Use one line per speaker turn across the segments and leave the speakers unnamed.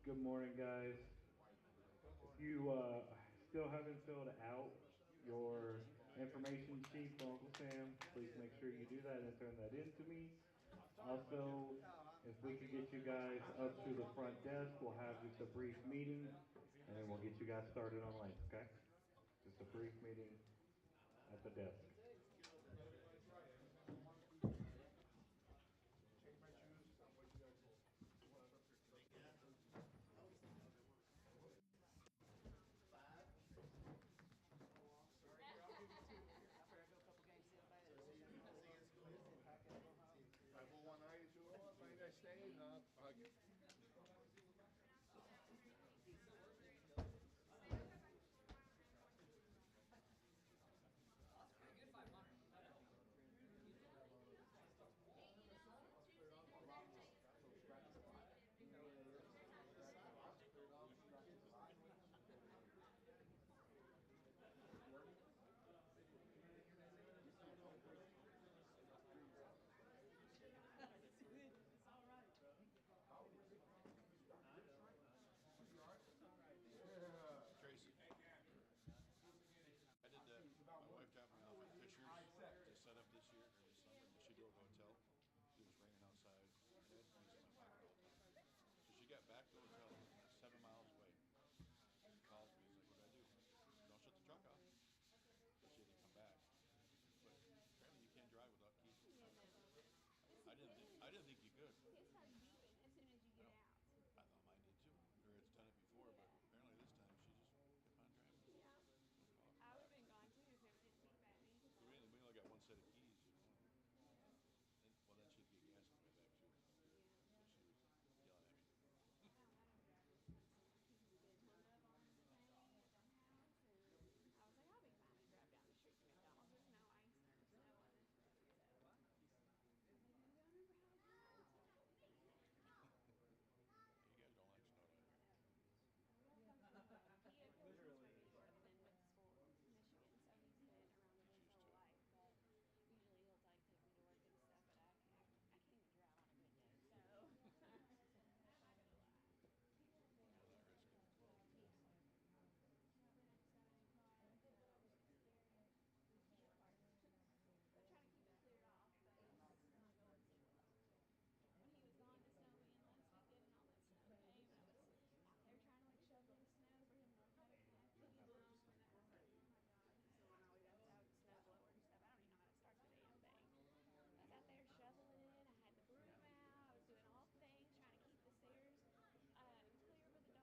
Good morning, guys. If you still haven't filled out your information sheet for Uncle Sam, please make sure you do that and turn that in to me. Also, if we could get you guys up to the front desk, we'll have just a brief meeting, and then we'll get you guys started on lunch, okay? Just a brief meeting at the desk.
Tracy. I did that. My wife dropped me off at Fisher's to set up this year or this summer. She drove to a hotel. It was raining outside. I had things in my pocket all the time. So she got back to the hotel 7 miles away. She calls me. He's like, "What do I do?" Don't shut the truck off. So she had to come back. But apparently you can't drive without keys. I didn't think you could.
It started beeping as soon as you get out.
I thought mine did too. Or it's done it before, but apparently this time she just kept on driving.
Yeah. I would have been gone too if it didn't beep at me.
We only got one set of keys, And, well, then she'd get gas on the way back too. So she was yelling at me.
He's been hung up on the thing at the house, and I was like, I'll be fine to drive down the street to McDonald's. There's no ice or snow on this road. So I was like, you don't remember how it was?
You guys don't like snow, do you?
He had from New York and then went to school in Michigan, so he's been around the woods his whole life. But usually he'll like take me to work and stuff, but I can't even drive on a good day, so I'm not gonna lie.
Well, that risk it.
They're trying to keep it cleared off, but it's not going so well. When he was gone, the snow began last weekend and all that snow came, and I was out there trying to like shovel the snow for him to have it connected, and oh my god, he's so annoyed. I was out with the snow blower and stuff. I don't even know how to start the damn thing. I was out there shoveling it. I had the broom out. I was doing all the things, trying to keep the stairs clear for the dogs, and like every 30 minutes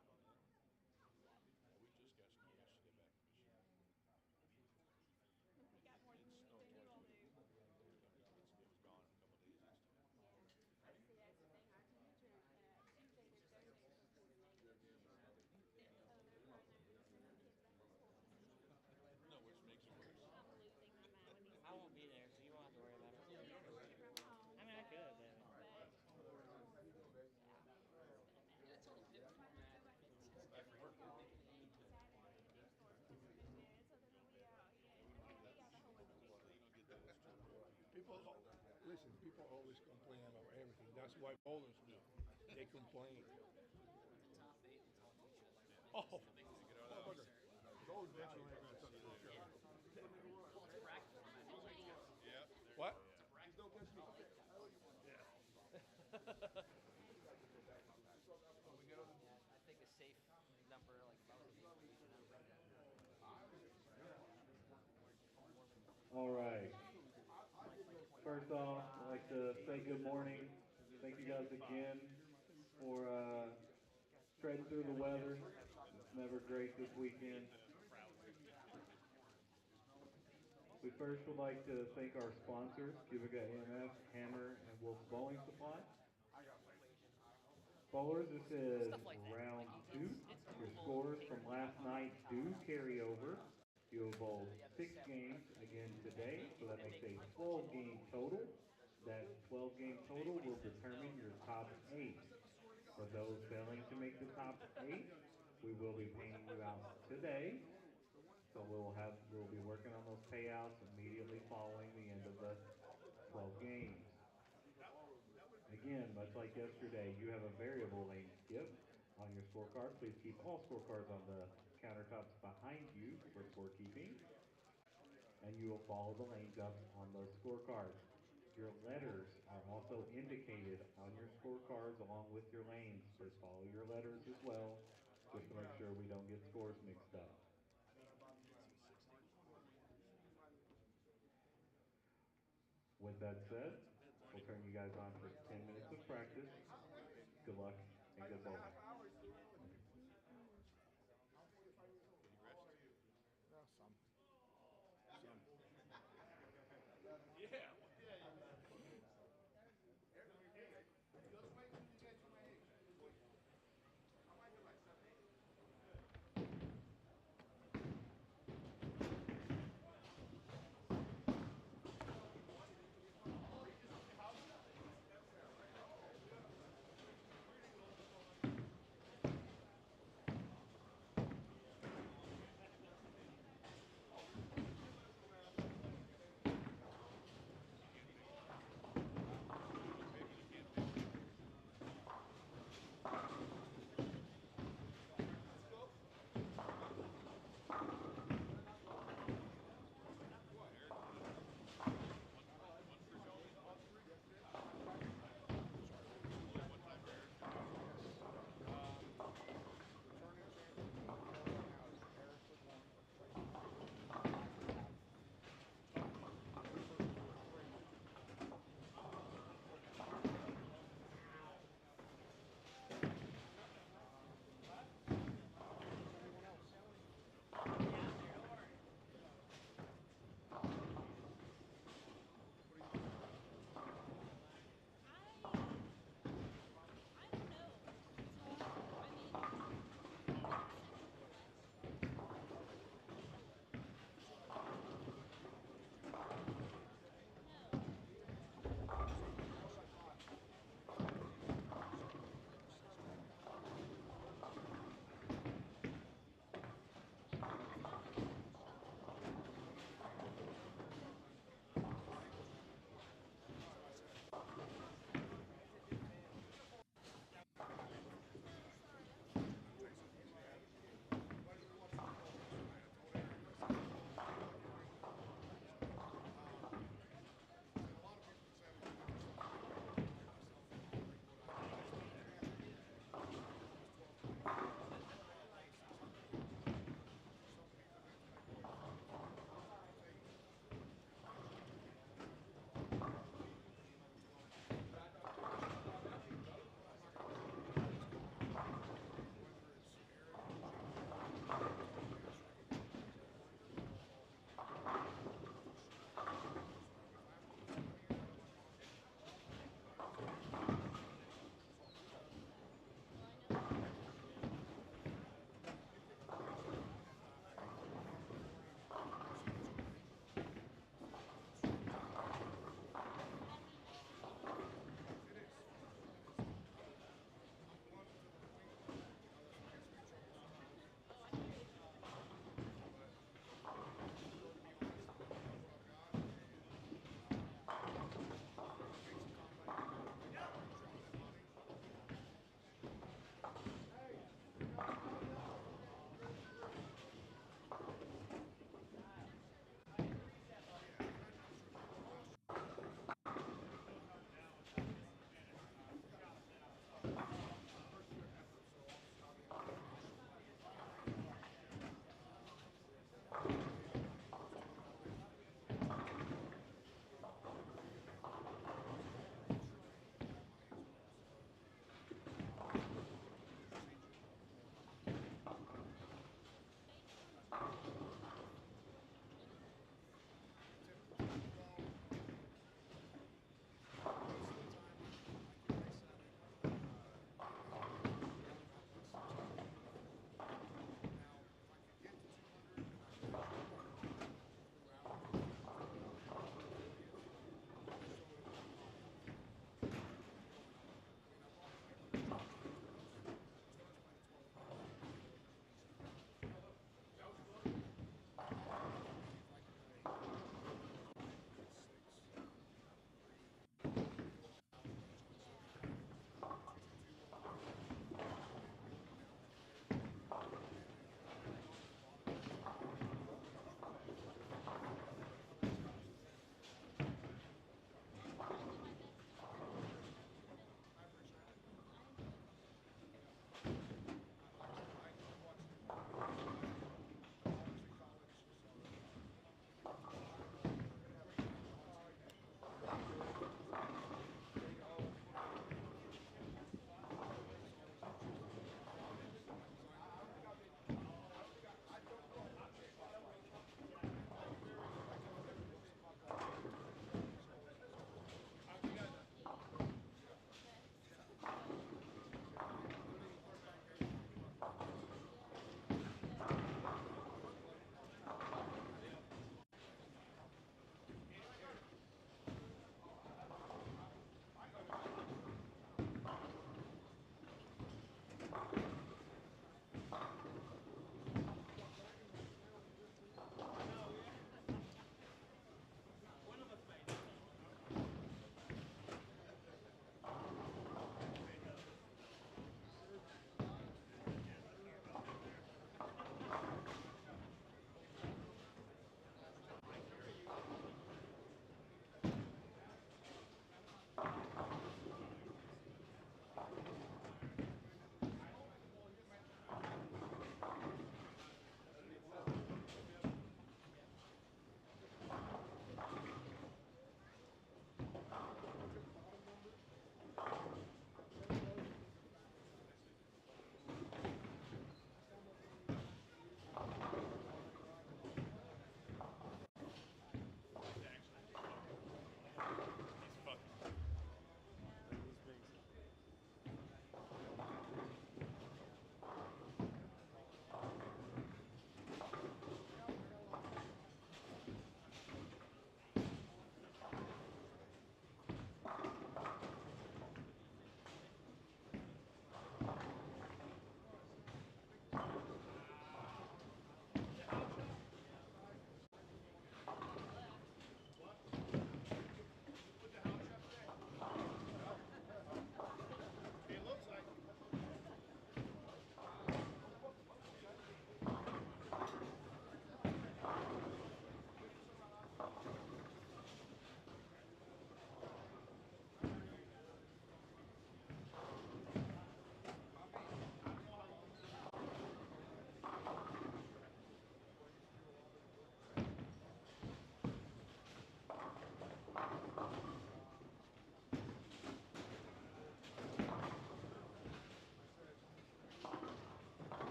I was out there. Like, is this shit ever gonna stop? And they say next week we're supposed to get 1 day or something.
Well, we just got snow yesterday back in Michigan.
We got more than
It
you
snowed
than you
twice.
all do.
It was gone in a couple of days this time.
Yeah. See, that's the thing. Our temperature Tuesday to Thursday is supposed to be negative 2. So they're not going to send the kids back to school.
No, which makes it worse.
I'm losing my mind with these
I won't be there, so you won't have to worry about it.
Yeah, I'm working from home.
I mean, I could, but.
Yeah, it's been a mess. That's why I have to go back to school. Saturday to do storm certificate. So then we out. Yeah, we're going to be out the whole weekend.
You don't get those trouble.
People, listen, people always complain about everything. That's why bowlers do. They complain. Oh, motherfucker. Those bitches ain't gonna touch the show.
Yeah.
What?
I think a safe number, like
All right. First off, I'd like to say good morning. Thank you guys again for treading through the weather. It's never great this weekend. We first would like to thank our sponsors, QubicaAMF, Hammer, and Wolfe Bowling Supply. Bowlers, this is round 2. Your scores from last night do carry over. You'll bowl 6 games again today, so that makes a 12-game total. That 12-game total will determine your top 8. For those failing to make the top 8, we will be paying you out today. So we'll be working on those payouts immediately following the end of the 12 games. Again, much like yesterday, you have a variable lane skip on your scorecard. Please keep all scorecards on the countertops behind you for scorekeeping, and you will follow the lane jumps on those scorecards. Your letters are also indicated on your scorecards along with your lanes. Please follow your letters as well, just to make sure we don't get scores mixed up. With that said, we'll turn you guys on for 10 minutes of practice. Good luck and good bowling.
Well, some.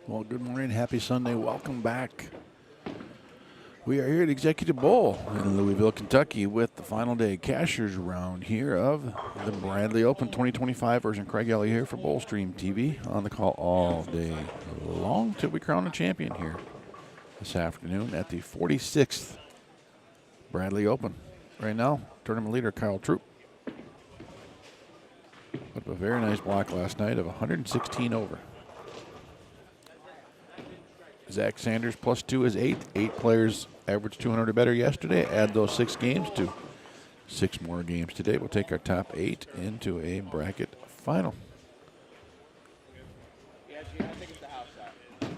Well, good morning. Happy Sunday. Welcome back. We are here at Executive Bowl in Louisville, Kentucky with the final day cashers round here of the Bradley Open 2025 version. Craig Ellie here for Bowl Stream TV on the call all day long till we crown a champion here this afternoon at the 46th Bradley Open. Right now, tournament leader Kyle Troop put up a very nice block last night of 116 over. Zach Sanders +2 is 8. 8 players averaged 200 or better yesterday. Add those 6 games to 6 more games today. We'll take our top 8 into a bracket final.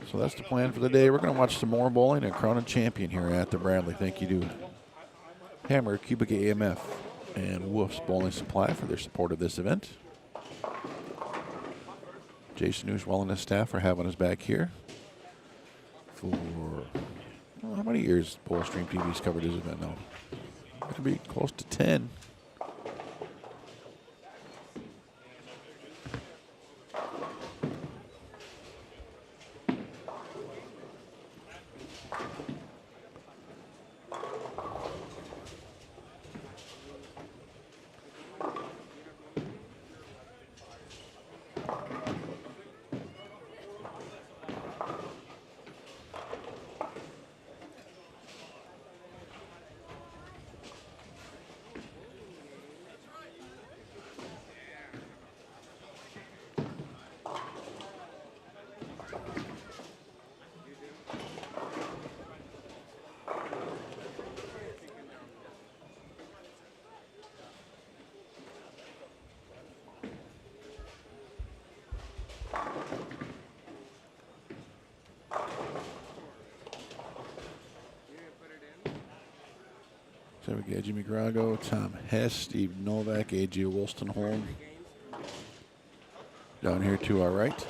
So that's the plan for the day. We're going to watch some more bowling and crown a champion here at the Bradley. Thank you to Hammer, QubicaAMF, and Wolfe's Bowling Supply for their support of this event. Jason Newswell and his staff are having us back here for, well, how many years Bowl Stream TV's covered this event now? It could be close to 10. So we got Jimmy Grago, Tom Hess, Steve Novak, AJ Wolstenholme down here to our right.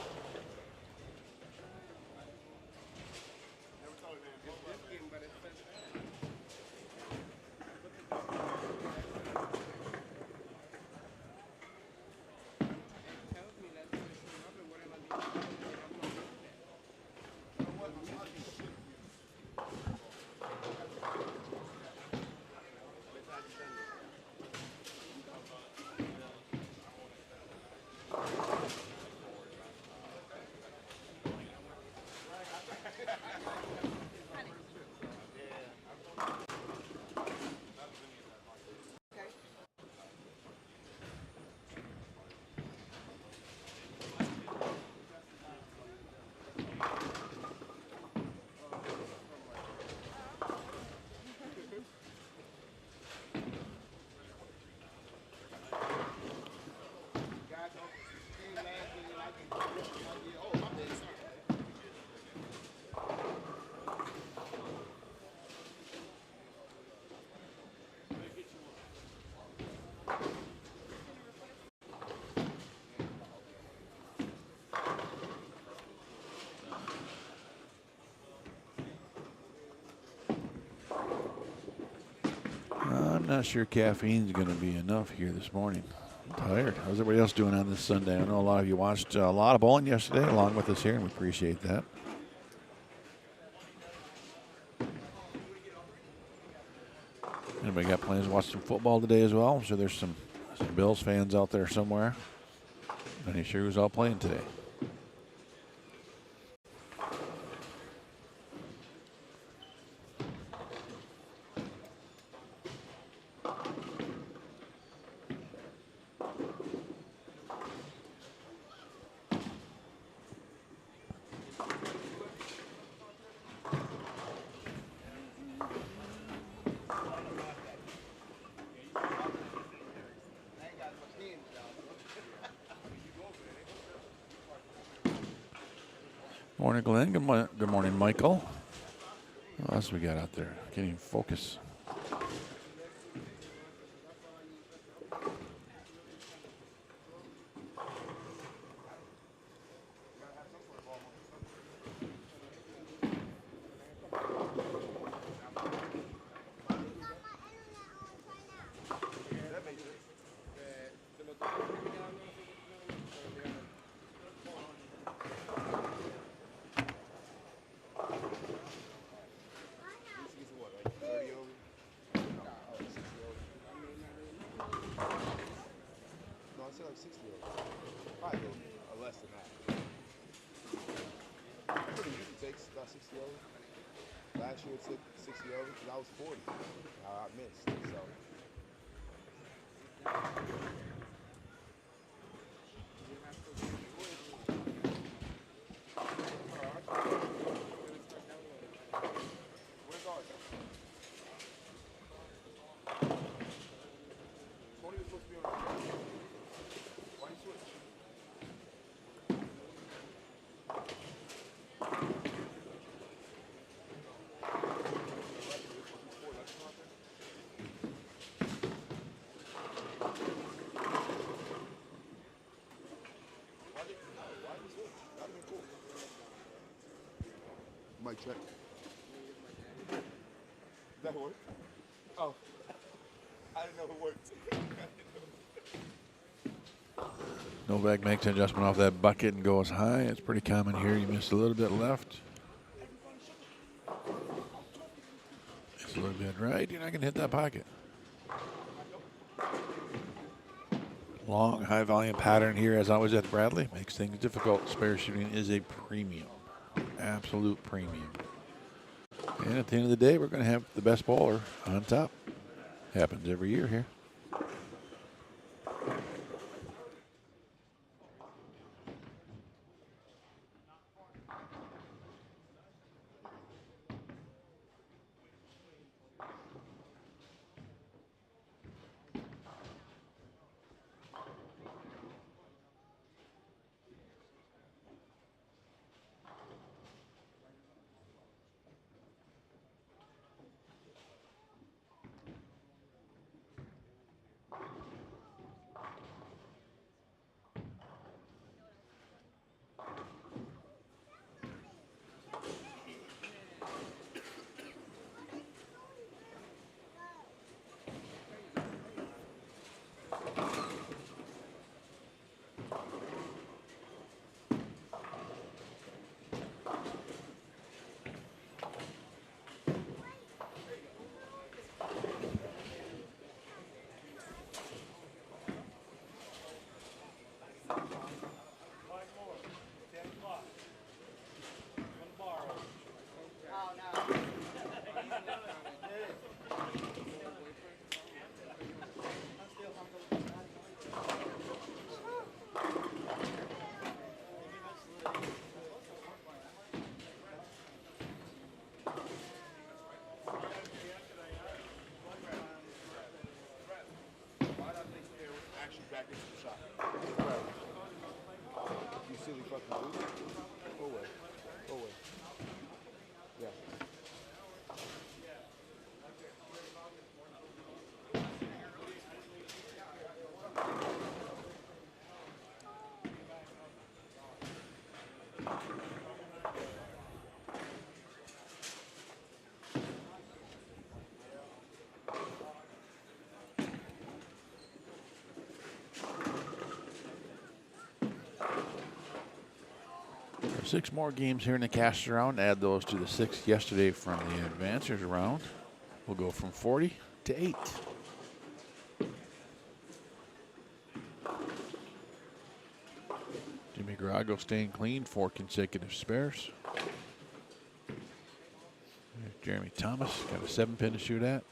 I'm not sure caffeine's going to be enough here this morning. I'm tired. How's everybody else doing on this Sunday? I know a lot of you watched a lot of bowling yesterday along with us here, and we appreciate that. Anybody got plans to watch some football today as well? I'm sure there's some Bills fans out there somewhere. Not even sure who's all playing today. Morning, Glenn. Good morning, Michael. What else we got out there? Can't even focus.
say like 60 over. Probably a little less than that. I think it usually takes about 60 over. Last year it took 60 over because I was 40. I missed. So. Where's ours? Tony was supposed to be on the Why you switch? Mic check. That work? Oh. I didn't know it worked.
Novak makes an adjustment off that bucket and goes high. It's pretty common here. You missed a little bit left. It's a little bit right. You're not going to hit that pocket. Long, high volume pattern here, as always at Bradley. Makes things difficult. Spare shooting is a premium. Absolute premium. And at the end of the day, we're going to have the best bowler on top. Happens every year here.
Back into the shot. You silly fucking loser. Go away. Go away. Yeah.
Six more games here in the cast round. Add those to the 6 yesterday from the advancers round. We'll go from 40 to 8. Jimmy Grago staying clean, 4 consecutive spares. Jeremy Thomas got a 7-pin to shoot at.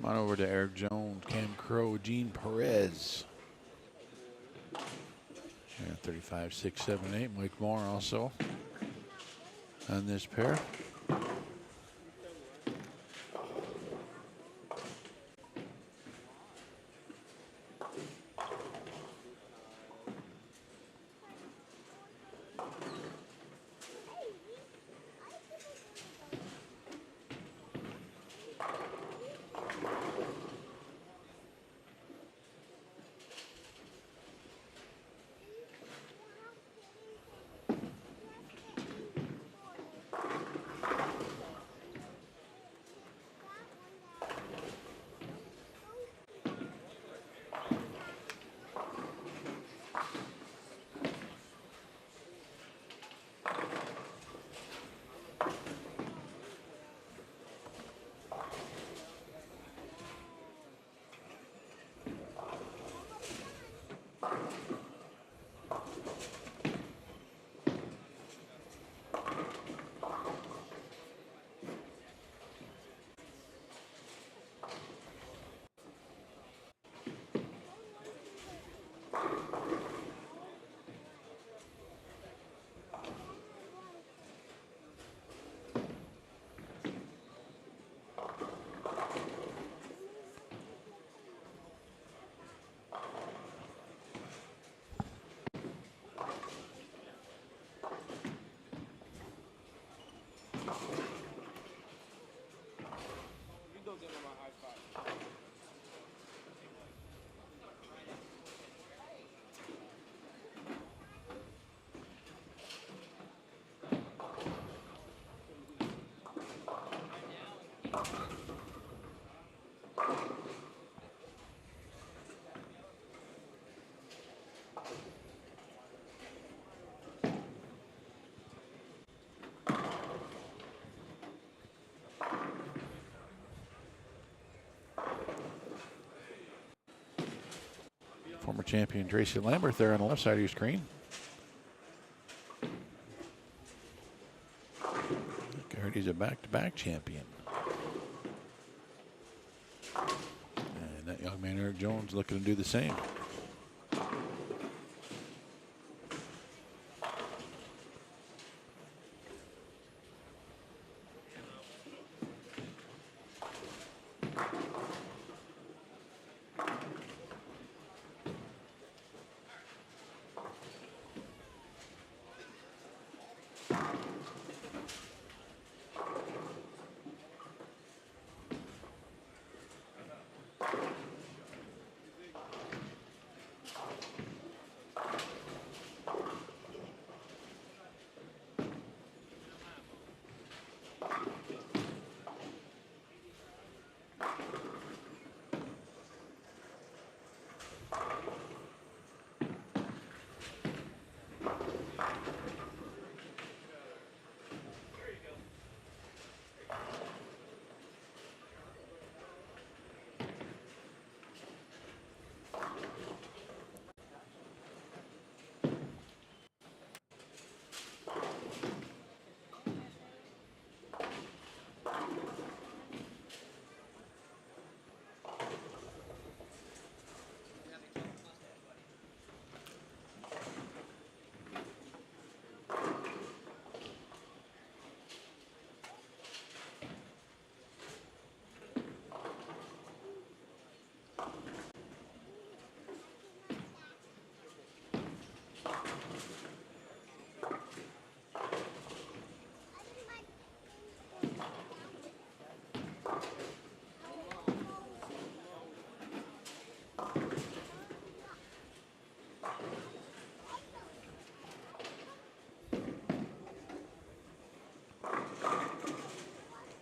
on over to Eric Jones, Cam Crow, Gene Perez. Yeah, 35, 6, 7, 8. Mike Moore also on this pair. Former champion Tracy Lambert there on the left side of your screen. I heard he's a back-to-back champion. And that young man, Eric Jones, looking to do the same.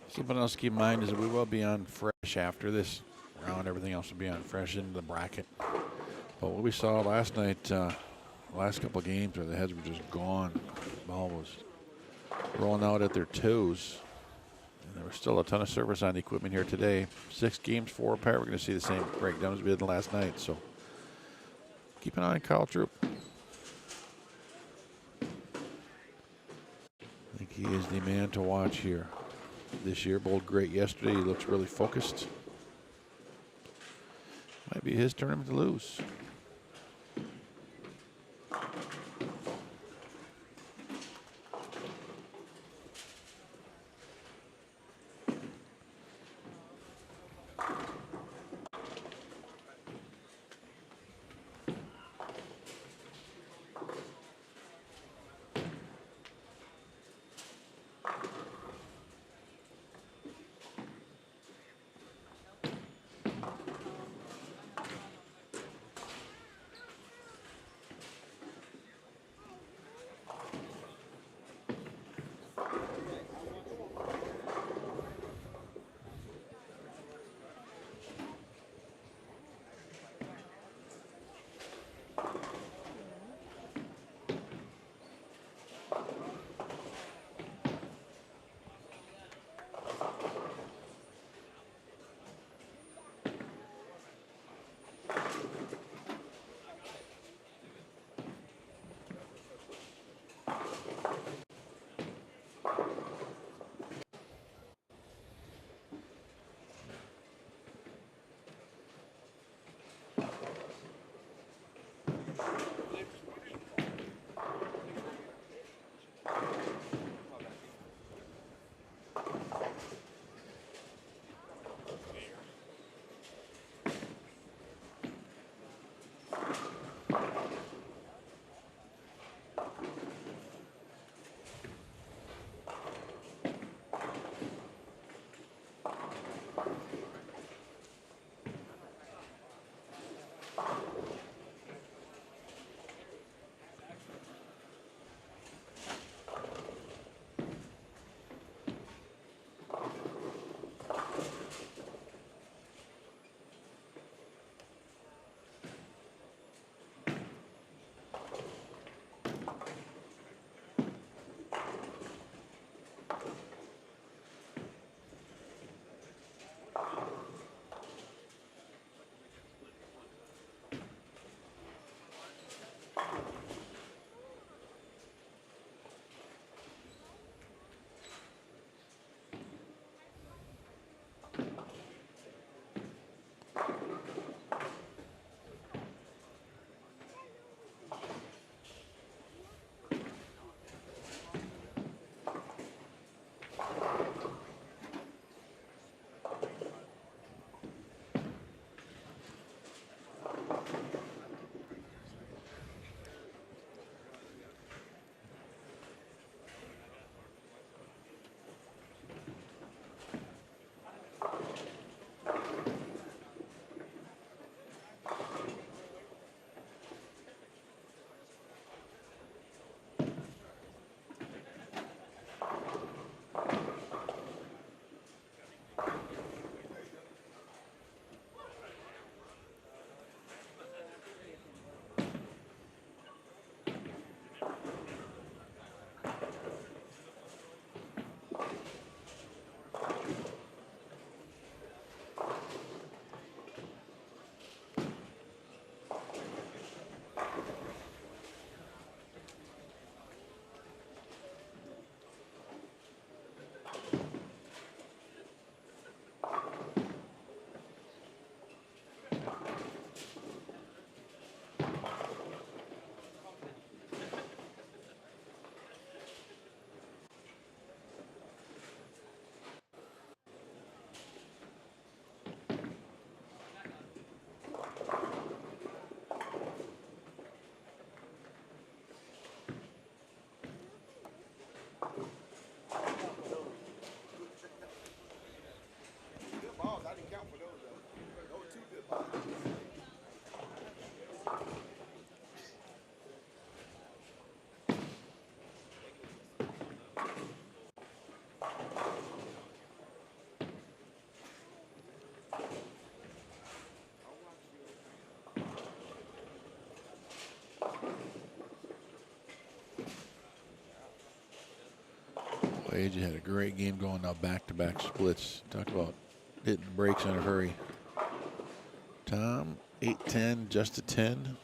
Something else to keep in mind is that we will be on fresh after this round. Everything else will be on fresh into the bracket. But what we saw last night, last couple of games where the heads were just gone. The ball was rolling out at their toes. And there was still a ton of service on the equipment here today. 6 games, 4 apart. We're going to see the same breakdown as we did last night. So keep an eye on Kyle Troop. I think he is the man to watch here. This year, bowled great yesterday. He looks really focused. Might be his tournament to lose.
Good balls. I didn't count for those though. Those were two good balls.
AJ had a great game going now, back-to-back splits. Talk about hitting breaks in a hurry. Tom, 8-10, just a 10.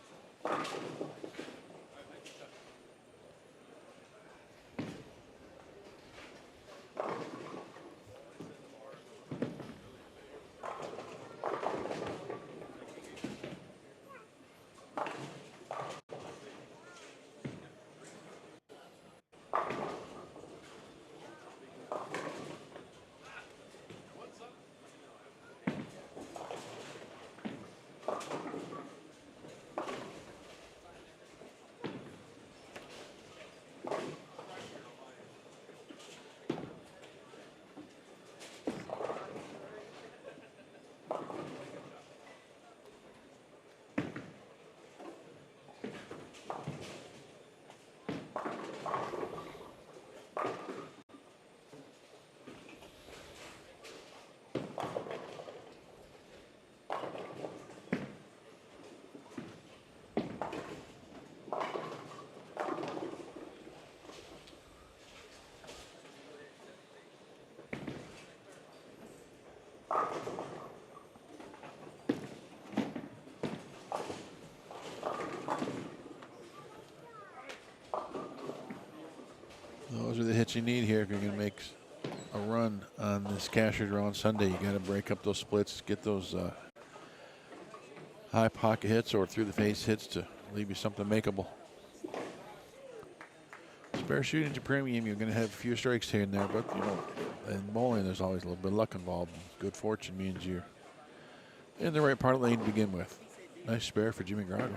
what you need here if you're going to make a run on this cashier's round Sunday. You got to break up those splits, get those high pocket hits or through the face hits to leave you something makeable. Spare shooting's a premium. You're going to have a few strikes here and there, but you know, in bowling there's always a little bit of luck involved. Good fortune means you're in the right part of the lane to begin with. Nice spare for Jimmy Grotto.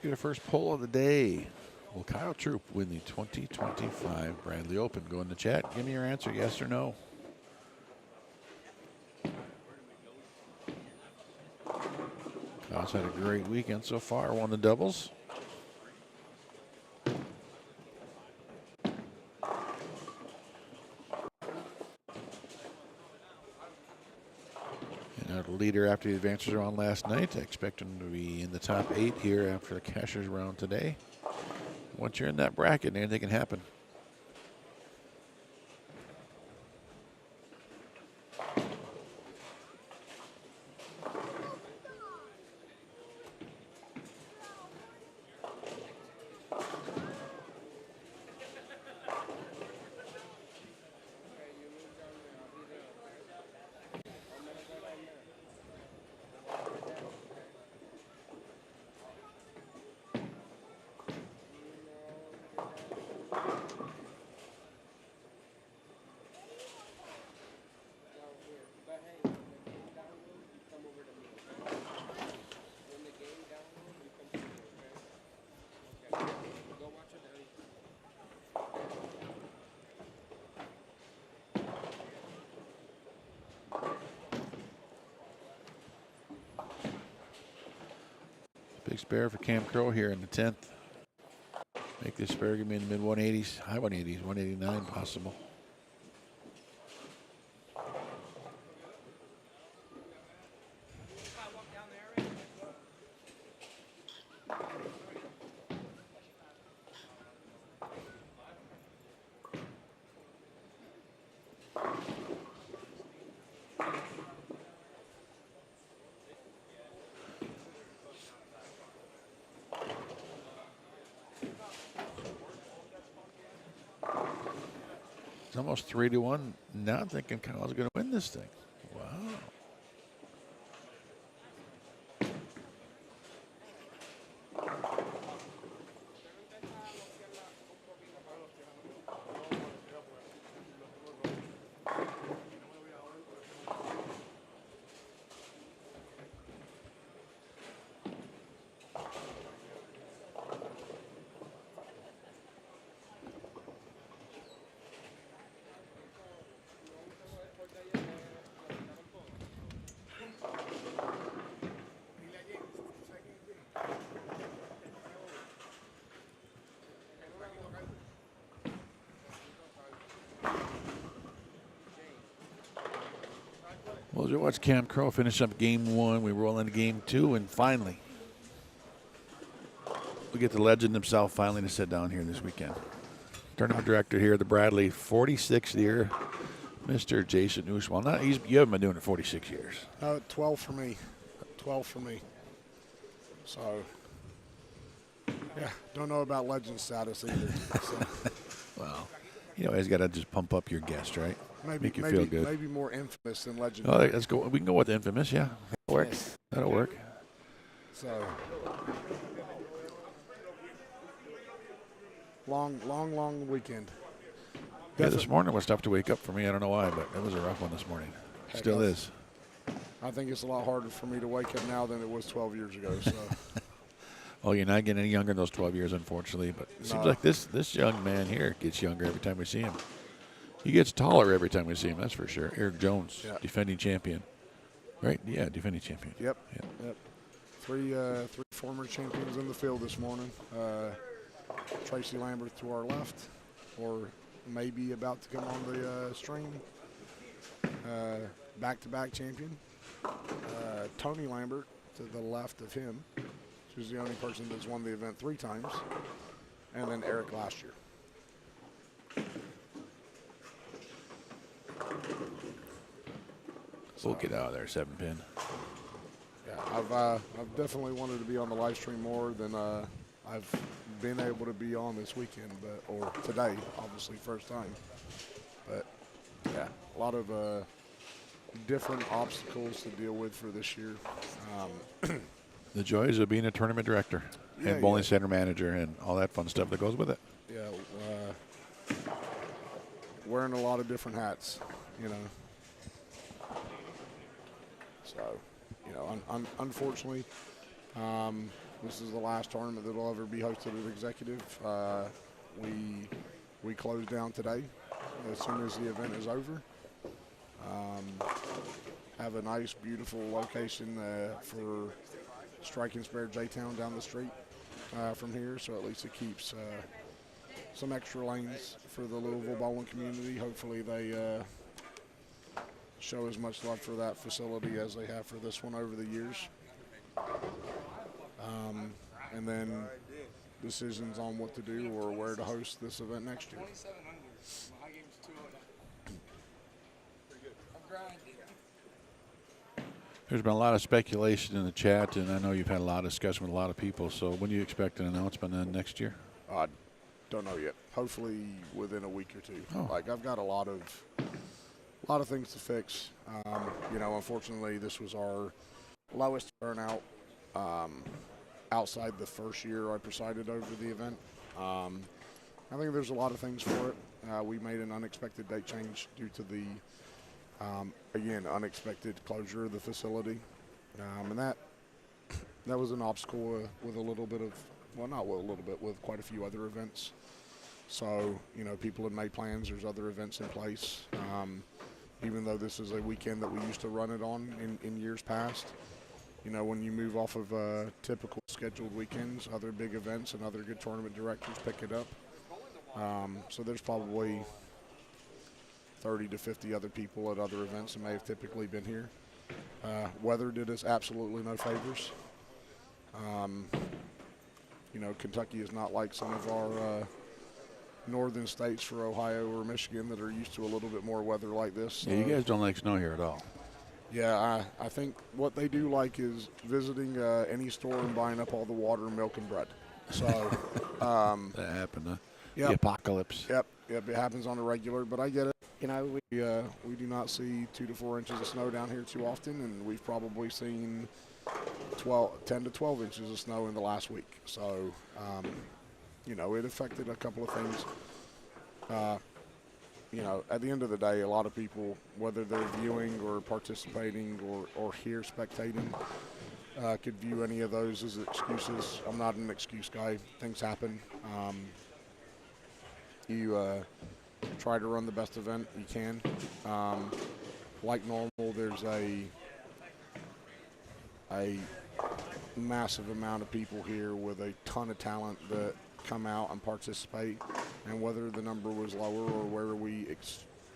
Get our first poll of the day. Will Kyle Troop win the 2025 Bradley Open? Go in the chat. Give me your answer, yes or no. Kyle's had a great weekend so far. Won the doubles. And our leader after the advances round last night. I expect him to be in the top 8 here after the cashier's round today. Once you're in that bracket, anything can happen. Big spare for Cam Crow here in the 10th. Make this spare give me in the mid 180s, high 180s, 189 possible. It's almost 3-1. Now I'm thinking Kyle's going to win this thing. Wow. Well, as we watch Cam Crow finish up game 1, we roll into game 2, and finally, we get the legend himself finally to sit down here this weekend. Tournament director here at the Bradley, 46th year, Mr. Jason Uswell. Now, you haven't been doing it 46 years.
12 for me. 12 for me. So, yeah, don't know about legend status either. So.
Well, you always got to just pump up your guest, right? Make you feel good.
Maybe more infamous than legend.
Oh, let's go. We can go with infamous, yeah. That'll work. That'll work.
So, long weekend.
Yeah, this morning was tough to wake up for me. I don't know why, but it was a rough one this morning. Still is.
I think it's a lot harder for me to wake up now than it was 12 years ago. So.
Oh, you're not getting any younger in those 12 years, unfortunately. But it seems like this young man here gets younger every time we see him. He gets taller every time we see him, that's for sure. Eric Jones, defending champion. Right? Yeah, defending champion.
Yep. Three former champions in the field this morning. Tracy Lambert to our left, or maybe about to come on the stream. Back-to-back champion. Tony Lambert to the left of him, who's the only person that's won the event 3 times. And then Eric last year.
We'll get out of there, 7-pin.
Yeah, I've definitely wanted to be on the live stream more than I've been able to be on this weekend, or today, obviously first time. But yeah, a lot of different obstacles to deal with for this year.
The joys of being a tournament director and bowling center manager and all that fun stuff that goes with it.
Yeah, wearing a lot of different hats, you know. So, you know, unfortunately, this is the last tournament that will ever be hosted at Executive. We close down today as soon as the event is over. Have a nice, beautiful location for Strike and Spare J-Town down the street from here, so at least it keeps some extra lanes for the Louisville bowling community. Hopefully they show as much love for that facility as they have for this one over the years. And then decisions on what to do or where to host this event next year.
There's been a lot of speculation in the chat, and I know you've had a lot of discussion with a lot of people. So when do you expect an announcement next year?
I don't know yet. Hopefully within a week or 2.
Oh.
Like, I've got a lot of things to fix. You know, unfortunately, this was our lowest turnout outside the first year I presided over the event. I think there's a lot of things for it. We made an unexpected date change due to the again, unexpected closure of the facility. And that was an obstacle with a little bit of, well, not with a little bit, with quite a few other events. So, you know, people had made plans. There's other events in place. Even though this is a weekend that we used to run it on in years past, you know, when you move off of typical scheduled weekends, other big events and other good tournament directors pick it up. So there's probably 30 to 50 other people at other events that may have typically been here. Weather did us absolutely no favors. You know, Kentucky is not like some of our northern states for Ohio or Michigan that are used to a little bit more weather like this.
Yeah, you guys don't like snow here at all.
Yeah, I think what they do like is visiting any store and buying up all the water, milk, and bread. So
that happened, huh?
Yep.
The apocalypse.
Yep, it happens on a regular, but I get it. You know, we do not see 2 to 4 inches of snow down here too often, and we've probably seen 10 to 12 inches of snow in the last week. So, you know, it affected a couple of things. You know, at the end of the day, a lot of people, whether they're viewing or participating or here spectating, could view any of those as excuses. I'm not an excuse guy. Things happen. You try to run the best event you can. Like normal, there's a massive amount of people here with a ton of talent that come out and participate, and whether the number was lower or where we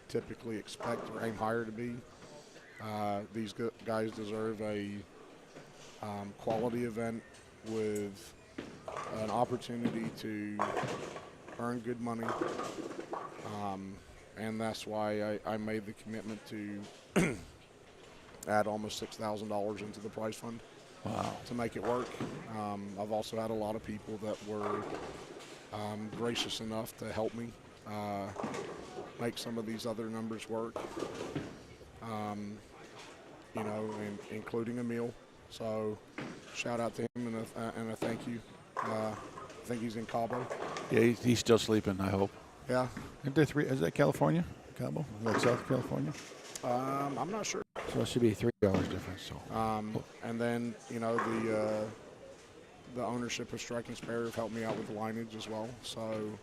typically expect or aim higher to be, These guys deserve a quality event with an opportunity to earn good money, and that's why I made the commitment to add almost $6,000 into the prize fund.
Wow.
To make it work. I've also had a lot of people that were gracious enough to help me make some of these other numbers work, including Emil. So shout out to him and a thank you. I think he's in Cabo.
Yeah, he's still sleeping, I hope.
Yeah.
Aren't there three? Is that California? Cabo? Like South California?
I'm not sure.
So it should be 3 hours difference. So.
And then, the ownership of Striking Spare have helped me out with the lineage as well. So,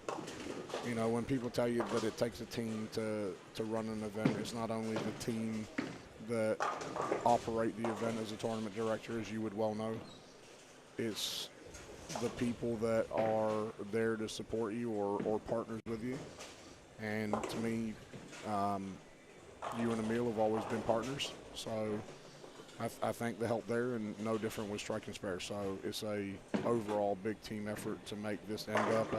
when people tell you that it takes a team to run an event, it's not only the team that operate the event as a tournament director, as you would well know. It's the people that are there to support you or partners with you. And to me, you and Emil have always been partners. So I thank the help there, and no different with Striking Spare. So it's a overall big team effort to make this end up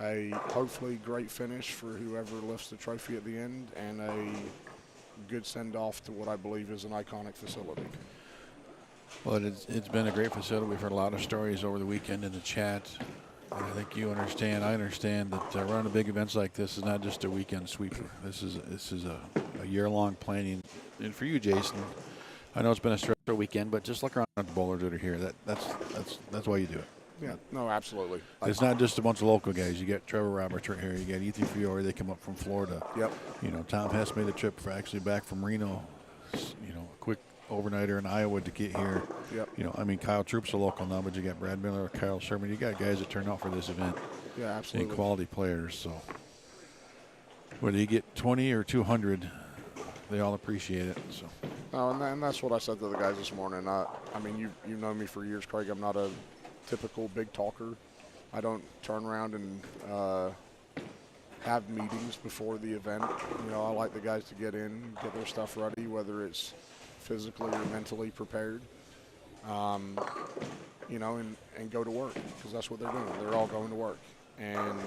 a hopefully great finish for whoever lifts the trophy at the end, and a good send-off to what I believe is an iconic facility.
Well, it's been a great facility. We've heard a lot of stories over the weekend in the chat. And I think you understand. I understand that running big events like this is not just a weekend sweeper. This is a year-long planning. And for you, Jason, I know it's been a stressful weekend, but just look around at the bowlers that are here. That's why you do it.
Yeah, no, absolutely.
It's not just a bunch of local guys. You get Trevor Roberts right here. You got Ethan Fiore. They come up from Florida.
Yep.
Tom Hess made a trip back from Reno. A quick overnighter in Iowa to get here.
Yep.
Kyle Troop's a local now, but you got Brad Miller, Kyle Sherman. You got guys that turn out for this event.
Yeah, absolutely.
And quality players. So whether you get 20 or 200, they all appreciate it. So.
Oh, and that's what I said to the guys this morning. You know me for years, Craig. I'm not a typical big talker. I don't turn around and have meetings before the event. I like the guys to get in, get their stuff ready, whether it's physically or mentally prepared, and go to work, because that's what they're doing. They're all going to work. And,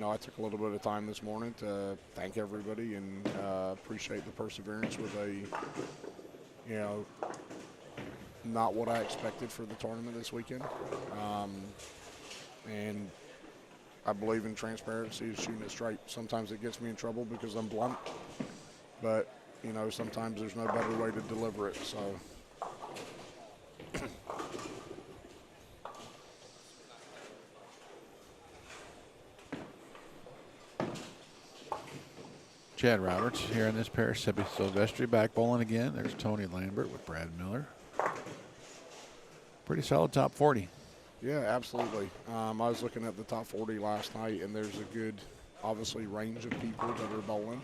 I took a little bit of time this morning to thank everybody and appreciate the perseverance with not what I expected for the tournament this weekend. And I believe in transparency and shooting it straight. Sometimes it gets me in trouble because I'm blunt, but sometimes there's no better way to deliver it. So
Chad Roberts here in this pair. Seppi Silvestri back bowling again. There's Tony Lambert with Brad Miller. Pretty solid top 40.
Yeah, absolutely. I was looking at the top 40 last night, and there's a good, obviously, range of people that are bowling,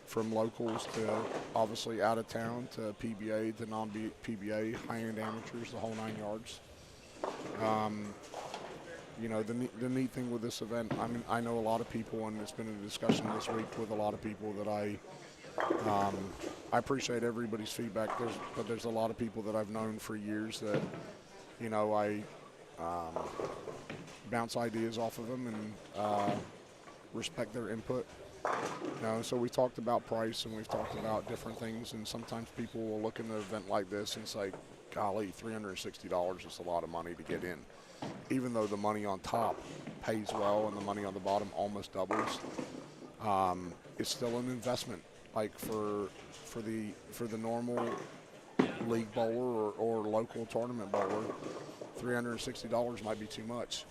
from locals to obviously out of town to PBA to non-PBA, high-end amateurs, the whole 9 yards. The neat thing with this event, I know a lot of people, and it's been a discussion this week with a lot of people that I appreciate everybody's feedback. But there's a lot of people that I've known for years that, I bounce ideas off of them and respect their input. So we talked about price, and we've talked about different things, and sometimes people will look at an event like this and say, golly, $360 is a lot of money to get in. Even though the money on top pays well and the money on the bottom almost doubles, it's still an investment. Like for the normal league bowler or local tournament bowler, $360 might be too much.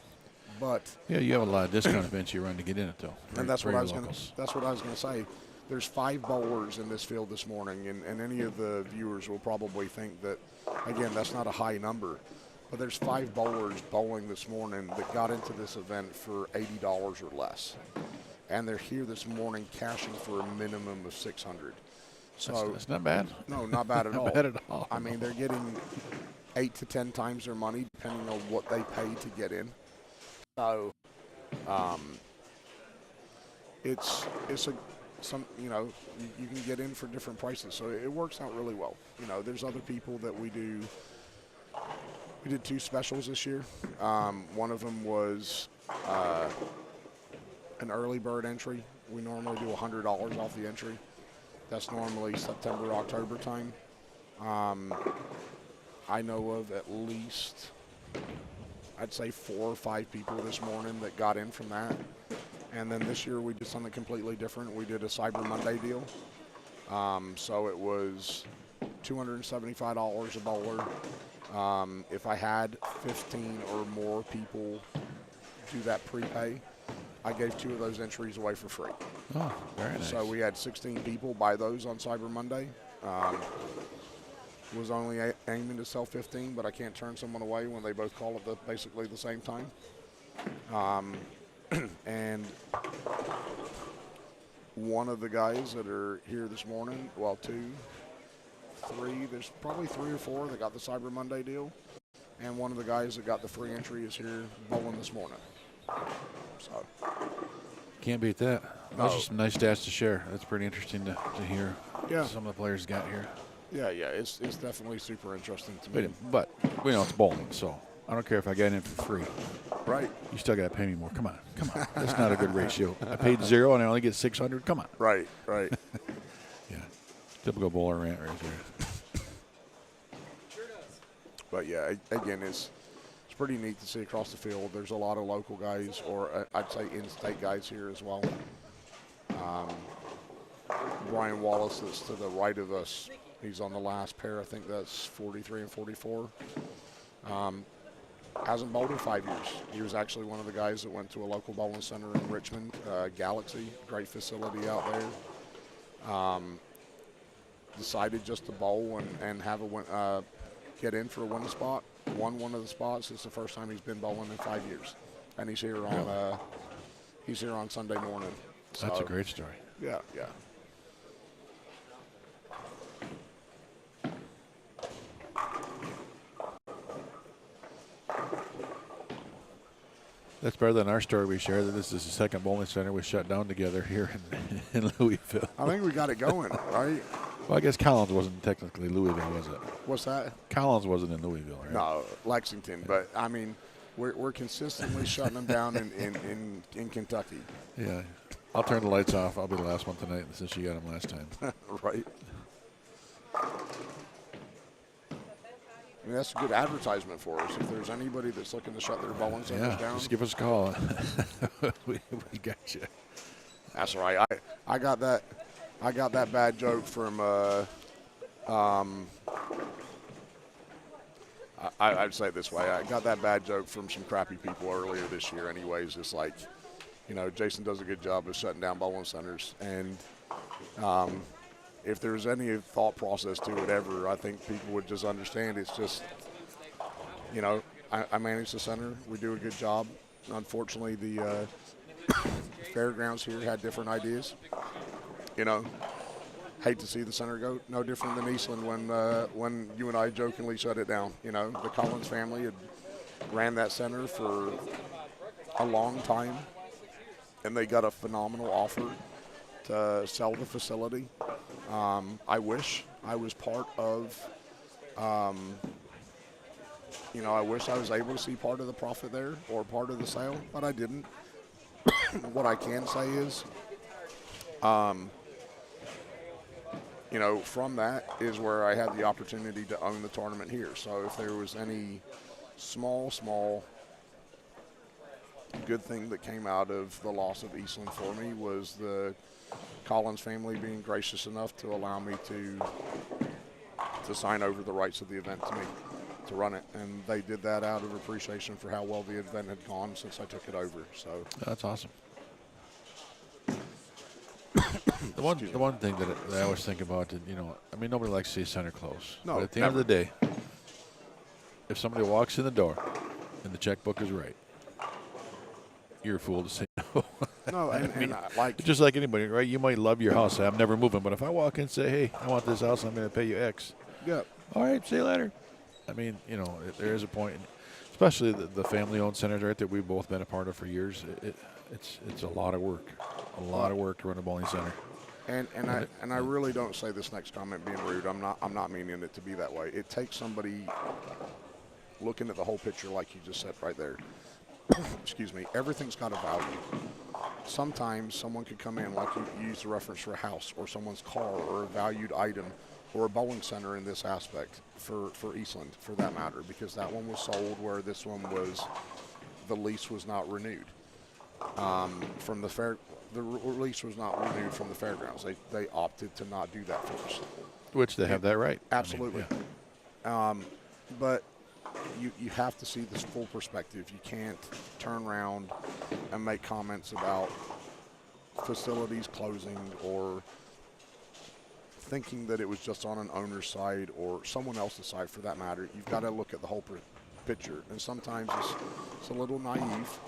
But
yeah, you have a lot of discount events you run to get in it, though.
And that's what I was going to say. There's 5 bowlers in this field this morning, and any of the viewers will probably think that, again, that's not a high number. But there's 5 bowlers bowling this morning that got into this event for $80 or less. And they're here this morning cashing for a minimum of $600. So
that's not bad.
No, not bad at all.
Not bad at all.
They're getting 8 to 10 times their money, depending on what they pay to get in. So it's some, you can get in for different prices. So it works out really well. There's other people that we did 2 specials this year. One of them was an early bird entry. We normally do $100 off the entry. That's normally September, October time. I know of at least, I'd say 4 or 5 people this morning that got in from that. And then this year we did something completely different. We did a Cyber Monday deal. So it was $275 a bowler. If I had 15 or more people do that prepay, I gave 2 of those entries away for free.
Oh, very nice.
So we had 16 people buy those on Cyber Monday. Was only aiming to sell 15, but I can't turn someone away when they both call at basically the same time. And one of the guys that are here this morning, well, 2, 3, there's probably 3 or 4 that got the Cyber Monday deal. And one of the guys that got the free entry is here bowling this morning. So
Can't beat that.
No.
Those are some nice stats to share. That's pretty interesting to hear.
Yeah.
Some of the players got here.
Yeah, it's definitely super interesting to me.
But we know it's bowling, so I don't care if I get in for free.
Right.
You still got to pay me more. Come on. That's not a good ratio. I paid 0 and I only get 600. Come on.
Right.
Yeah. Typical bowler rant right there.
But yeah, again, it's pretty neat to see across the field. There's a lot of local guys, or I'd say in-state guys here as well. Brian Wallace, that's to the right of us. He's on the last pair. I think that's 43 and 44. Hasn't bowled in 5 years. He was actually one of the guys that went to a local bowling center in Richmond, Galaxy, great facility out there. Decided just to bowl and have a get in for a winning spot. Won one of the spots. It's the first time he's been bowling in 5 years, and he's here on Sunday morning. So,
That's a great story.
Yeah.
That's better than our story we shared that this is the second bowling center we shut down together here in Louisville.
I think we got it going, right?
Well, I guess Collins wasn't technically Louisville, was it?
What's that?
Collins wasn't in Louisville, right?
No, Lexington. But I mean, we're consistently shutting them down in Kentucky.
Yeah. I'll turn the lights off. I'll be the last one tonight since you got them last time.
Right. I mean, that's a good advertisement for us. If there's anybody that's looking to shut their bowling centers down,
just give us a call. we got you.
That's all right. I got that bad joke from I'd say it this way. I got that bad joke from some crappy people earlier this year anyways. It's like, Jason does a good job of shutting down bowling centers. And if there's any thought process to it ever, I think people would just understand it's just, I manage the center. We do a good job. Unfortunately, the fairgrounds here had different ideas. Hate to see the center go. No different than Eastland when you and I jokingly shut it down. The Collins family had ran that center for a long time, and they got a phenomenal offer to sell the facility. I wish I was part of, I wish I was able to see part of the profit there or part of the sale, but I didn't. What I can say is, from that is where I had the opportunity to own the tournament here. So if there was any small good thing that came out of the loss of Eastland for me was the Collins family being gracious enough to allow me to sign over the rights of the event to me, to run it. And they did that out of appreciation for how well the event had gone since I took it over. So
that's awesome. The one thing that I always think about, nobody likes to see center close.
No,
but at the end of the day, if somebody walks in the door and the checkbook is right, you're a fool to say no.
No, and
just like anybody, right? You might love your house. I'm never moving, but if I walk in and say, "Hey, I want this house. I'm going to pay you X."
Yeah.
All right. See you later. There is a point, especially the family-owned centers, right, that we've both been a part of for years. It's a lot of work. A lot of work to run a bowling center.
And I really don't say this next comment being rude. I'm not meaning it to be that way. It takes somebody looking at the whole picture, like you just said right there. Excuse me. Everything's got a value. Sometimes someone could come in, like you used the reference for a house or someone's car or a valued item or a bowling center in this aspect for Eastland, for that matter, because that one was sold where this one was, the lease was not renewed. From the fair, the lease was not renewed from the fairgrounds. They opted to not do that first.
Which they have that right.
Absolutely.
I mean,
But you have to see this full perspective. You can't turn around and make comments about facilities closing or thinking that it was just on an owner's side or someone else's side for that matter. You've got to look at the whole picture. And sometimes it's a little naive,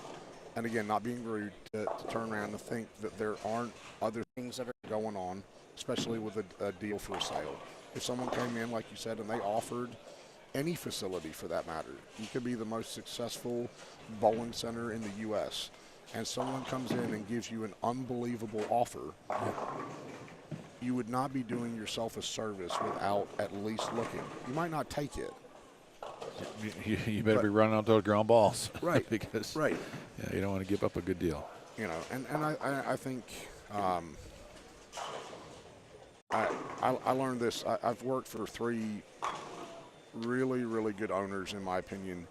and again, not being rude, to turn around and think that there aren't other things that are going on, especially with a deal for a sale. If someone came in, like you said, and they offered any facility for that matter, you could be the most successful bowling center in the U.S., and someone comes in and gives you an unbelievable offer, you would not be doing yourself a service without at least looking. You might not take it.
you better be running out those ground balls.
Right.
Because
right.
Yeah, you don't want to give up a good deal.
You know, and I think I learned this. I've worked for 3 really, really good owners, in my opinion,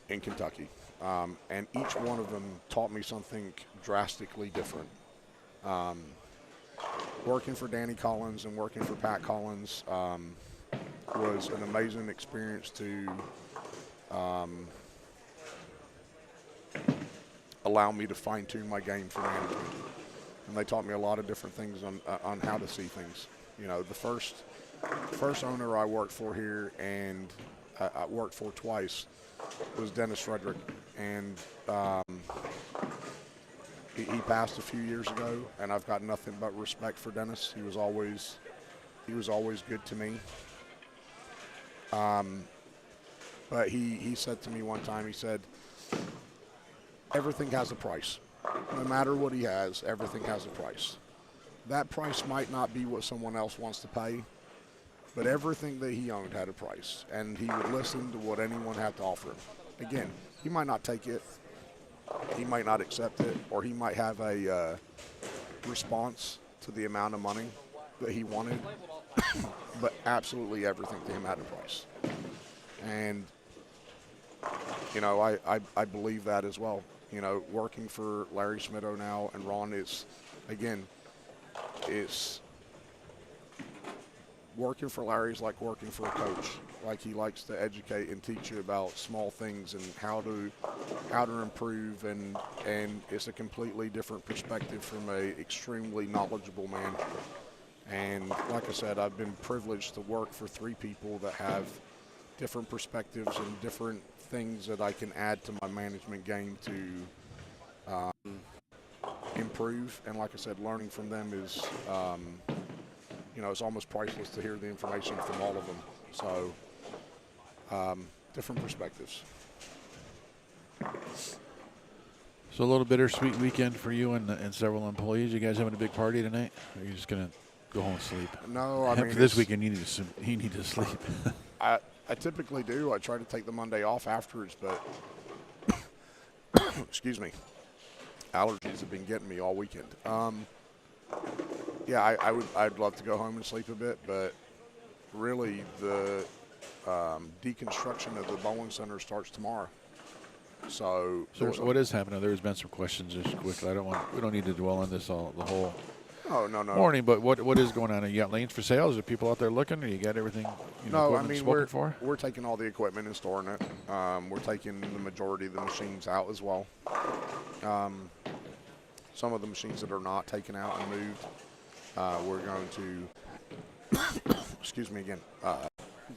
in Kentucky. And each one of them taught me something drastically different. Working for Danny Collins and working for Pat Collins was an amazing experience to allow me to fine-tune my game for management. And they taught me a lot of different things on how to see things. You know, the first owner I worked for here, and I worked for twice, was Dennis Frederick, and he passed a few years ago, and I've got nothing but respect for Dennis. He was always good to me. But he said to me one time, he said, everything has a price. No matter what he has, everything has a price. That price might not be what someone else wants to pay, but everything that he owned had a price, and he would listen to what anyone had to offer him. Again, he might not take it, he might not accept it, or he might have a response to the amount of money that he wanted, but absolutely everything to him had a price. And, you know, I believe that as well. You know, working for Larry Smitto now and Ron, it's working for Larry's like working for a coach. Like, he likes to educate and teach you about small things and how to improve, and it's a completely different perspective from a extremely knowledgeable man. And like I said, I've been privileged to work for 3 people that have different perspectives and different things that I can add to my management game to improve. And like I said, learning from them is, you know, it's almost priceless to hear the information from all of them. So, different perspectives.
So a little bittersweet weekend for you and several employees. You guys having a big party tonight? Or are you just gonna go home and sleep?
No, I mean,
after this weekend, you need to sleep.
I typically do. I try to take the Monday off afterwards, but excuse me, allergies have been getting me all weekend. Yeah, I'd love to go home and sleep a bit, but really the deconstruction of the bowling center starts tomorrow. So
what is happening? There's been some questions just quickly. We don't need to dwell on this the whole
no
morning, but what is going on? You got lanes for sale? Is there people out there looking, or you got everything?
No, I mean, we're taking all the equipment and storing it. We're taking the majority of the machines out as well. Some of the machines that are not taken out and moved, we're going to excuse me again,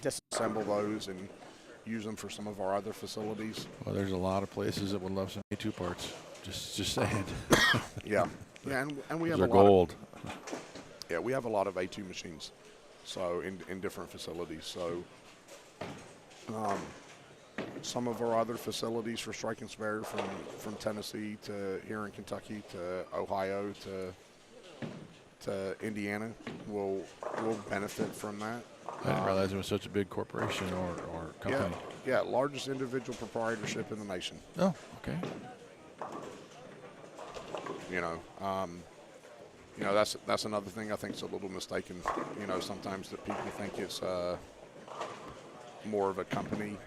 disassemble those and use them for some of our other facilities.
Well, there's a lot of places that would love some A2 parts. Just saying.
Yeah, and we have
Those
a
are
lot
gold.
Yeah, we have a lot of A2 machines, so in different facilities. So some of our other facilities for strike and spare, from Tennessee to here in Kentucky to Ohio to Indiana will benefit from that.
I didn't realize it was such a big corporation or company.
Yeah, largest individual proprietorship in the nation.
Oh, okay.
That's another thing I think is a little mistaken. Sometimes that people think it's more of a company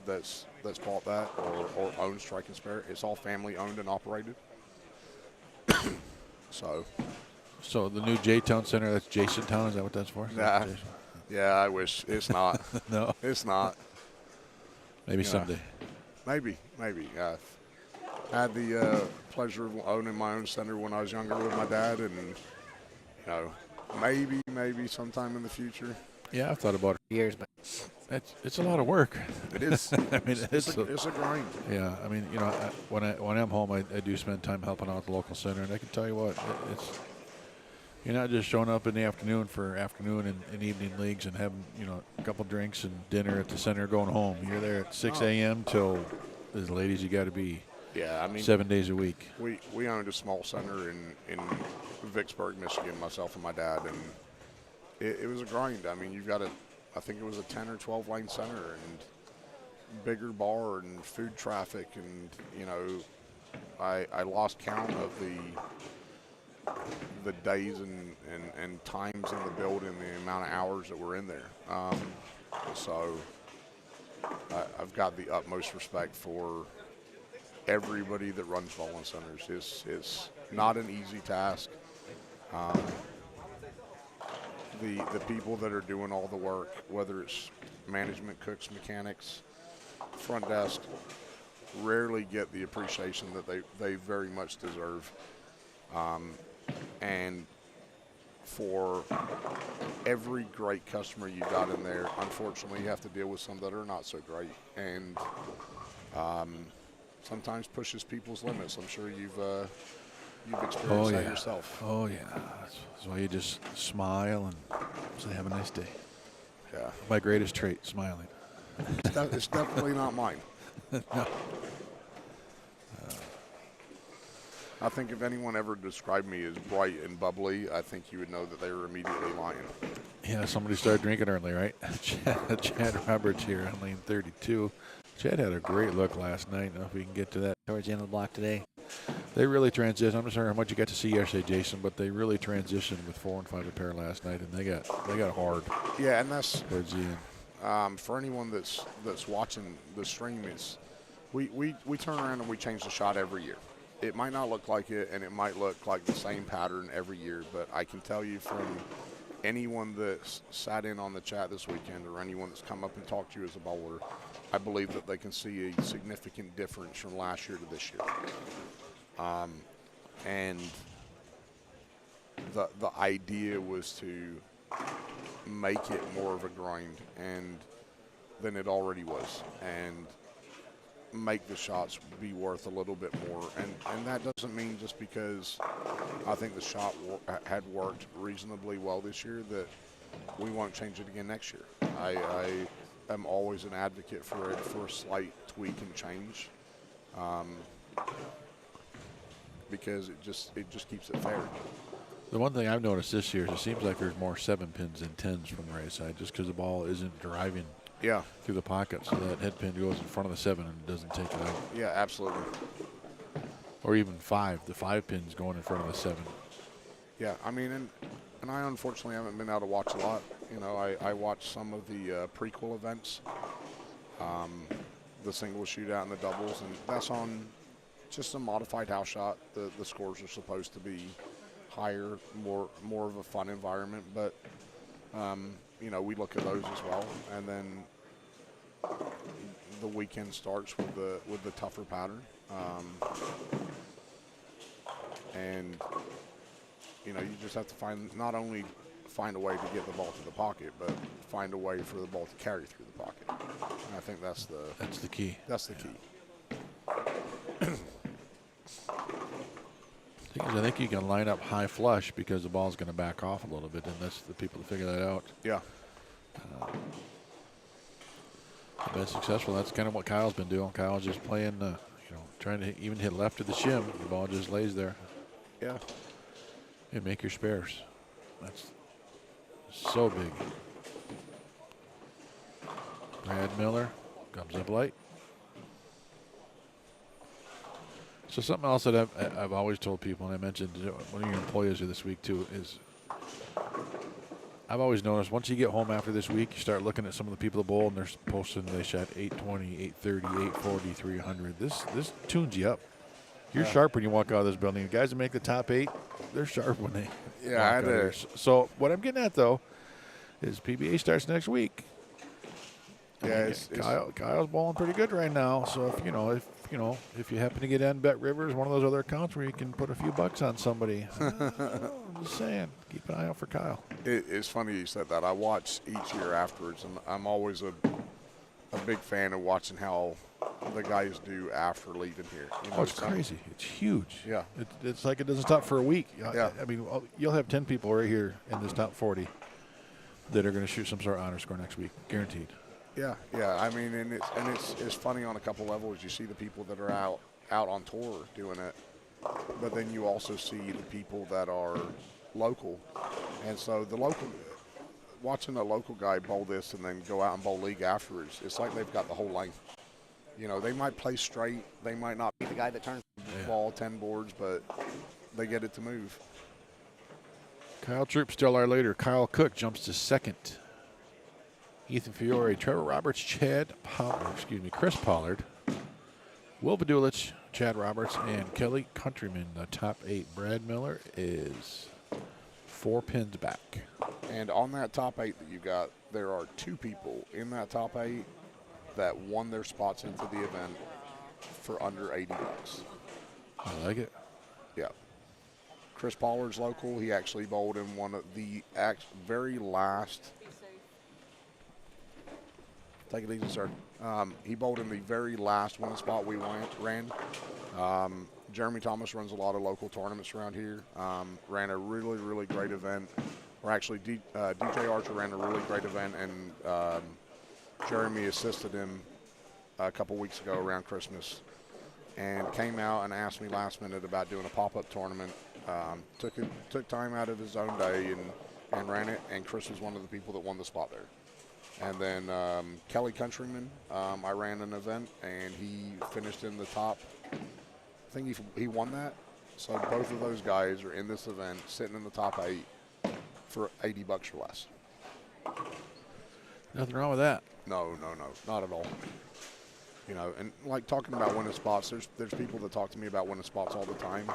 that's bought that or owns Strike and Spare. It's all family owned and operated.
So the new J-Town Center, that's Jason Town, is that what that's for?
Nah, yeah, I wish it's not.
No,
it's not.
Maybe someday.
Maybe. I had the pleasure of owning my own center when I was younger with my dad, and maybe sometime in the future.
Yeah, I've thought about it
for years, but
it's a lot of work.
It is.
I mean, it's
a grind.
Yeah, I mean, when I'm home, I do spend time helping out the local center, and I can tell you what, it's you're not just showing up in the afternoon for afternoon and evening leagues and having a couple drinks and dinner at the center, going home. You're there at 6 a.m. till as late as you got to be.
Yeah, I mean
7 days a week.
We owned a small center in Vicksburg, Michigan, myself and my dad, and it was a grind. I mean, I think it was a 10 or 12 lane center and bigger bar and food traffic, and I lost count of the days and times in the building, the amount of hours that were in there. So I've got the utmost respect for everybody that runs bowling centers. It's not an easy task. The people that are doing all the work, whether it's management, cooks, mechanics, front desk, rarely get the appreciation that they very much deserve. And for every great customer you got in there, unfortunately, you have to deal with some that are not so great, and sometimes pushes people's limits. I'm sure you've experienced that yourself.
Oh yeah, that's why you just smile and say have a nice day.
Yeah,
my greatest trait, smiling.
It's definitely not mine.
No.
I think if anyone ever described me as bright and bubbly, I think you would know that they were immediately lying.
Yeah, somebody started drinking early, right? Chad Roberts here on lane 32. Chad had a great look last night. I don't know if we can get to that
towards the end of the block today.
They really transitioned. I'm not sure how much you got to see yesterday, Jason, but they really transitioned with 4 and 5 a pair last night, and they got hard.
Yeah, and that's
towards the end.
For anyone that's watching the stream, is we turn around and we change the shot every year. It might not look like it, and it might look like the same pattern every year, but I can tell you from anyone that's sat in on the chat this weekend or anyone that's come up and talked to you as a bowler, I believe that they can see a significant difference from last year to this year. And the idea was to make it more of a grind than it already was, and make the shots be worth a little bit more. And that doesn't mean just because I think the shot had worked reasonably well this year that we won't change it again next year. I am always an advocate for a slight tweak and change, because it just keeps it fair.
The one thing I've noticed this year is it seems like there's more 7 pins than 10s from the right side, just because the ball isn't driving through the pocket, so that head pin goes in front of the 7 and doesn't take it out.
Yeah, absolutely.
Or even 5. The 5 pin's going in front of the 7.
Yeah, I mean, and I unfortunately haven't been able to watch a lot. I watched some of the prequel events, the singles shootout and the doubles, and that's on just a modified house shot. The scores are supposed to be higher, more of a fun environment, but we look at those as well. And then the weekend starts with the tougher pattern, and you just have to not only find a way to get the ball to the pocket, but find a way for the ball to carry through the pocket. And I think that's the key. That's the key.
I think you can line up high flush because the ball's going to back off a little bit, and that's the people to figure that out.
Yeah.
Been successful. That's kind of what Kyle's been doing. Kyle's just playing, trying to even hit left of the shim. The ball just lays there.
Yeah.
and make your spares. That's so big. Brad Miller comes up light. So something else that I've always told people, and I mentioned one of your employees here this week too, is I've always noticed once you get home after this week, you start looking at some of the people at the bowl, and they're posting they shot 820, 830, 840, 300. This tunes you up. You're sharp when you walk out of this building. The guys that make the top 8, they're sharp when they walk out here. So what I'm getting at though is PBA starts next week.
Yeah,
Kyle's bowling pretty good right now. So if you happen to get in Bet Rivers, one of those other accounts where you can put a few bucks on somebody, I'm just saying, keep an eye out for Kyle.
It's funny you said that. I watch each year afterwards, and I'm always a big fan of watching how the guys do after leaving here.
It's crazy. It's huge.
Yeah.
It's like it doesn't stop for a week.
Yeah.
I mean, you'll have 10 people right here in this top 40 that are going to shoot some sort of honor score next week, guaranteed.
Yeah. I mean, and it's funny on a couple levels. You see the people that are out on tour doing it, but then you also see the people that are local, and so watching a local guy bowl this and then go out and bowl league afterwards, it's like they've got the whole length. They might play straight, they might not be the guy that turns the ball 10 boards, but they get it to move.
Kyle Troop still our leader. Kyle Cook jumps to second. Ethan Fiore, Trevor Roberts, Chris Pollard, Will Badulich, Chad Roberts, and Kelly Countryman, the top 8. Brad Miller is 4 pins back.
And on that top 8 that you got, there are 2 people in that top 8 that won their spots into the event for under $80.
I like it.
Yeah. Chris Pollard's local. He actually bowled in one of the very last. Take it easy, sir. He bowled in the very last one spot we ran. Jeremy Thomas runs a lot of local tournaments around here. Ran a really, really great event. Or actually, DJ Archer ran a really great event, and Jeremy assisted him a couple weeks ago around Christmas, and came out and asked me last minute about doing a pop-up tournament. Took time out of his own day and ran it, and Chris was one of the people that won the spot there. And then Kelly Countryman, I ran an event, and he finished in the top. I think he won that. So both of those guys are in this event, sitting in the top 8 for $80 or less.
Nothing wrong with that.
No, not at all. And like talking about winning spots, there's people that talk to me about winning spots all the time.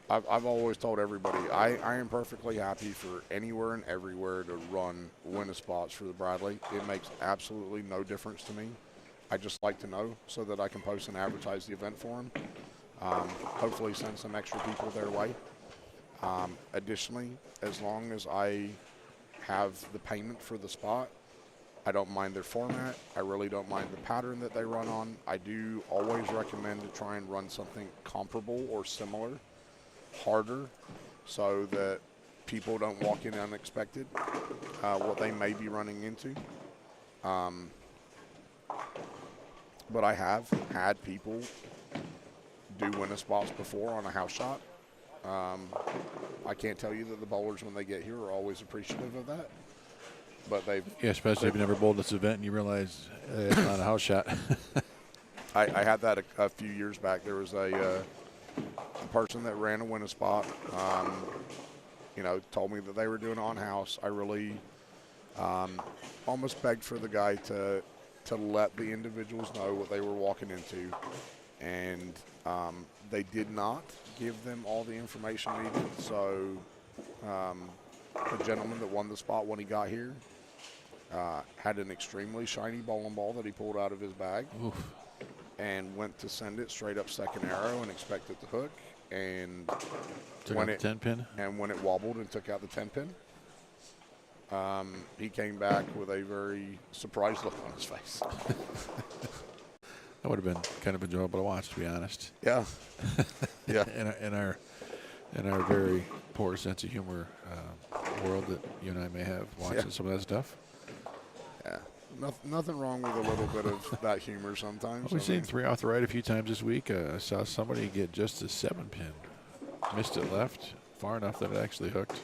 I've always told everybody I am perfectly happy for anywhere and everywhere to run winning spots for the Bradley. It makes absolutely no difference to me. I just like to know so that I can post and advertise the event for them. Hopefully send some extra people their way. Additionally, as long as I have the payment for the spot, I don't mind their format. I really don't mind the pattern that they run on. I do always recommend to try and run something comparable or similar, harder, so that people don't walk in unexpected, what they may be running into. But I have had people do winning spots before on a house shot. I can't tell you that the bowlers, when they get here, are always appreciative of that. But
especially if you never bowled this event and you realize it's not a house shot.
I had that a few years back. There was a person that ran a winning spot, told me that they were doing it on house. I really almost begged for the guy to let the individuals know what they were walking into, and they did not give them all the information needed. So the gentleman that won the spot when he got here had an extremely shiny bowling ball that he pulled out of his bag.
Oof.
And went to send it straight up second arrow and expected to hook, and
took out the 10 pin. And
when it wobbled and took out the 10 pin, he came back with a very surprised look on his face.
That would have been kind of enjoyable to watch, to be honest.
Yeah, yeah.
in our very poor sense of humor world that you and I may have watching some of that stuff.
Yeah. Nothing wrong with a little bit of that humor sometimes.
We've seen 3 off the right a few times this week. I saw somebody get just a 7 pin. Missed it left. far enough that it actually hooked.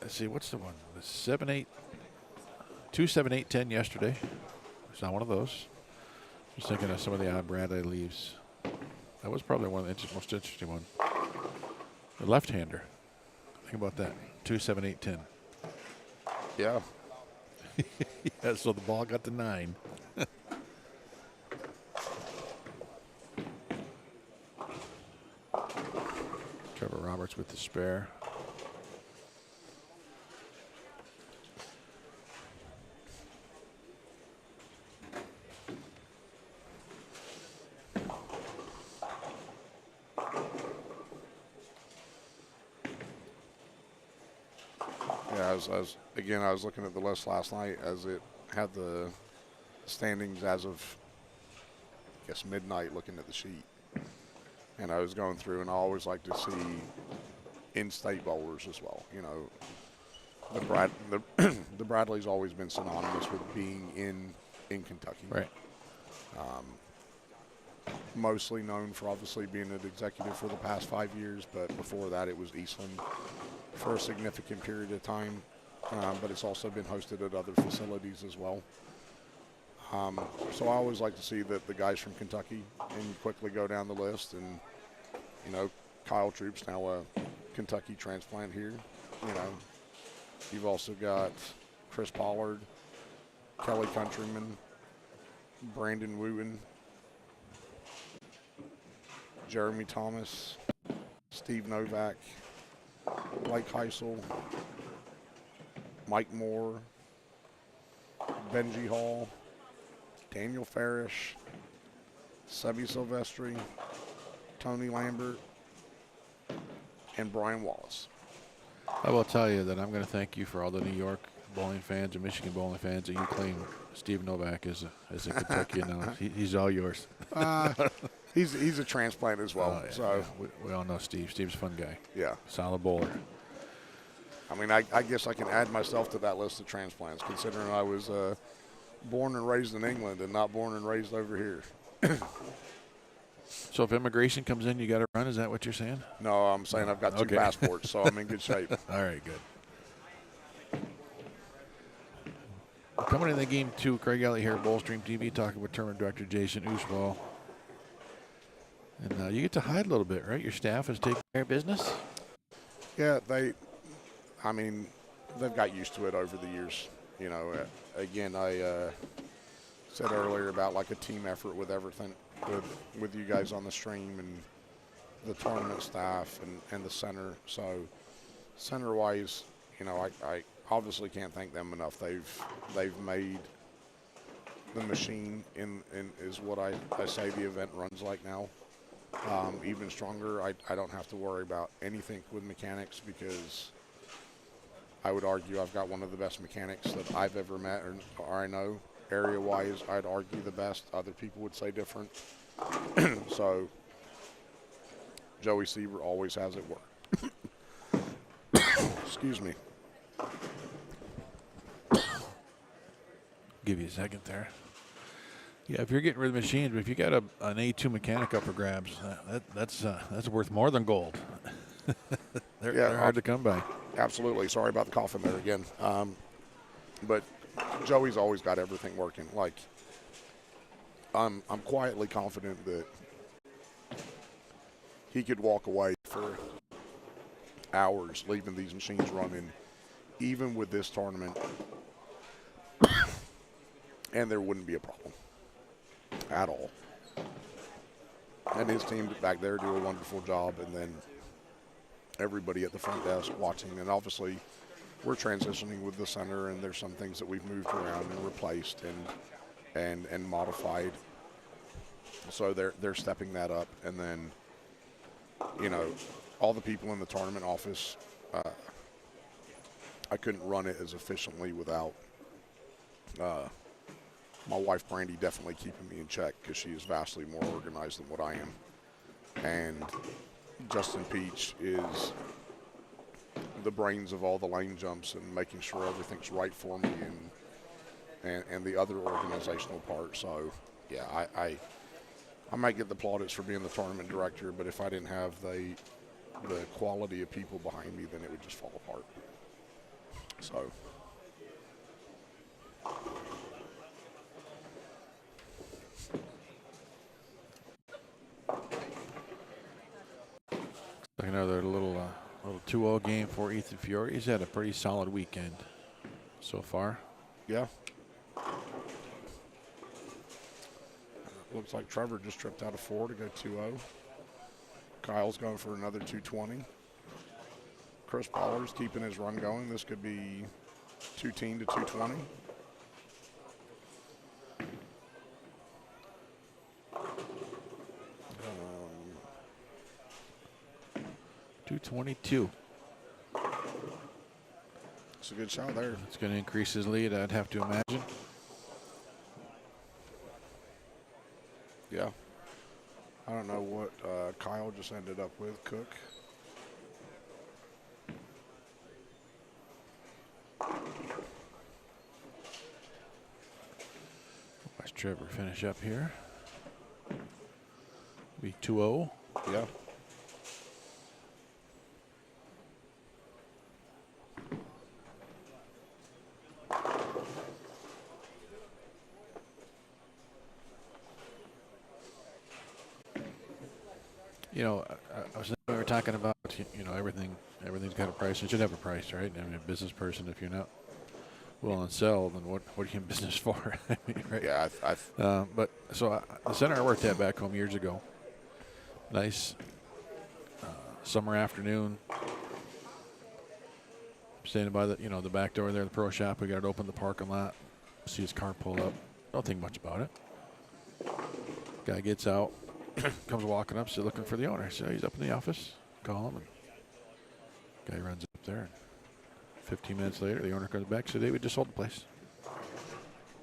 Let's see, what's the one? The 7-8, 2-7-8-10 yesterday. It's not one of those. Just thinking of some of the odd Bradley leaves. That was probably one of the most interesting one. The left-hander. Think about that. 2-7-8-10.
Yeah.
Yeah, so the ball got to 9. Trevor Roberts with the spare.
Yeah, I was looking at the list last night as it had the standings as of, I guess, midnight, looking at the sheet. And I was going through, and I always like to see in-state bowlers as well. You know, the Bradley's always been synonymous with being in Kentucky.
Right.
Mostly known for obviously being an executive for the past 5 years, but before that it was Eastland for a significant period of time. But it's also been hosted at other facilities as well. So I always like to see that the guys from Kentucky, and you quickly go down the list, and you know, Kyle Troop's now a Kentucky transplant here. You know, you've also got Chris Pollard, Kelly Countryman, Brandon Wooten, Jeremy Thomas, Steve Novak, Blake Heisel, Mike Moore, Benji Hall, Daniel Farish, Sebi Silvestri, Tony Lambert, and Brian Wallace.
I will tell you that I'm going to thank you for all the New York bowling fans and Michigan bowling fans that you claim Steve Novak as a Kentuckian now. He's all yours.
He's a transplant as well.
Oh, yeah,
so
yeah. We all know Steve. Steve's a fun guy.
Yeah.
Solid bowler.
I mean, I guess I can add myself to that list of transplants, considering I was born and raised in England and not born and raised over here.
So if immigration comes in, you got to run? Is that what you're saying?
No, I'm saying I've got 2 passports, so I'm in good shape.
All right, good. Coming in the game 2, Craig Elliott here at Bowlstream TV, talking with Tournament Director Jason Uswell. And you get to hide a little bit, right? Your staff is taking care of business?
Yeah, they've got used to it over the years. You know, again, I said earlier about like a team effort with everything, with you guys on the stream and the tournament staff and the center. So center-wise, you know, I obviously can't thank them enough. They've made the machine in is what I say the event runs like now. Even stronger. I don't have to worry about anything with mechanics, because I would argue I've got one of the best mechanics that I've ever met, or I know. Area-wise, I'd argue the best. Other people would say different. So Joey Seaver always has it work. Excuse me.
Give you a second there. Yeah, if you're getting rid of machines, but if you got an A2 mechanic up for grabs, that's worth more than gold. They're hard to come by.
Absolutely. Sorry about the coughing there again. But Joey's always got everything working. Like, I'm quietly confident that he could walk away for hours leaving these machines running, even with this tournament, and there wouldn't be a problem at all. And his team back there do a wonderful job, and then everybody at the front desk watching. And obviously we're transitioning with the center, and there's some things that we've moved around and replaced and modified. So they're stepping that up. And then, you know, all the people in the tournament office, I couldn't run it as efficiently without my wife Brandy definitely keeping me in check, because she is vastly more organized than what I am. And Justin Peach is the brains of all the lane jumps and making sure everything's right for me, and the other organizational part. So yeah, I might get the plaudits for being the tournament director, but if I didn't have the quality of people behind me, then it would just fall apart. So.
Another little 2-0 game for Ethan Fiore. He's had a pretty solid weekend so far.
Yeah. Looks like Trevor just tripped out of 4 to go 2-0. Kyle's going for another 220. Chris Pollard's keeping his run going. This could be 210 to 220.
222.
It's a good shot there.
It's going to increase his lead, I'd have to imagine.
Yeah. I don't know what Kyle just ended up with. Cook.
Watch Trevor finish up here. Be 2-0.
Yeah.
You know, I was thinking we were talking about, you know, everything's got a price. It should have a price, right? I mean, a business person, if you're not willing to sell, then what are you in business for? I mean, right?
Yeah.
But so the center I worked at back home years ago. Nice summer afternoon. Standing by the back door there, the pro shop. We got it open, the parking lot. See his car pull up. Don't think much about it. Guy gets out. Comes walking up, still looking for the owner. So he's up in the office. Call him. And guy runs up there. And 15 minutes later, the owner comes back. Said, "Hey, we just sold the place."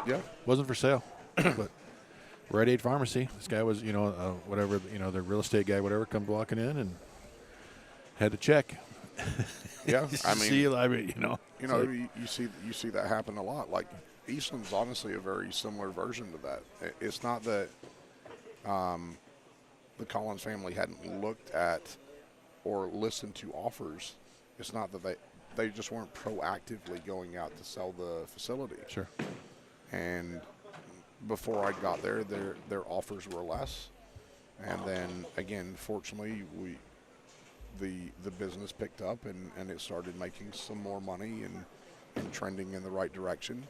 Yeah.
Wasn't for sale, but Rite Aid Pharmacy. This guy was, whatever, the real estate guy, whatever, comes walking in and had to check.
Yeah. I mean,
see, you
see that happen a lot. Like Eastland's honestly a very similar version to that. It's not that the Collins family hadn't looked at or listened to offers. It's not that they just weren't proactively going out to sell the facility.
Sure.
And before I got there, their offers were less. And then again, fortunately, the business picked up and it started making some more money and trending in the right direction.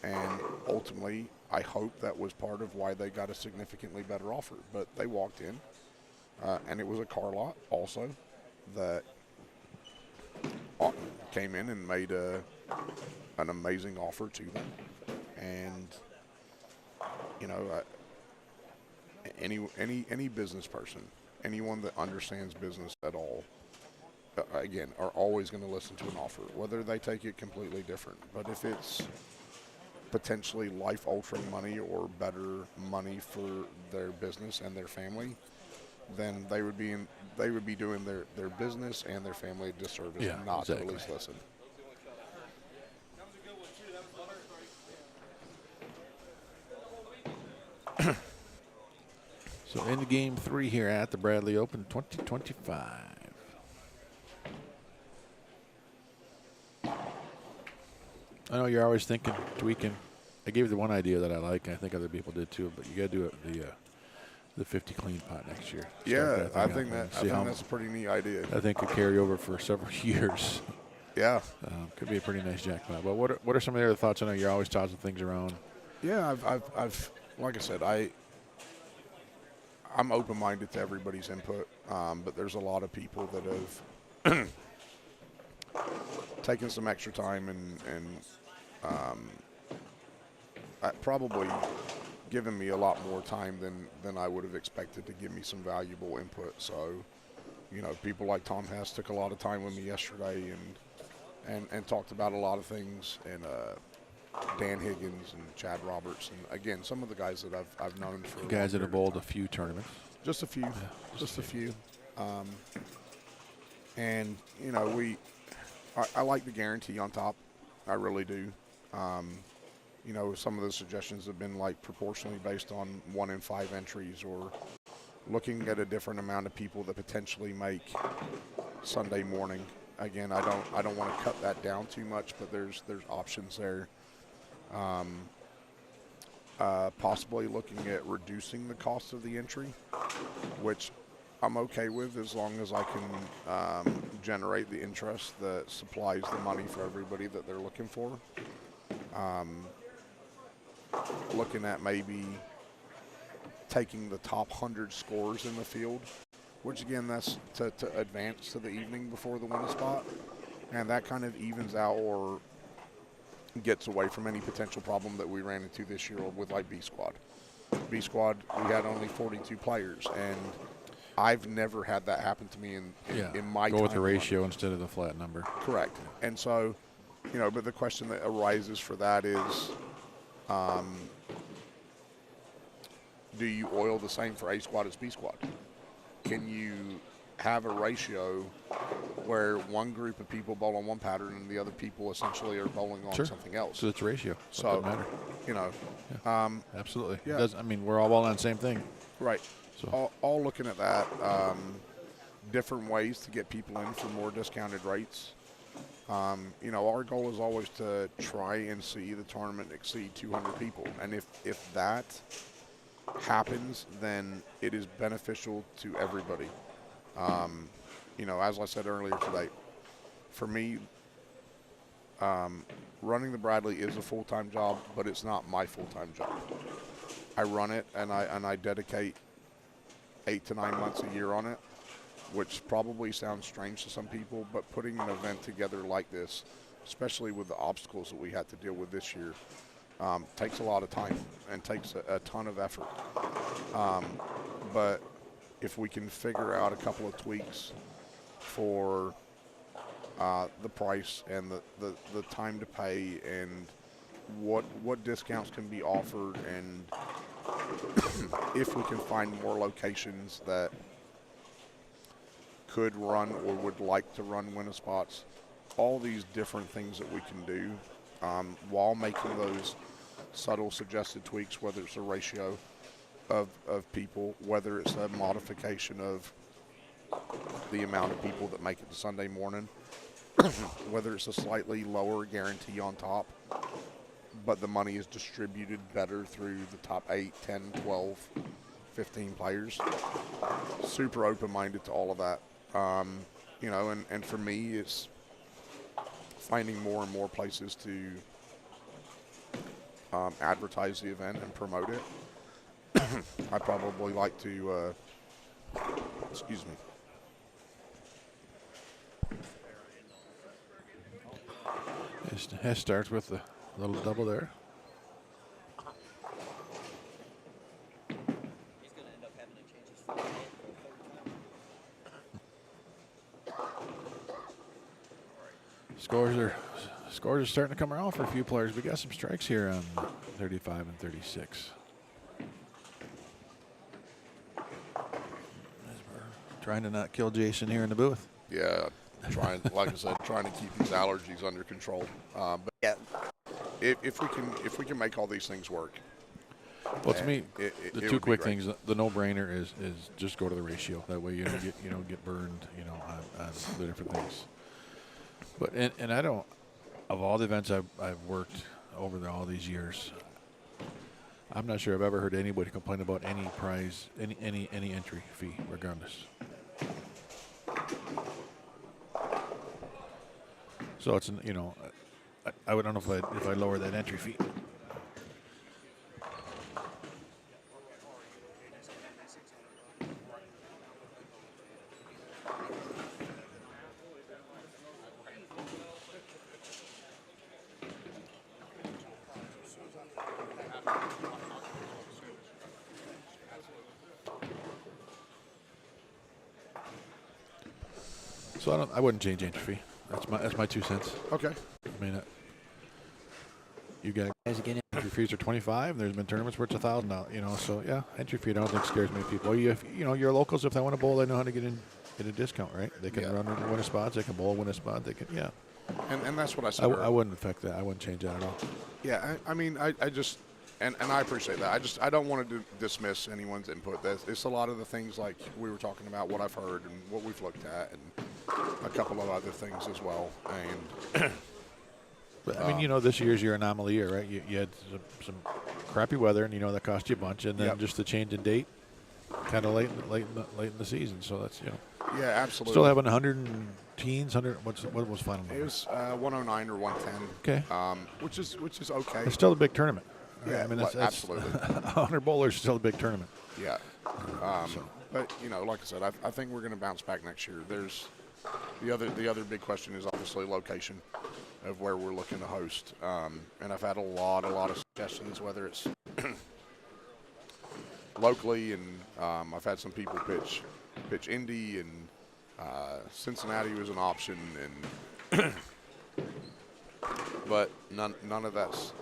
And ultimately, I hope that was part of why they got a significantly better offer. But they walked in, and it was a car lot also that came in and made an amazing offer to them. And any business person, anyone that understands business at all, again, are always going to listen to an offer, whether they take it completely different. But if it's potentially life-altering money or better money for their business and their family, then they would be doing their business and their family a disservice not to at least listen.
So in game 3 here at the Bradley Open 2025. I know you're always thinking, tweaking. I gave you the one idea that I like, and I think other people did too, but you got to do it the 50 clean pot next year.
Yeah, I think that's a pretty neat idea.
I think could carry over for several years.
Yeah.
Could be a pretty nice jackpot. But what are some of the other thoughts? I know you're always tossing things around.
Yeah, I've like I said, I'm open-minded to everybody's input, but there's a lot of people that have taken some extra time and probably given me a lot more time than I would have expected to give me some valuable input. So, people like Tom Hess took a lot of time with me yesterday and talked about a lot of things, and Dan Higgins and Chad Roberts, and again, some of the guys that I've known for
guys that have bowled a few tournaments.
Just a few.
Yeah,
just a few. And, I like the guarantee on top. I really do. you know, some of the suggestions have been like proportionally based on 1 in 5 entries, or looking at a different amount of people that potentially make Sunday morning. Again, I don't want to cut that down too much, but there's options there. Possibly looking at reducing the cost of the entry, which I'm okay with as long as I can generate the interest that supplies the money for everybody that they're looking for. Looking at maybe taking the top 100 scores in the field, which again, that's to advance to the evening before the win spot, and that kind of evens out or gets away from any potential problem that we ran into this year with like B squad. B squad, we had only 42 players, and I've never had that happen to me in my time.
Go with the ratio instead of the flat number.
Correct. And so, you know, but the question that arises for that is, do you oil the same for A squad as B squad? Can you have a ratio where one group of people bowl on one pattern and the other people essentially are bowling on something else?
So it's a ratio.
So,
doesn't matter.
You know.
Yeah. Absolutely.
Yeah.
It does, I mean, we're all bowling on the same thing.
Right.
So.
All looking at that. Different ways to get people in for more discounted rates. You know, our goal is always to try and see the tournament exceed 200 people. And if that happens, then it is beneficial to everybody. You know, as I said earlier today, for me, running the Bradley is a full-time job, but it's not my full-time job. I run it, and I dedicate 8 to 9 months a year on it, which probably sounds strange to some people, but putting an event together like this, especially with the obstacles that we had to deal with this year, takes a lot of time and takes a ton of effort. But if we can figure out a couple of tweaks for the price and the time to pay and what discounts can be offered, and if we can find more locations that could run or would like to run winner spots, all these different things that we can do while making those subtle suggested tweaks, whether it's a ratio of people, whether it's a modification of the amount of people that make it to Sunday morning, whether it's a slightly lower guarantee on top, but the money is distributed better through the top 8, 10, 12, 15 players. Super open-minded to all of that. You know, and for me, it's finding more and more places to advertise the event and promote it. I probably like to, excuse me.
It starts with the little double there.
He's going to end up having to change his foot for a third time. Scores are starting to come around for a few players. We got some strikes here on 35 and 36. Trying to not kill Jason here in the booth.
Yeah, like I said, trying to keep these allergies under control. But yeah, if we can make all these things work.
Well, to me, the two quick things. The no-brainer is just go to the ratio. That way you don't get burned, on the different things. But and I don't, of all the events I've worked over all these years, I'm not sure I've ever heard anybody complain about any prize, any entry fee, regardless. So it's I don't know if I lower that entry fee. So I wouldn't change entry fee. That's my 2 cents.
Okay.
I mean, you got guys again. Entry fees are $25. There's been tournaments where it's $1,000. So yeah, entry fee I don't think scares many people. Your locals, if they want to bowl, they know how to get a discount, right? They can run winner spots. They can bowl winner spot. They can
And that's what I said.
I wouldn't affect that. I wouldn't change that at all.
Yeah, I mean, I just, and I appreciate that. I don't want to dismiss anyone's input. It's a lot of the things like we were talking about, what I've heard and what we've looked at, and a couple of other things as well. And
but, I mean, this year's your anomaly year, right? You had some crappy weather, and that cost you a bunch, and then just the change in date, kind of late in the season. So that's
yeah, absolutely.
Still having 100 and teens. What was final number?
It was 109 or 110.
Okay.
Which is okay.
It's still a big tournament.
Yeah,
I mean, that's
absolutely.
100 bowlers is still a big tournament.
Yeah. But like I said, I think we're going to bounce back next year. There's the other big question is obviously location of where we're looking to host. And I've had a lot of suggestions, whether it's locally, and I've had some people pitch Indy, and Cincinnati was an option, and but none of that's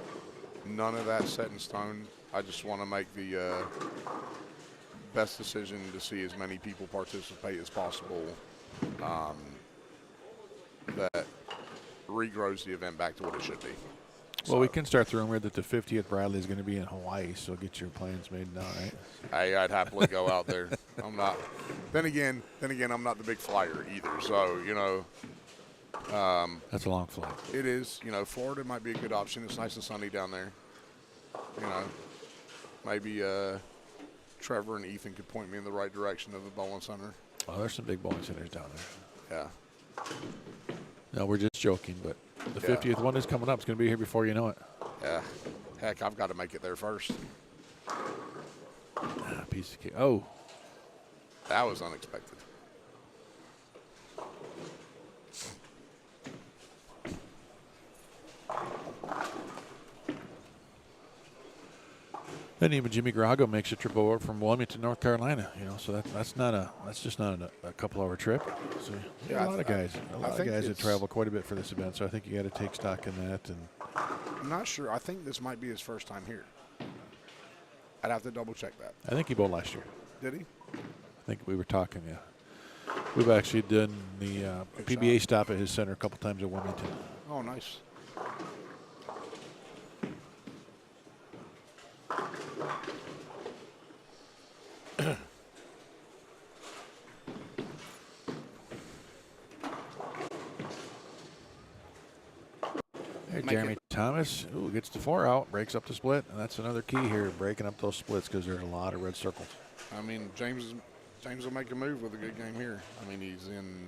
set in stone. I just want to make the best decision to see as many people participate as possible. That regrows the event back to what it should be.
Well, we can start the rumor that the 50th Bradley is going to be in Hawaii, so get your plans made now, right?
Hey, I'd happily go out there. I'm not. Then again, I'm not the big flyer either. So
that's a long flight.
It is. Florida might be a good option. It's nice and sunny down there. Maybe Trevor and Ethan could point me in the right direction of the bowling center.
Oh, there's some big bowling centers down there.
Yeah.
No, we're just joking, but the 50th one is coming up. It's going to be here before you know it.
Yeah. Heck, I've got to make it there first.
Piece of cake. Oh.
That was unexpected.
Then even Jimmy Grago makes a trip over from Wilmington, North Carolina. So that's just not a couple-hour trip. So a lot of guys that travel quite a bit for this event. So I think you got to take stock in that. And
I'm not sure. I think this might be his first time here. I'd have to double check that.
I think he bowled last year.
Did he?
I think we were talking. Yeah, we've actually done the PBA stop at his center a couple times at Wilmington.
Oh, nice.
Jeremy Thomas gets the 4 out, breaks up the split, and that's another key here, breaking up those splits because there's a lot of red circles.
I mean, James will make a move with a good game here. I mean, he's in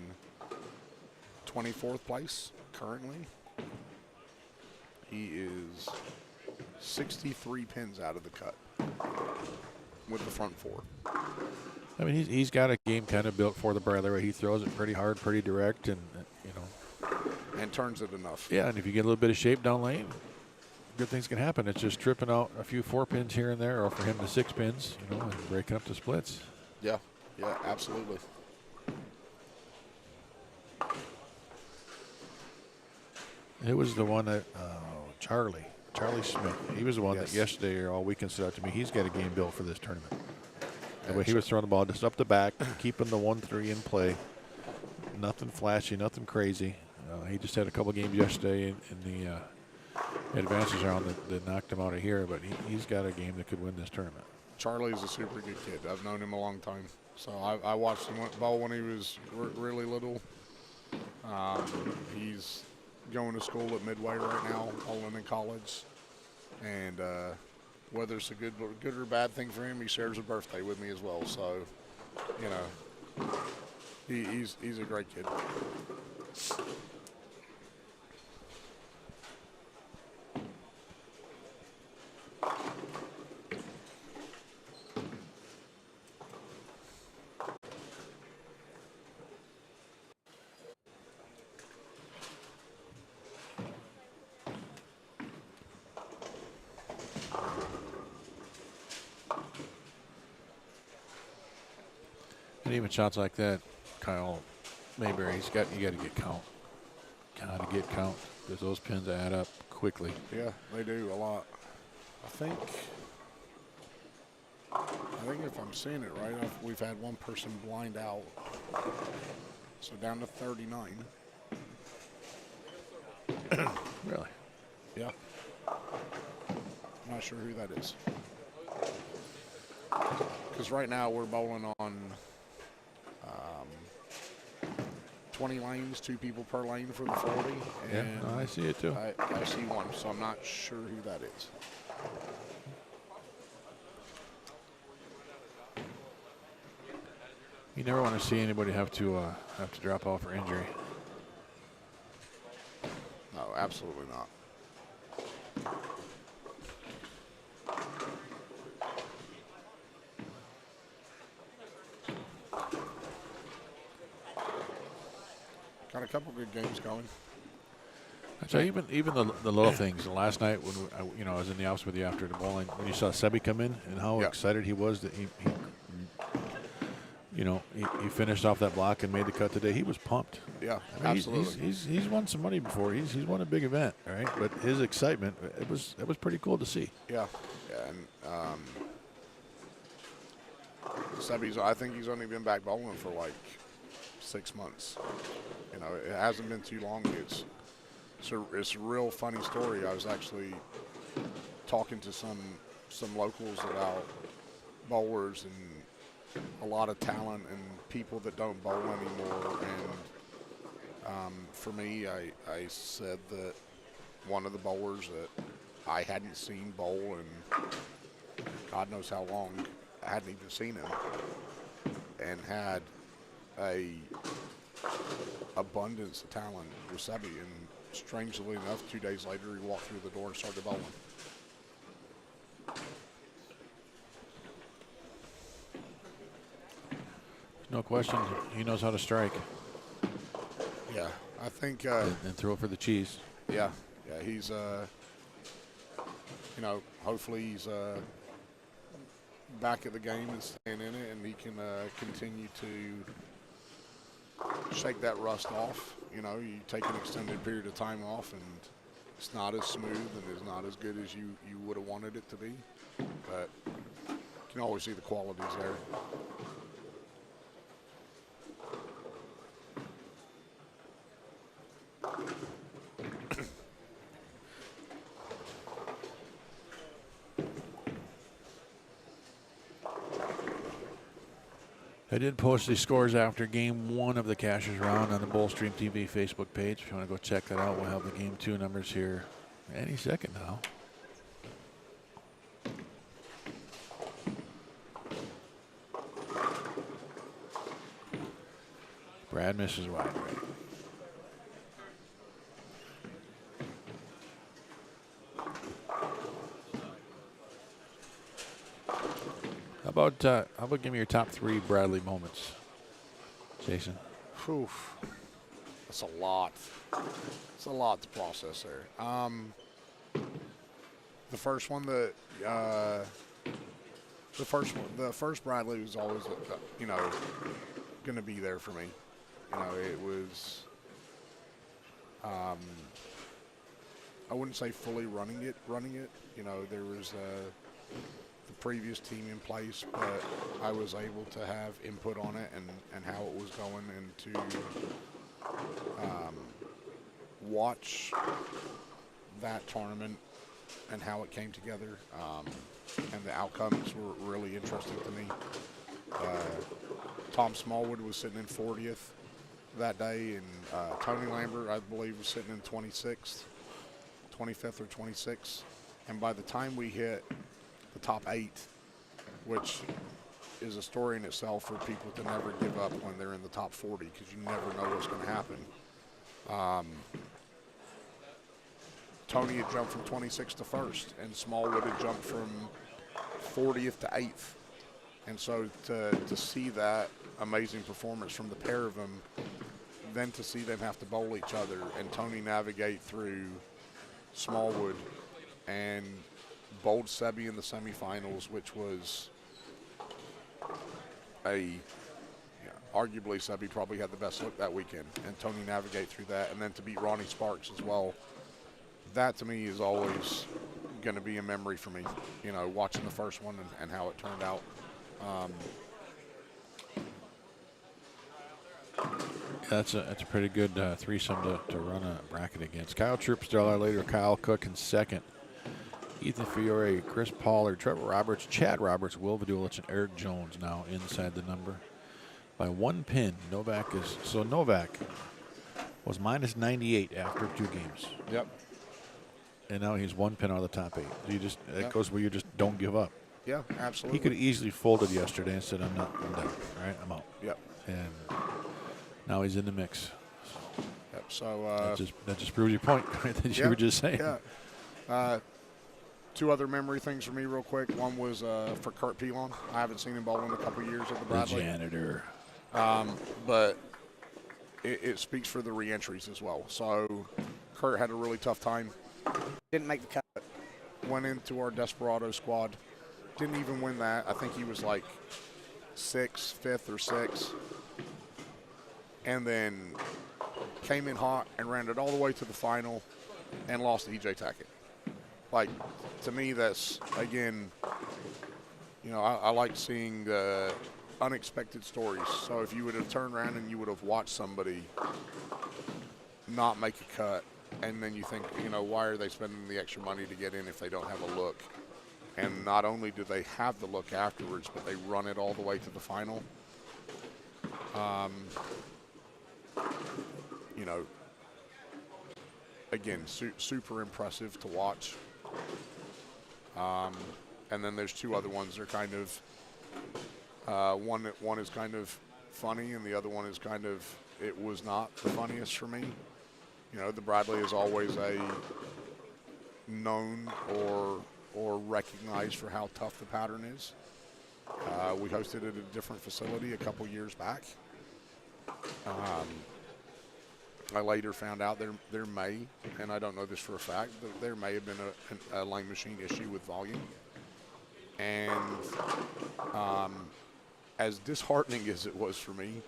24th place currently. He is 63 pins out of the cut with the front 4.
I mean, he's got a game kind of built for the Bradley where he throws it pretty hard, pretty direct, and
and turns it enough.
Yeah, and if you get a little bit of shape down lane, good things can happen. It's just tripping out a few 4 pins here and there, or for him the 6 pins, and breaking up the splits.
Yeah, absolutely.
It was the one that Charlie Smith. He was the one that yesterday or all weekend stood out to me. He's got a game built for this tournament. The way he was throwing the ball just up the back, keeping the 1-3 in play. Nothing flashy, nothing crazy. He just had a couple games yesterday in the advances round that knocked him out of here, but he's got a game that could win this tournament.
Charlie's a super good kid. I've known him a long time. So I watched him bowl when he was really little. He's going to school at Midway right now, bowling in college. And whether it's a good or bad thing for him, he shares a birthday with me as well. So, he's a great kid.
And even shots like that, Kyle Mayberry, you got to get count. Got to get count because those pins add up quickly.
Yeah, they do a lot. I think if I'm seeing it right, we've had one person blind out. So down to 39.
Really?
Yeah. I'm not sure who that is. Because right now we're bowling on 20 lanes, 2 people per lane for the 40.
Yeah,
And
no, I see it too.
I see one, so I'm not sure who that is.
You never want to see anybody have to drop off for injury.
No, absolutely not. Got a couple good games going.
So even the little things. Last night when I was in the office with you after the bowling, when you saw Sebi come in and how excited he was that he finished off that block and made the cut today. He was pumped.
Yeah,
I mean,
absolutely.
He's won some money before. He's won a big event, right? But his excitement, it was pretty cool to see.
Yeah, and Sebi's. I think he's only been back bowling for like 6 months. You know, it hasn't been too long. It's a real funny story. I was actually talking to some locals about bowlers and a lot of talent and people that don't bowl anymore. And for me, I said that one of the bowlers that I hadn't seen bowl in God knows how long, I hadn't even seen him, and had a abundance of talent with Sebi. And strangely enough, 2 days later, he walked through the door and started bowling.
No question, he knows how to strike.
Yeah, I think.
And throw for the cheese.
Yeah, he's, hopefully he's back at the game and staying in it, and he can continue to shake that rust off. You know, you take an extended period of time off, and it's not as smooth and it's not as good as you would have wanted it to be, but you can always see the qualities there.
I did post the scores after Game 1 of the Cashers round on the Bullstream TV Facebook page. If you want to go check that out, we'll have the Game 2 numbers here any second now. Brad misses wide right. How about give me your top 3 Bradley moments, Jason?
Oof. That's a lot. It's a lot to process there. The first one that the first Bradley was always going to be there for me. You know, it was I wouldn't say fully running it. You know, there was the previous team in place, but I was able to have input on it and how it was going, and to watch that tournament and how it came together, and the outcomes were really interesting to me. Tom Smallwood was sitting in 40th that day, and Tony Lambert, I believe, was sitting in 25th or 26th. And by the time we hit the top 8, which is a story in itself for people to never give up when they're in the top 40, because you never know what's going to happen. Tony had jumped from 26th to 1st, and Smallwood had jumped from 40th to 8th. And so to see that amazing performance from the pair of them, then to see them have to bowl each other and Tony navigate through Smallwood and bowled Sebi in the semifinals, which was arguably Sebi probably had the best look that weekend, and Tony navigate through that, and then to beat Ronnie Sparks as well. That to me is always going to be a memory for me, you know, watching the first one and how it turned out.
That's a pretty good threesome to run a bracket against. Kyle Troop still our leader. Kyle Cook in second. Ethan Fiore, Chris Pollard, Trevor Roberts, Chad Roberts, Will Vidulich, and Eric Jones now inside the number by 1 pin. Novak was minus 98 after 2 games.
Yep.
And now he's 1 pin out of the top 8. It goes where you just don't give up.
Yeah, absolutely.
He could have easily folded yesterday and said, I'm done. All right, I'm out.
Yep.
And now he's in the mix.
Yep. So
that just proves your point, right, that you were just saying.
Yeah. 2 other memory things for me real quick. One was for Kurt Pelon. I haven't seen him bowl in a couple years at the Bradley.
The janitor.
But it speaks for the re-entries as well. So Kurt had a really tough time. Didn't make the cut. Went into our Desperado squad. Didn't even win that. I think he was like 6th, 5th, or 6th. And then came in hot and ran it all the way to the final and lost to EJ Tackett. Like, to me, that's, again, you know, I like seeing the unexpected stories. So if you would have turned around and you would have watched somebody not make a cut, and then you think, you know, why are they spending the extra money to get in if they don't have a look? And not only do they have the look afterwards, but they run it all the way to the final. You know, again, super impressive to watch. And then there's 2 other ones that are kind of, one is kind of funny, and the other one is kind of, it was not the funniest for me. You know, the Bradley is always a known or recognized for how tough the pattern is. We hosted it at a different facility a couple years back. I later found out there may, and I don't know this for a fact, but there may have been a line machine issue with volume. And as disheartening as it was for me,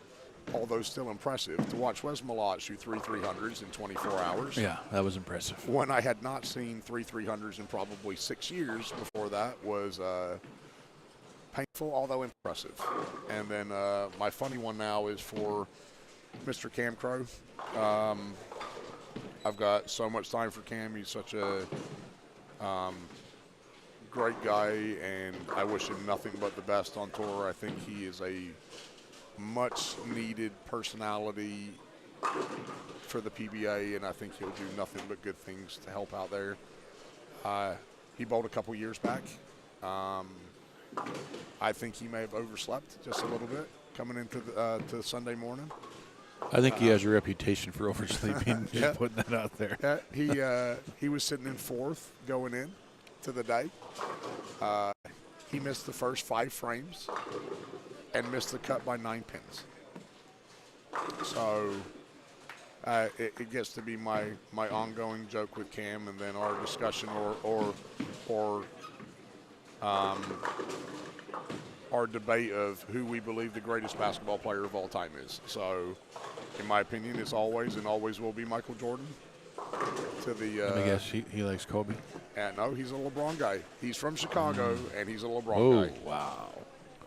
although still impressive, to watch Wes Malott shoot 3 300s in 24 hours.
Yeah, that was impressive.
When I had not seen 3 300s in probably 6 years before that was painful, although impressive. And then my funny one now is for Mr. Cam Crow. I've got so much time for Cam. He's such a great guy, and I wish him nothing but the best on tour. I think he is a much-needed personality for the PBA, and I think he'll do nothing but good things to help out there. He bowled a couple years back. I think he may have overslept just a little bit coming into to Sunday morning.
I think he has a reputation for oversleeping. Just putting that out there.
Yeah, he was sitting in 4th going in to the day. He missed the first 5 frames and missed the cut by 9 pins. So it gets to be my ongoing joke with Cam, and then our discussion or our debate of who we believe the greatest basketball player of all time is. So, in my opinion, it's always and always will be Michael Jordan. To the
let me guess, he likes Kobe.
No, he's a LeBron guy. He's from Chicago, and he's a LeBron guy.
Oh, wow.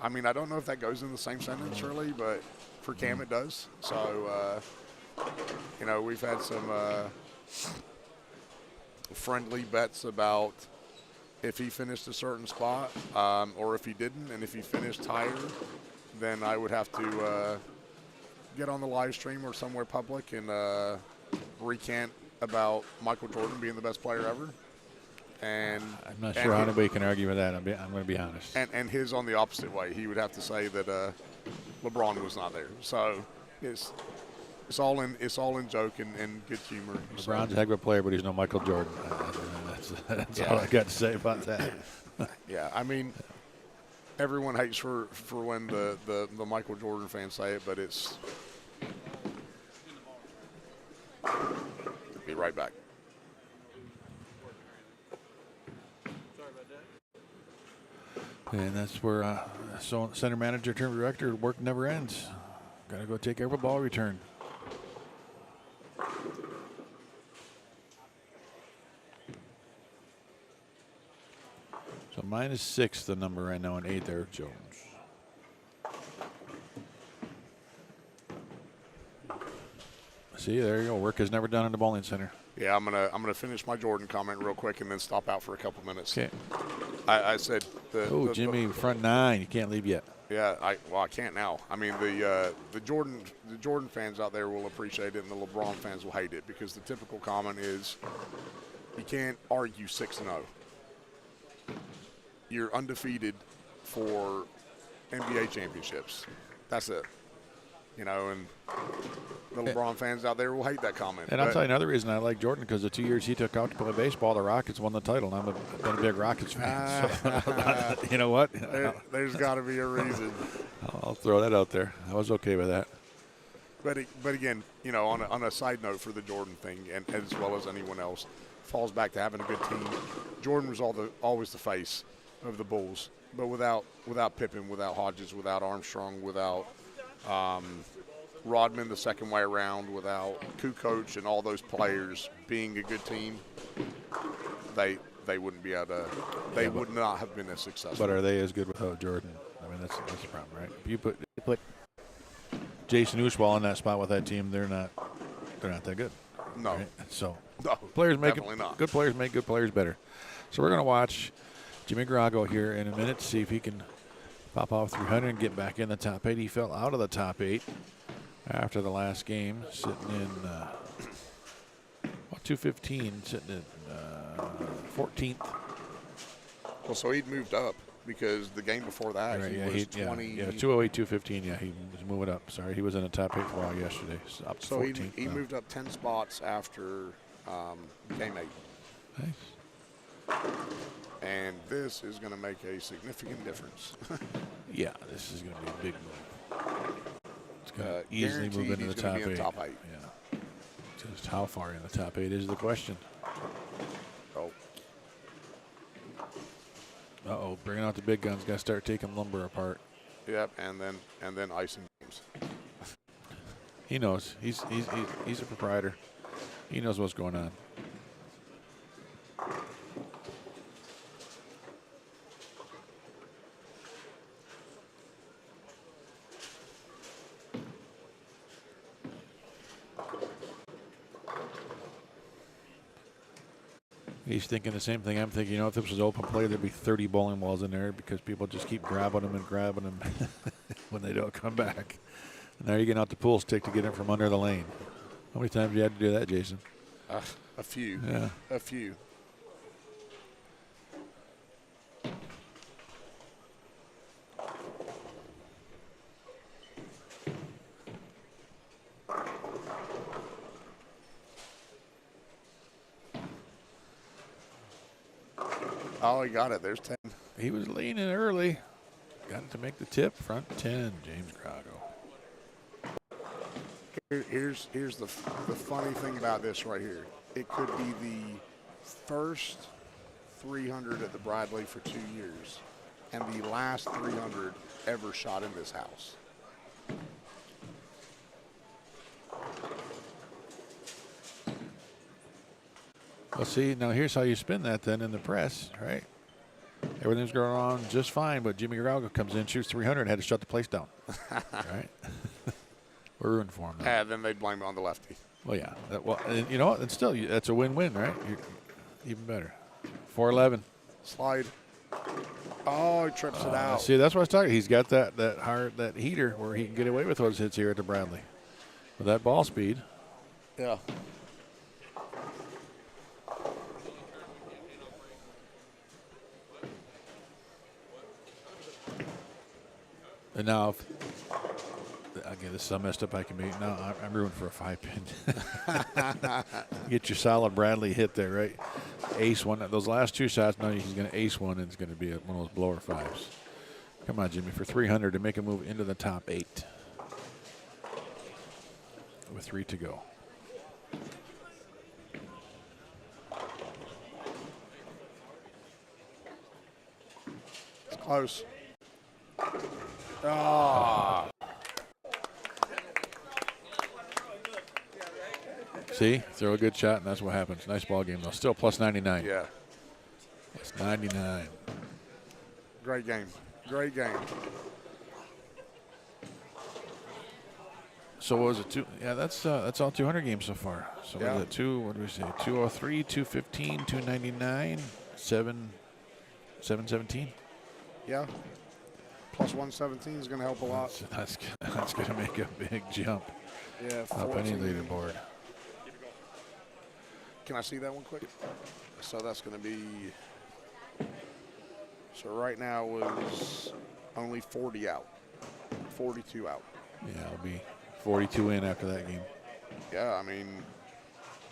I mean, I don't know if that goes in the same sentence, really, but for Cam it does. So, you know, we've had some friendly bets about if he finished a certain spot or if he didn't, and if he finished higher, then I would have to get on the live stream or somewhere public and recant about Michael Jordan being the best player ever. And
I'm not sure how anybody can argue with that. I'm going to be honest.
And his on the opposite way. He would have to say that LeBron was not there. So it's all in joke and good humor.
LeBron's a heck of a player, but he's no Michael Jordan. That's all I got to say about that.
Yeah, I mean, everyone hates for when the Michael Jordan fans say it, but it's. Be right back.
And that's where so center manager turned director, work never ends. Got to go take care of a ball return. So -6 the number right now, and 8 there, Jones. See, there you go. Work is never done in the bowling center.
Yeah, I'm gonna finish my Jordan comment real quick and then stop out for a couple minutes.
Okay.
I said
Jimmy, front 9. You can't leave yet.
Yeah, I can't now. I mean, the Jordan fans out there will appreciate it, and the LeBron fans will hate it, because the typical comment is, you can't argue 6-0. You're undefeated for NBA championships. That's it. You know, and the LeBron fans out there will hate that comment.
And I'll tell you another reason I like Jordan, because the 2 years he took out to play baseball, the Rockets won the title, and I've been a big Rockets fan. So, you know what?
There's got to be a reason.
I'll throw that out there. I was okay with that.
But again, you know, on a side note for the Jordan thing, and as well as anyone else, falls back to having a good team. Jordan was always the face of the Bulls, but without Pippen, without Hodges, without Armstrong, without Rodman the second way around, without Kukoc and all those players being a good team, they wouldn't be able to. They would not have been as successful.
But are they as good without Jordan? I mean, that's the problem, right? If you put Jason Uswell in that spot with that team, they're not that good.
No.
Right? So
No,
players make
definitely not.
good players make good players better. So we're going to watch Jimmy Grago here in a minute to see if he can pop off 300 and get back in the top 8. He fell out of the top 8 after the last game, sitting in 215, sitting at 14th.
Well, so he'd moved up, because the game before that he was 20.
Yeah, 208, 215. Yeah, he was moving up. Sorry, he was in the top 8 for a while yesterday. So up to 14th.
He moved up 10 spots after game 8.
Nice.
And this is going to make a significant difference.
Yeah, this is going to be a big move. It's going to easily move into the top 8.
Top 8.
Yeah. Just how far in the top 8 is the question.
Oh.
Uh-oh, bringing out the big guns. Got to start taking lumber apart.
Yep, and then icing games.
He knows. He's a proprietor. He knows what's going on. He's thinking the same thing I'm thinking. You know, if this was open play, there'd be 30 bowling balls in there, because people just keep grabbing them when they don't come back. And now you're getting out the pool stick to get it from under the lane. How many times have you had to do that, Jason?
A few.
Yeah.
A few. Oh, he got it. There's 10.
He was leaning early. Got to make the tip. Front 10, James Grago.
Here's the funny thing about this right here. It could be the first 300 at the Bradley for 2 years, and the last 300 ever shot in this house.
Well, see, now here's how you spin that then in the press, right? Everything's going on just fine, but Jimmy Grago comes in, shoots 300, had to shut the place down. Right? We're ruined for him now.
And then they blame it on the lefty.
Well, yeah. And you know what? And still, that's a win-win, right? Even better. 411.
Slide. Oh, he trips it out.
See, that's what I was talking. He's got that heater where he can get away with those hits here at the Bradley. With that ball speed.
Yeah.
And now, again, this is how messed up I can be. Now I'm ruined for a 5-pin. Get your solid Bradley hit there, right? Ace one. Those last 2 shots, now he's going to ace one, and it's going to be one of those blower 5s. Come on, Jimmy, for 300 to make a move into the top 8. With 3 to go.
It's close. Oh.
See, throw a good shot, and that's what happens. Nice ball game, though. Still plus 99.
Yeah.
Plus 99.
Great game. Great game.
So what was it? That's all 200 games so far. So
Yeah.
what is it? What did we say? 203, 215, 299, 717.
Yeah. Plus 117 is going to help a lot.
That's going to make a big jump
Yeah.
up any
14.
leaderboard.
Can I see that one quick? So that's going to be. So right now was only 40 out, 42 out.
Yeah, it'll be 42 in after that game.
Yeah, I mean,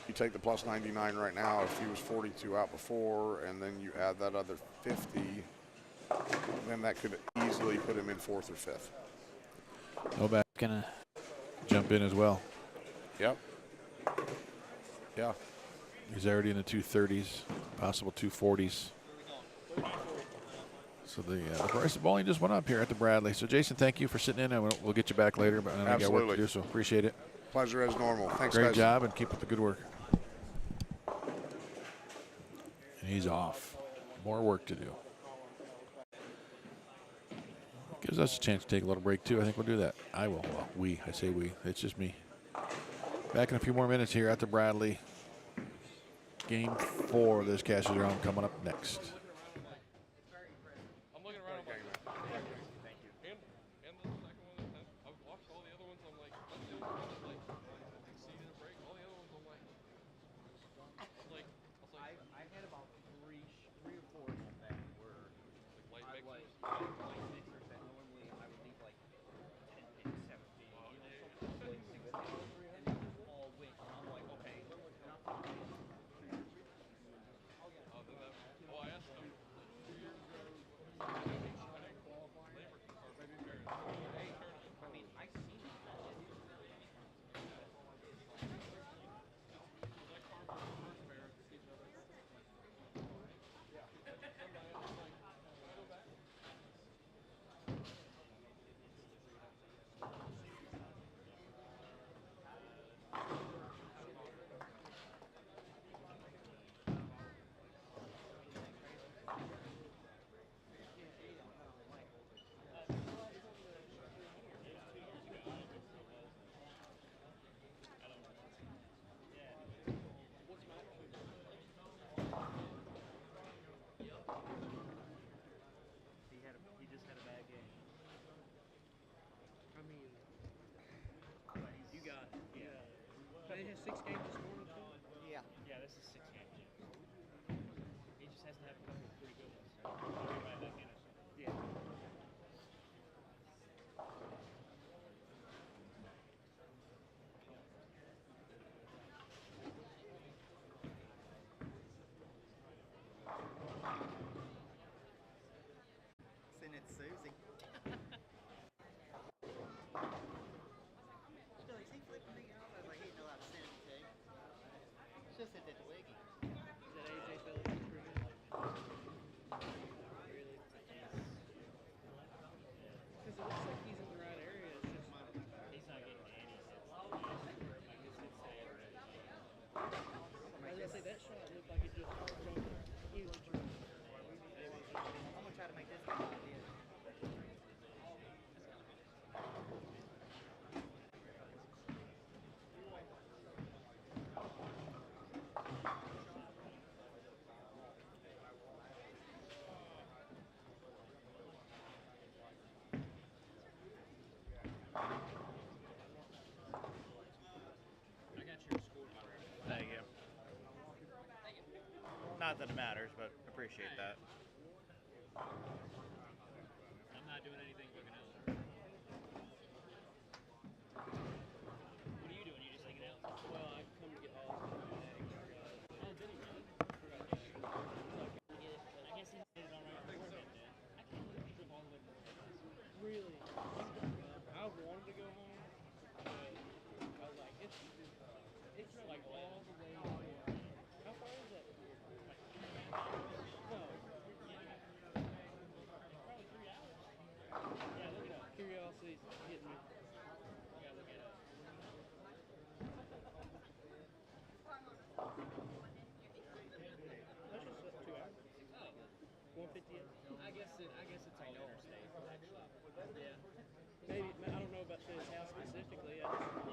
you take the plus 99 right now. If he was 42 out before, and then you add that other 50, then that could easily put him in 4th or 5th.
Novak gonna jump in as well.
Yep. Yeah.
He's already in the 230s, possible 240s. So the price of bowling just went up here at the Bradley. So Jason, thank you for sitting in, and we'll get you back later. But I got work to do, so appreciate it.
Pleasure as normal. Thanks,
Great
guys.
job, and keep up the good work. And he's off. More work to do. Gives us a chance to take a little break too. I think we'll do that. I will. Well, I say we. It's just me. Back in a few more minutes here at the Bradley. Game 4 of this Cashers Round coming up next.
I'm looking around, I'm like, thank you. And the second one, I've watched all the other ones, I'm like, that's the only one that, like, exceeded a break. All the other ones, I'm like,
I had about three or four that were
light
light
mixers.
mixers that normally I would leave like 10 picks, 17, something like 16, and they just all went. And I'm like, okay, enough.
I asked them 2 years ago, labor or maybe parents.
Hey, I mean, I seen that. He just had a bad game.
I mean, you got it. Yeah. They had 6 games this morning too?
Yeah.
Yeah, this is 6 games. He just has to have a couple of pretty good ones. Right back in it. Yeah.
Send it to Susie. She's like, is he flipping me off? I was like, he didn't know how to send it, okay? She'll send it to Wiggy.
Is that AJ Phillips? Really? Because it looks like he's in the right area. It's just he's not getting any hits. I was gonna say that shot looked like it just from huge.
I'm gonna try to make this guy idea.
Thank you. Not that it matters, but appreciate that.
I'm not doing anything looking out. What are you doing? You just hanging out? Well, I come to get all the eggs. Oh, did he really? I guess he did it all right beforehand then. I can't believe he drove all the way to the house. Really? I wanted to go home, but I was like, it's like all the way. How far is that? No. Probably 3 hours. Yeah, look it up. Curiosity's getting me. Yeah, look it up. That's just 2 hours. 158. I guess it's all interstate, actually. Yeah. Maybe I don't know about his house specifically. I just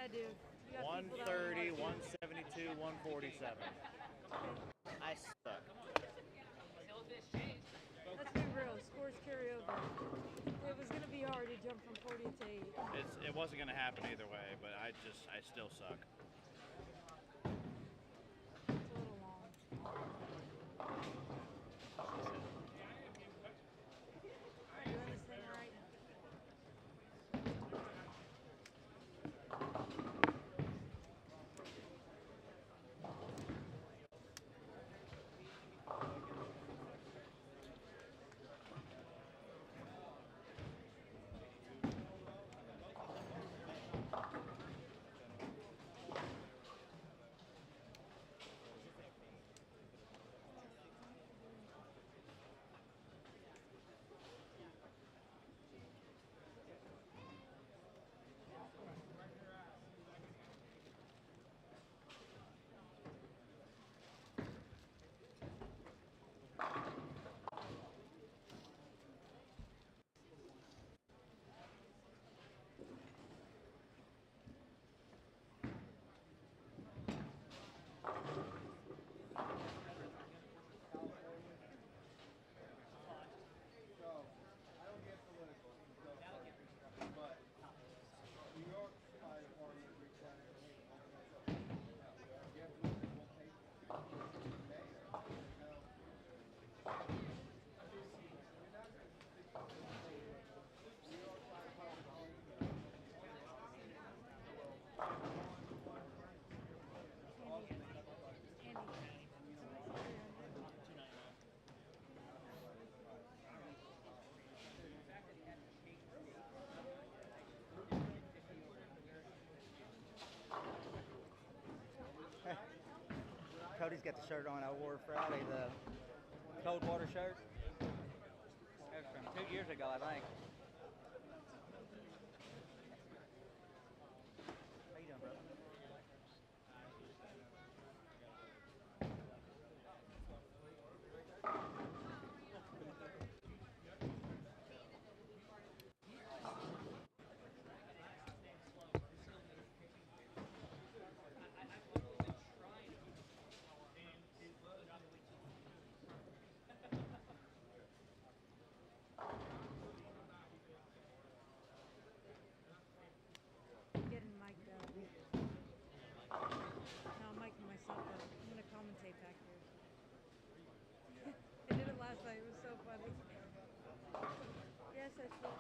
I do. You got
130, 172, 147. I suck.
Let's be real. Scores carry over. It was going to be hard to jump from 40 to 8.
It wasn't going to happen either way, but I still suck.
It's a little long. Doing this thing right.
Cody's got the shirt on I wore Friday, the cold water shirt. That was from 2 years ago, I think. How you doing, brother?
Getting mic'd up. No, I'm micing myself up. I'm going to commentate back here. I did it last night. It was so funny. Yes, I should.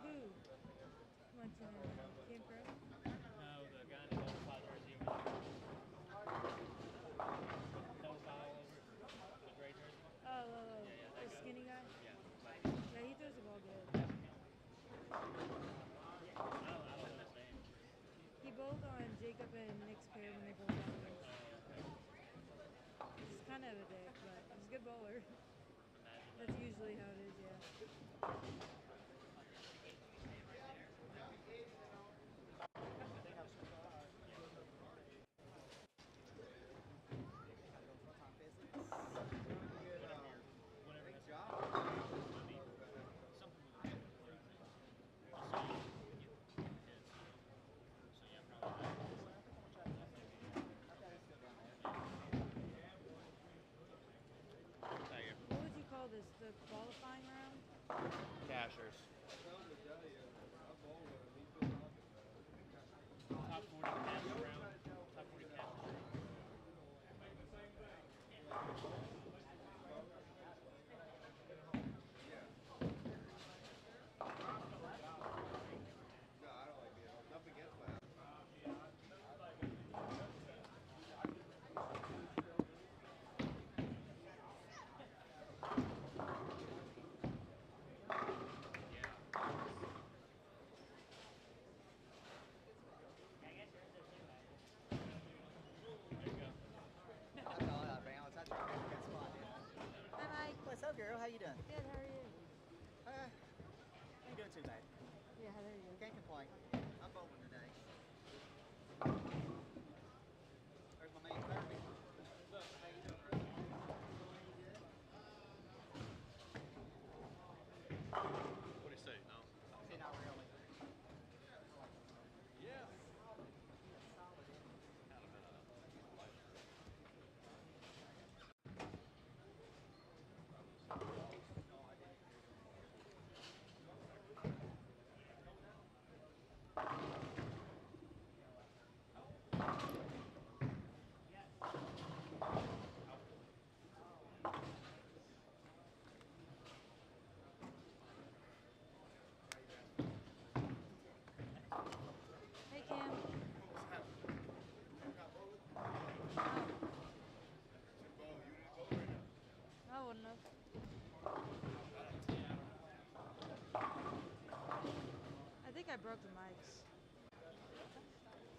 Who? Went to Camp Pro?
No, the guy in the double file jersey over there. Double file all over. The gray jersey.
Oh,
Yeah,
the skinny guy?
Yeah.
Yeah, he throws the ball good.
I don't know his name.
He bowled on Jacob and Nick's pair when they bowled down. He's kind of a dick, but he's a good bowler. That's usually how it is, yeah. What would you call this? The qualifying round?
Cashers.
Top 40 cash round. Top 40 cash round.
you doing?
Good, how are you?
Ain't doing too bad.
Yeah, there you go.
Can't complain. I'm bowling today. There's my man Kirby. What's up? How you doing, brother? You good?
What do you say? No.
See, not really.
Yeah.
Hey, Cam. I wouldn't have. I think I broke the mics.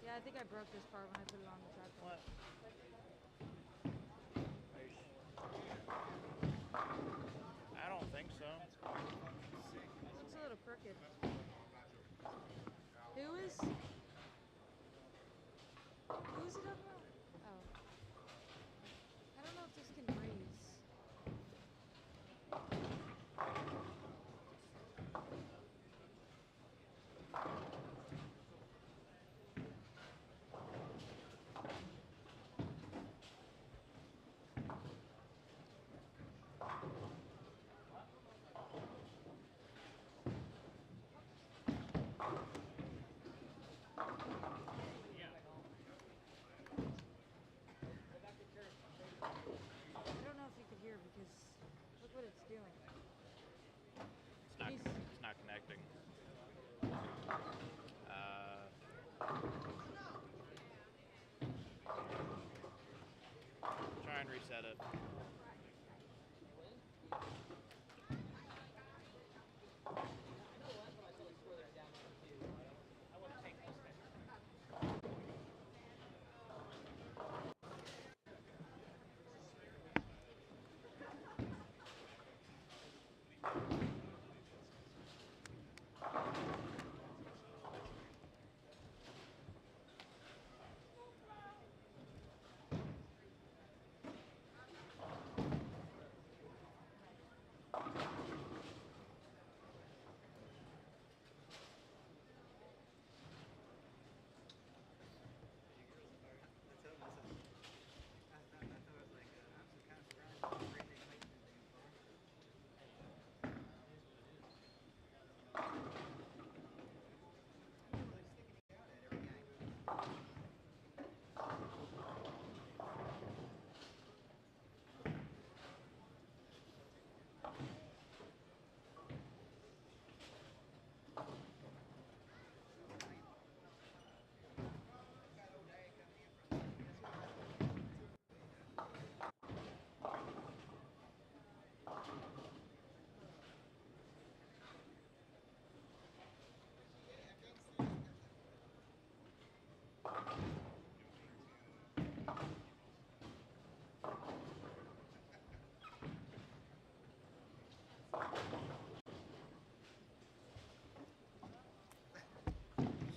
Yeah, I think I broke this part when I put it on the tripod.
I don't think so.
Looks a little crooked. Who is he talking about? Oh. I don't know if this can breeze. I don't know if you could hear because look what it's doing.
It's not connecting. Try and reset it.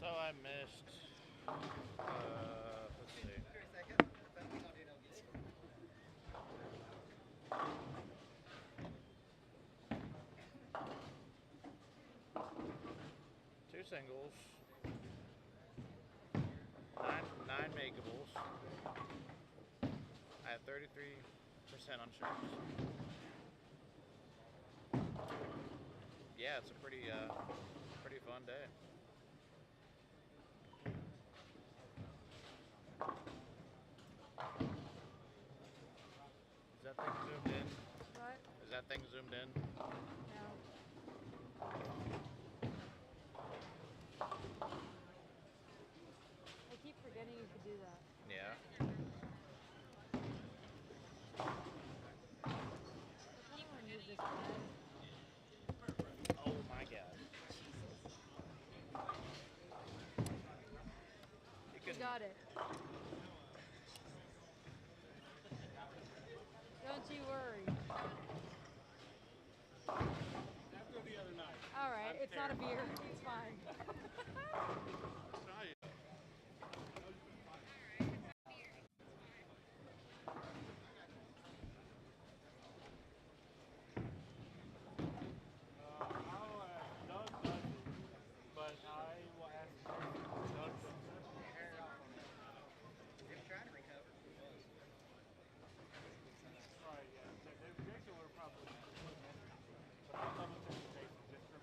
So I missed, let's see. Two singles, nine makeables. I have 33% on sharps. Yeah, it's a pretty fun day. Is that thing zoomed in?
What?
Is that thing zoomed in?
No. I keep forgetting you could do that.
Yeah.
I kind of want to move this back.
Oh my god.
You got it. Don't you worry. It's not a beer. It's fine.
But I will ask Doug.
He was trying to recover.
Right, yeah. Jason would probably but I'll double check with Jason just for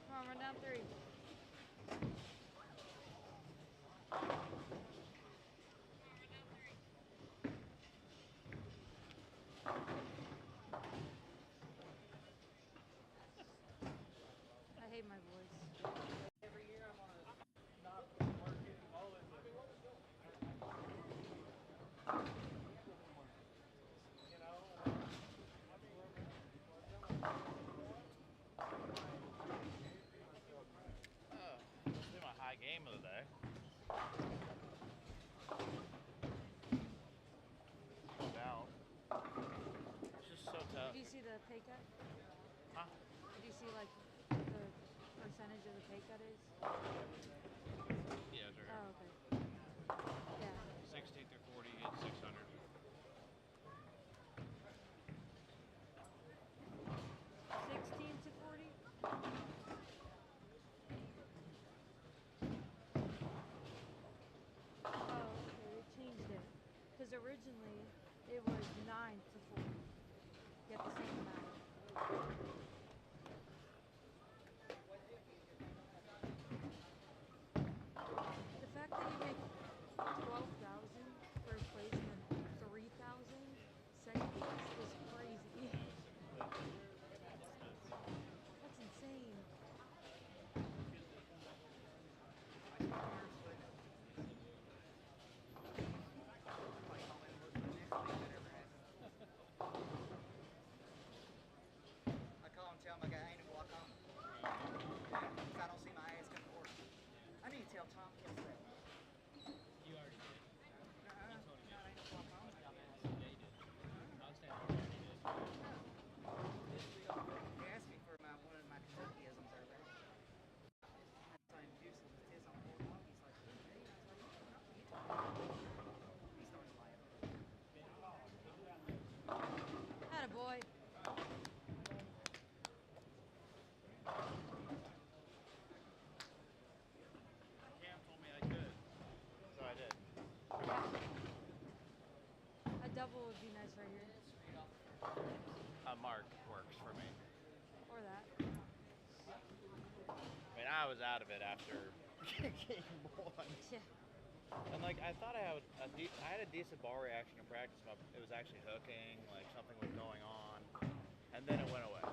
Come on, run down 3. I hate my voice.
Every year I'm on a
not working all of it. You know,
Let's do my high game of the day. Out. It's just so tough.
Did you see the pay cut?
Huh?
Did you see like the percentage of the pay cut is?
Yeah, it's right here.
Oh, okay. Yeah.
60 through 40 and 600.
16 to 40? Oh, okay, they changed it. Because originally it was 9 to 40. Get the same amount. The fact that you make 12,000 first place and then 3,000 second place is crazy. That's insane.
I call him, tell my guy I ain't gonna walk home. If I don't see my ass come to work. I need to tell Tom Kills that.
You already did.
I ain't gonna walk home.
They did. I was standing there. They did.
He asked me for one of my Kentuckyisms earlier. I told him juices with his on board. He's like, hey. I was like, no, you talking. He started laughing.
Attaboy.
Cam told me I could, so I did.
A double would be nice right here.
A mark works for me.
Or that.
I mean, I was out of it after game 1.
Yeah.
And like, I thought I had I had a decent ball reaction in practice. It was actually hooking, like something was going on, and then it went away.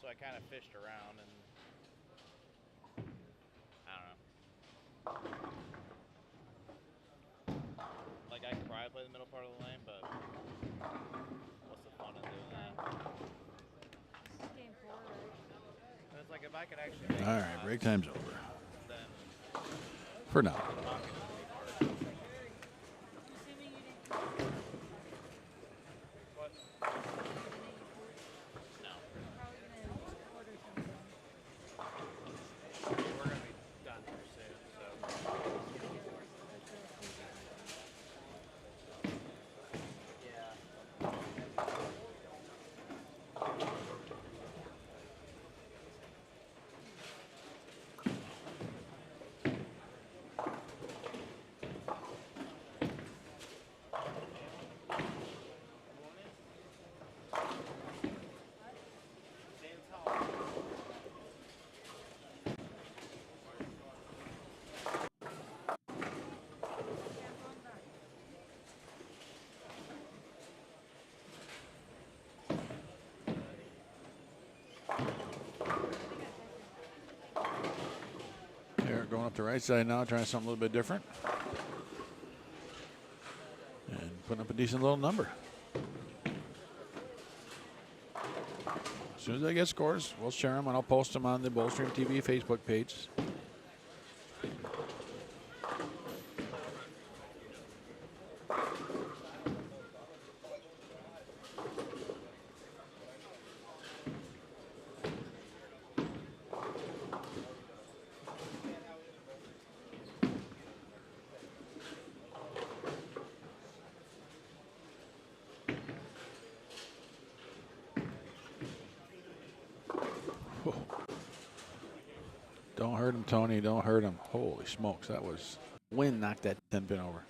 So I kind of fished around, and I don't know. Like, I could probably play the middle part of the lane, but what's the fun in doing that?
This is game 4, right?
And it's like, if I could actually make
All right, break time's over.
then
For now.
Assuming you didn't.
What? No.
Probably gonna order something.
We're going to be done here soon, so. Yeah.
Eric going up the right side now, trying something a little bit different. And putting up a decent little number. As soon as I get scores, we'll share them and I'll post them on the Bullstream TV Facebook page. Don't hurt him, Tony. Don't hurt him. Holy smokes, that was wind knocked that 10 pin over.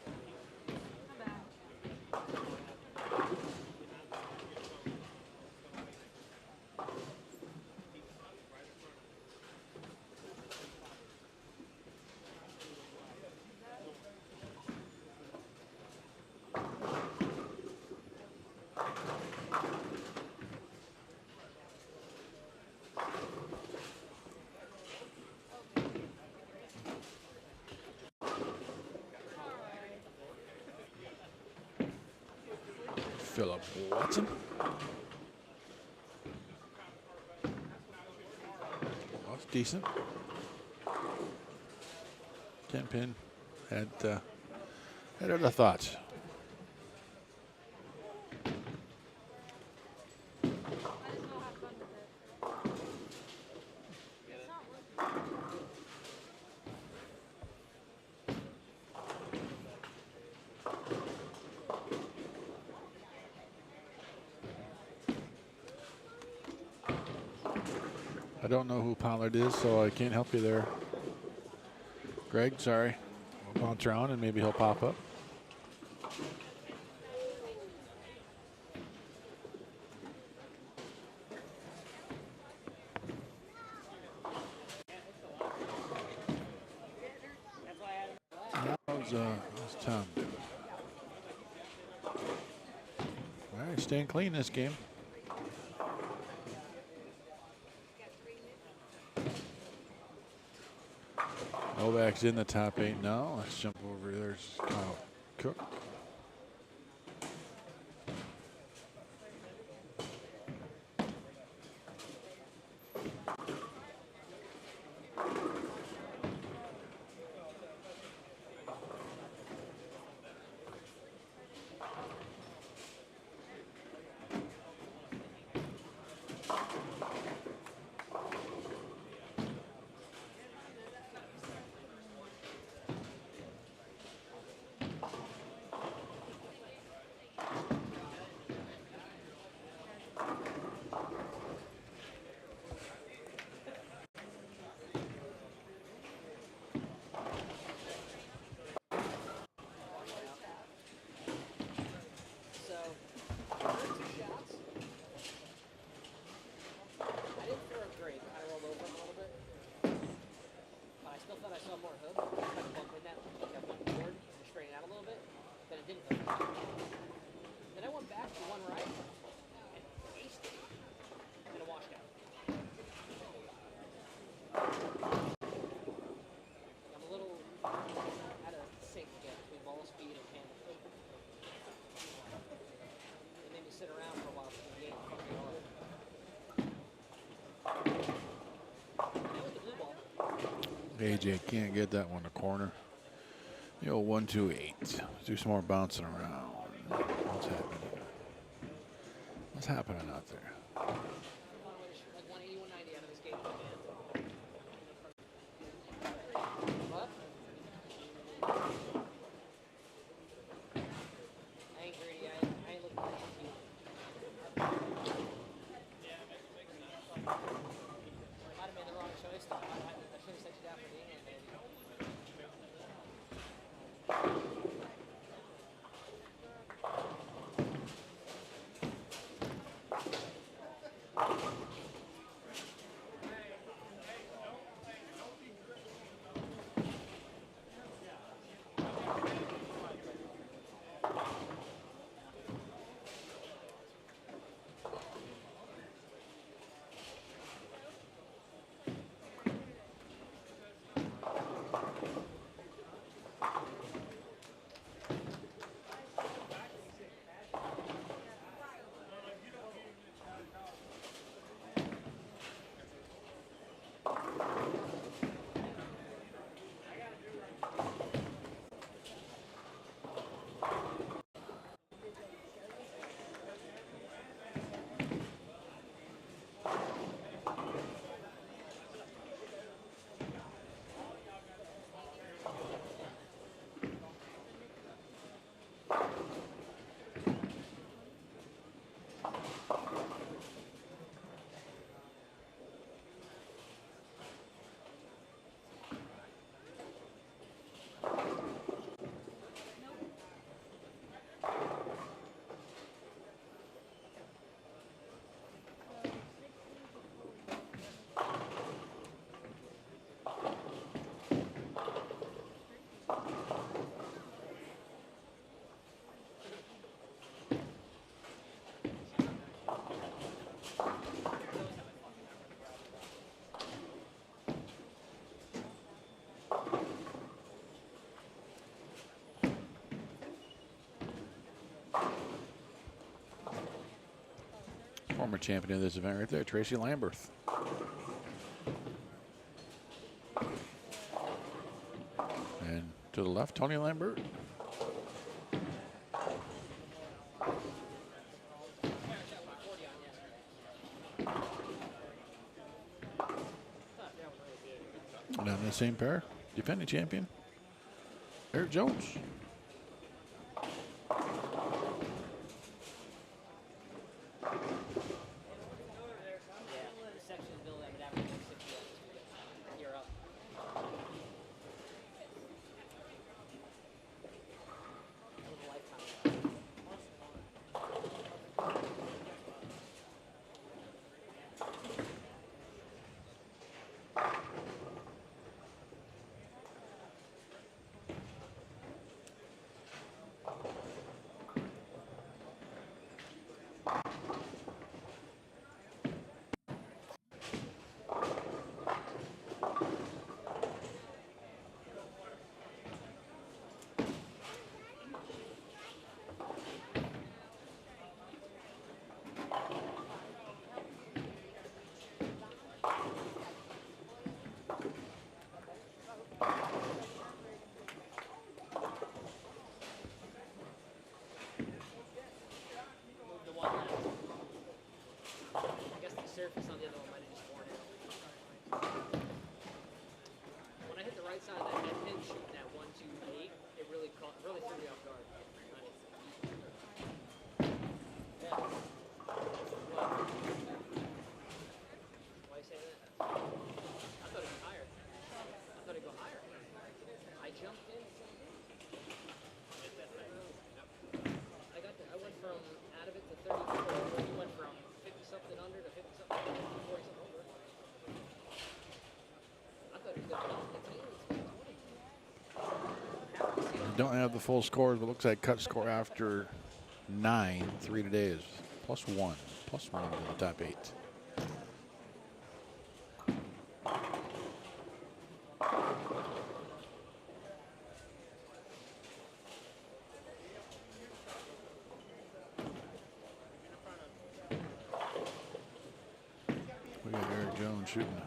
Philip Watson. That's decent. 10 pin. Had other thoughts. I don't know who Pollard is, so I can't help you there. Greg, sorry. We'll bounce around and maybe he'll pop up. How's Tom doing? All right, staying clean this game. Novak's in the top 8 now. Let's jump over. There's Kyle Cook. AJ can't get that one to corner. The old 1-2-8. Let's do some more bouncing around. What's happening? What's happening out there? Former champion of this event right there, Tracy Lamberth. And to the left, Tony Lambert. And on the same pair, defending champion, Eric Jones.
Surface on the other one might have just worn out. When I hit the right side of that pin shoot, that 1-2-8, it really threw me off guard. Yeah. What? Why you say that? I thought it'd be higher. I thought it'd go higher. I jumped in. I went from out of it to 34. You went from 50 something under to 50 something, 40 something over. I thought it was going to be
Don't have the full scores, but looks like cut score after 9. 3 today is +1. +1 to the top 8. We got Eric Jones shooting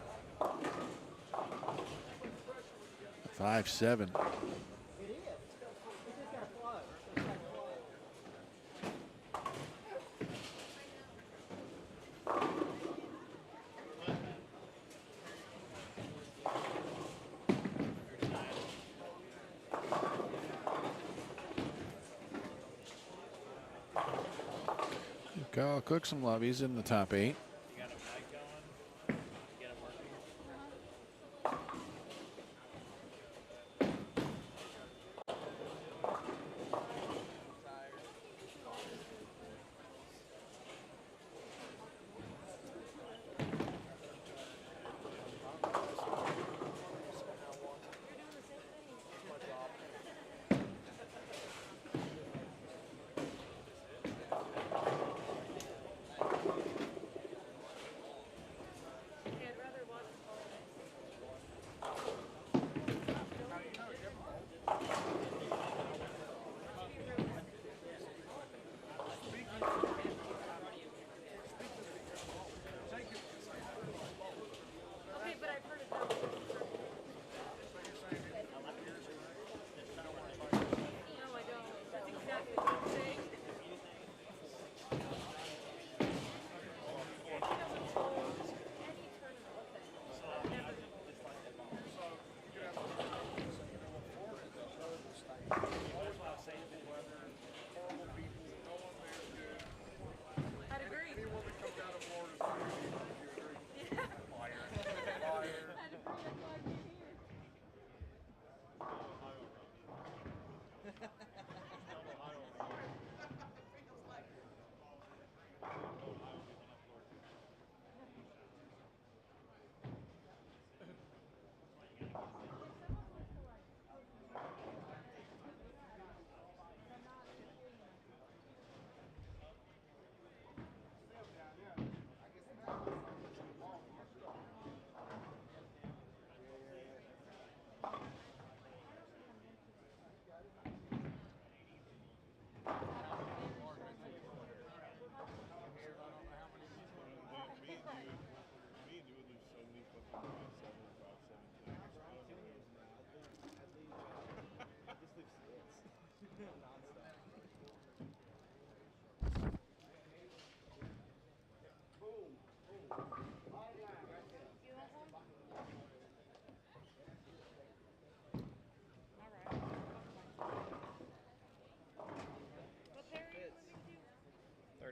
5.7. Kyle Cook some love. He's in the top 8.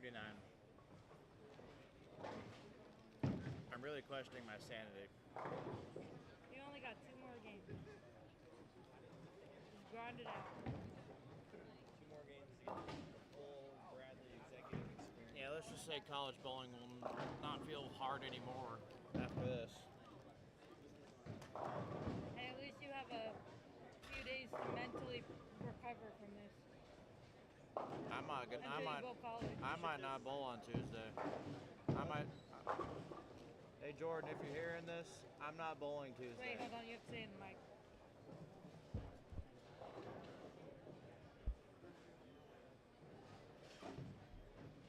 39. I'm really questioning my sanity.
You only got 2 more games. Just grind it out.
2 more games to get the full Bradley executive experience.
Yeah, let's just say college bowling will not feel hard anymore after this.
And at least you have a few days to mentally recover from this.
I'm not good.
Until you go college.
I might not bowl on Tuesday. I might. Hey Jordan, if you're hearing this, I'm not bowling Tuesday.
Wait, hold on. You have to say it in the mic.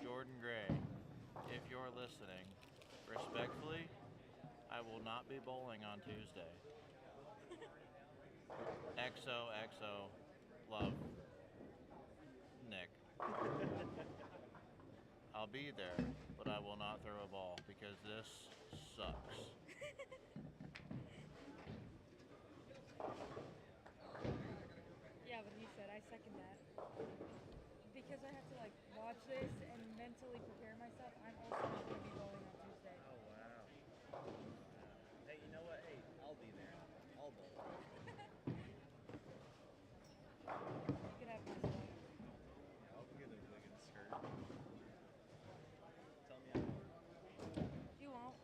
Jordan Gray, if you're listening, respectfully, I will not be bowling on Tuesday. XOXO, love, Nick. I'll be there, but I will not throw a ball because this sucks.
Yeah, what he said, I second that. Because I have to like watch this and mentally prepare myself, I'm also not going to be bowling on Tuesday.
Oh, wow. Hey, you know what? Hey, I'll be there. I'll bowl.
You could have my stuff.
Yeah, I'll get a Wigan skirt. Tell me I won't.
You won't.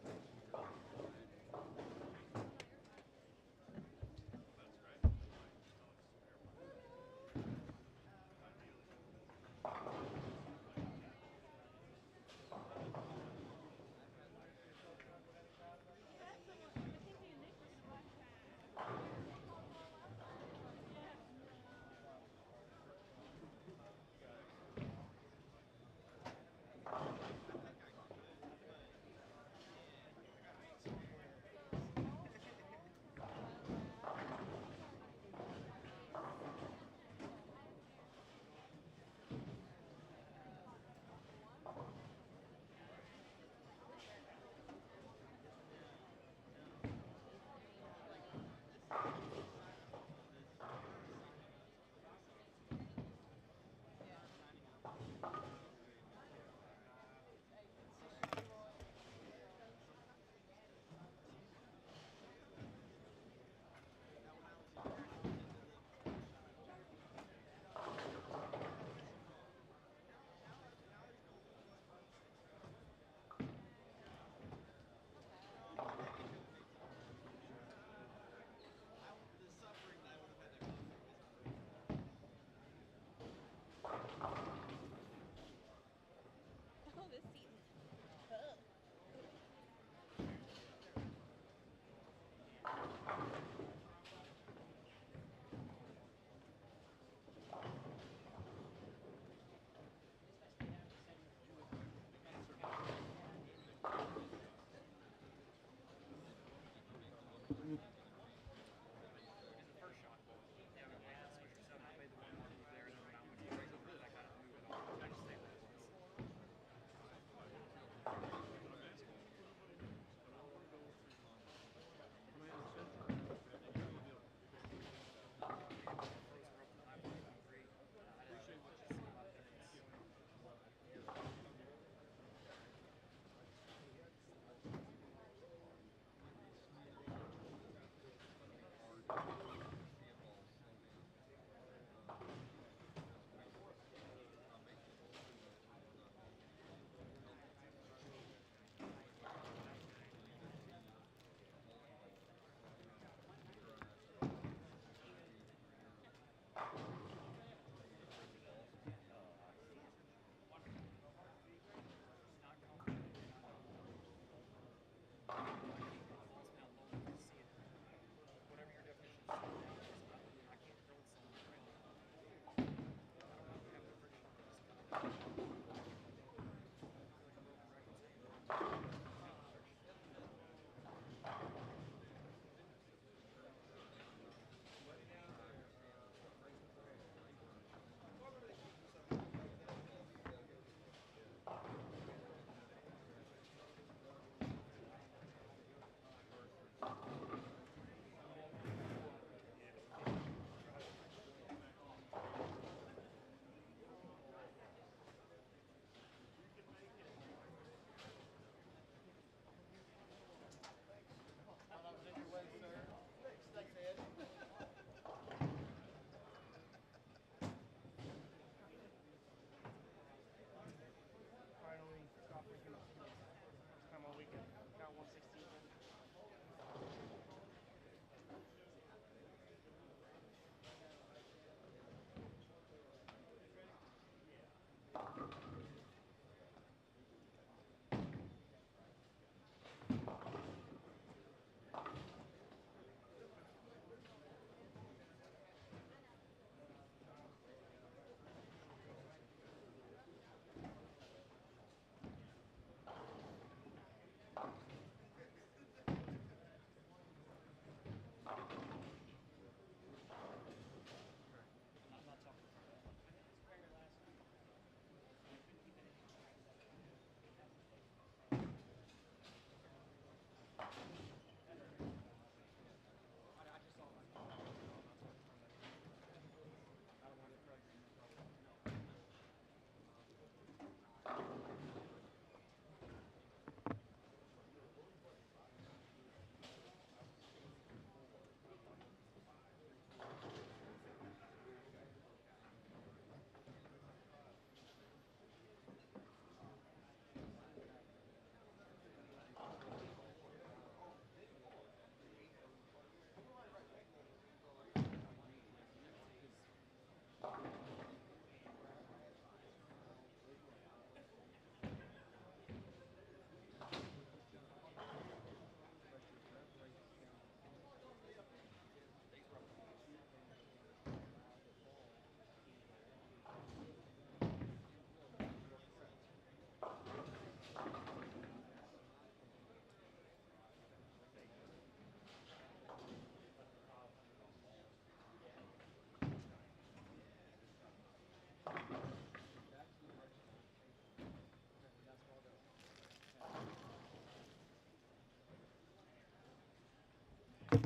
Paul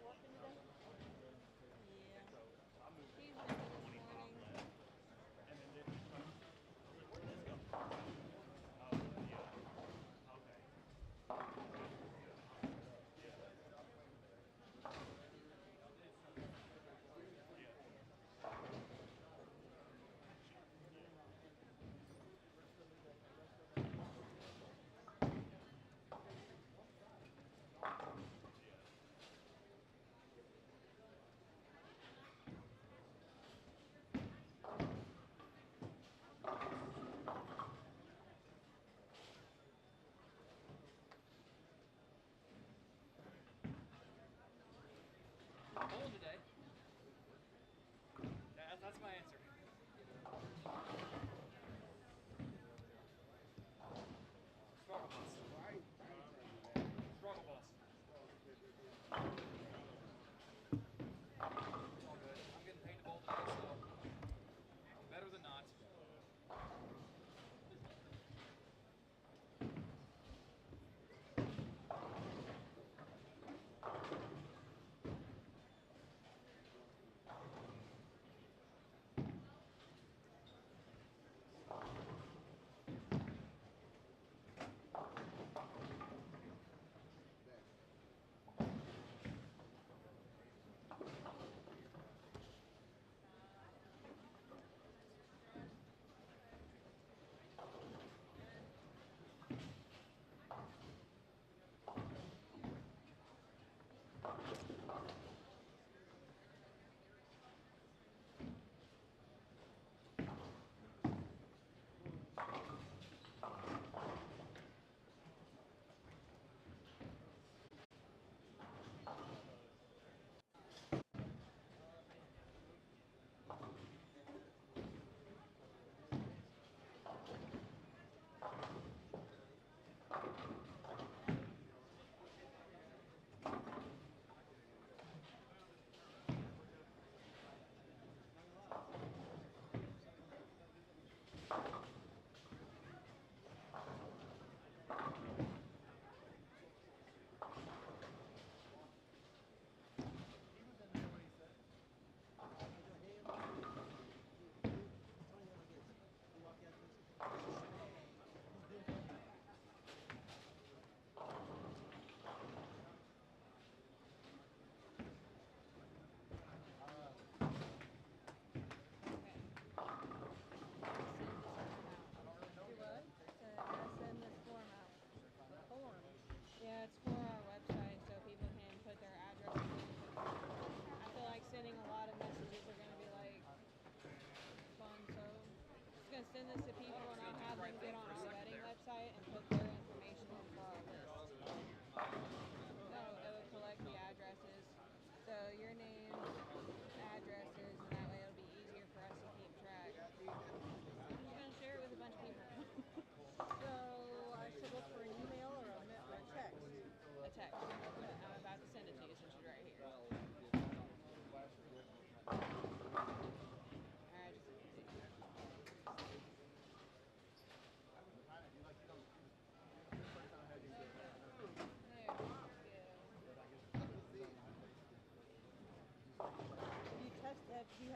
working today? Yeah. He's busy this morning.
Bowling today. That's my answer. Struggle bus. Struggle bus. It's all good. I'm getting paid to bowl today, so better than not.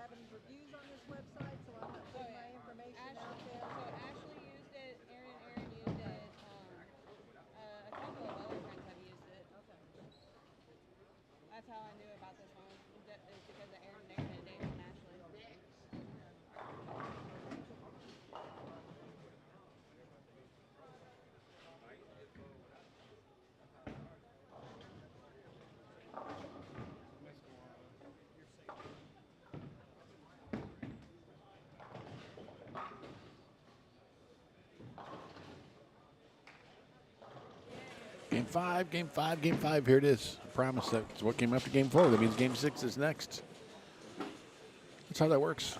have any reviews on this website, so I'm not putting my information out there?
So Ashley used it, Aaron used it, a couple of other friends have used it.
Okay.
That's how I knew about this one, is because of Aaron and Dave and Ashley.
Game 5, game 5, game 5. Here it is. I promise that's what came after game 4. That means game 6 is next. That's how that works.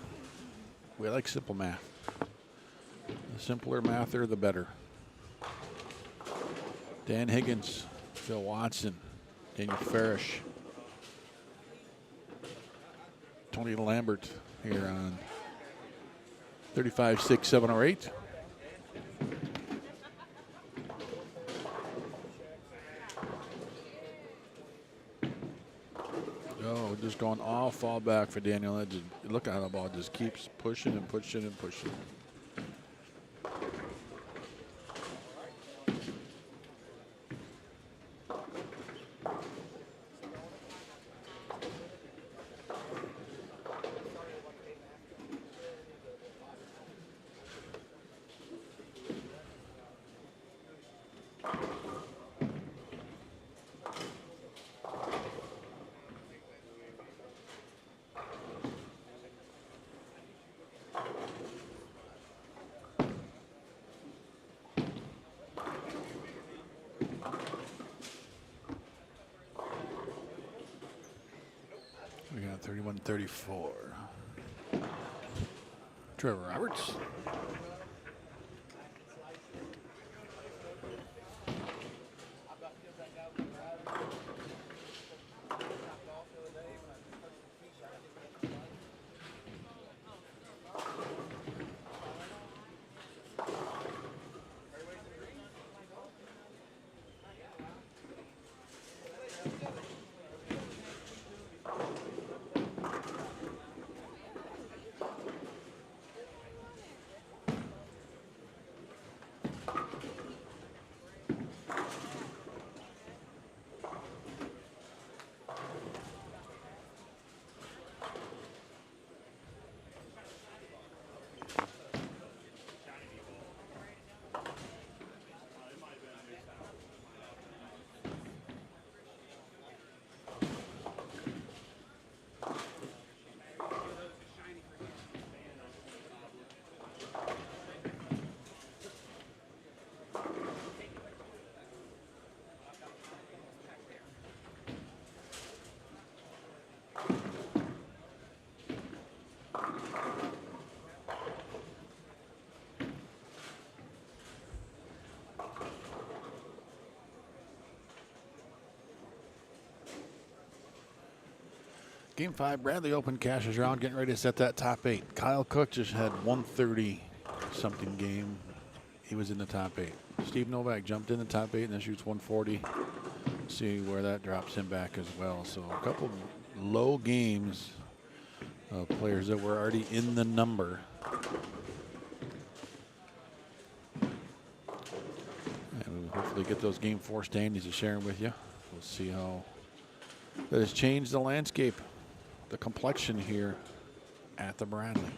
We like simple math. The simpler math are, the better. Dan Higgins, Phil Watson, Daniel Farish, Tony Lambert here on 35, 6, 7, or 8. Oh, just going all fall back for Daniel. Look at how the ball just keeps pushing and pushing and pushing. We got 31-34. Trevor Roberts. Game 5, Bradley Open cashes round, getting ready to set that top 8. Kyle Cook just had 130-something game. He was in the top 8. Steve Novak jumped in the top 8 and then shoots 140. See where that drops him back as well. So a couple low games of players that were already in the number. And we'll hopefully get those game 4 standings to share them with you. We'll see how that has changed the landscape, the complexion here at the Bradley.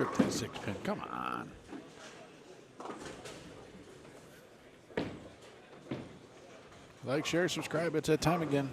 strip that 6-pin. Come on. Like, share, subscribe. It's that time again.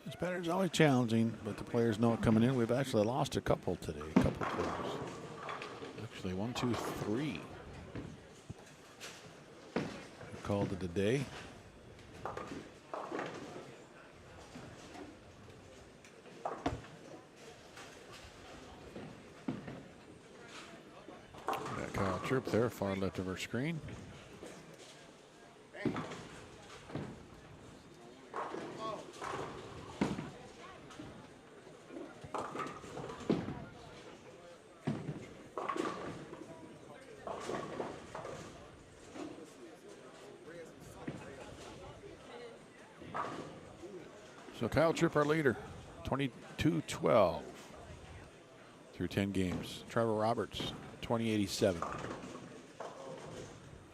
This pattern's always challenging, but the players know it coming in. We've actually lost a couple today, a couple players. Actually, 1, 2, 3. called it a day. Got Kyle Tripp there, far left of our screen. So Kyle Tripp, our leader, 22-12 through 10 games. Trevor Roberts, 2087.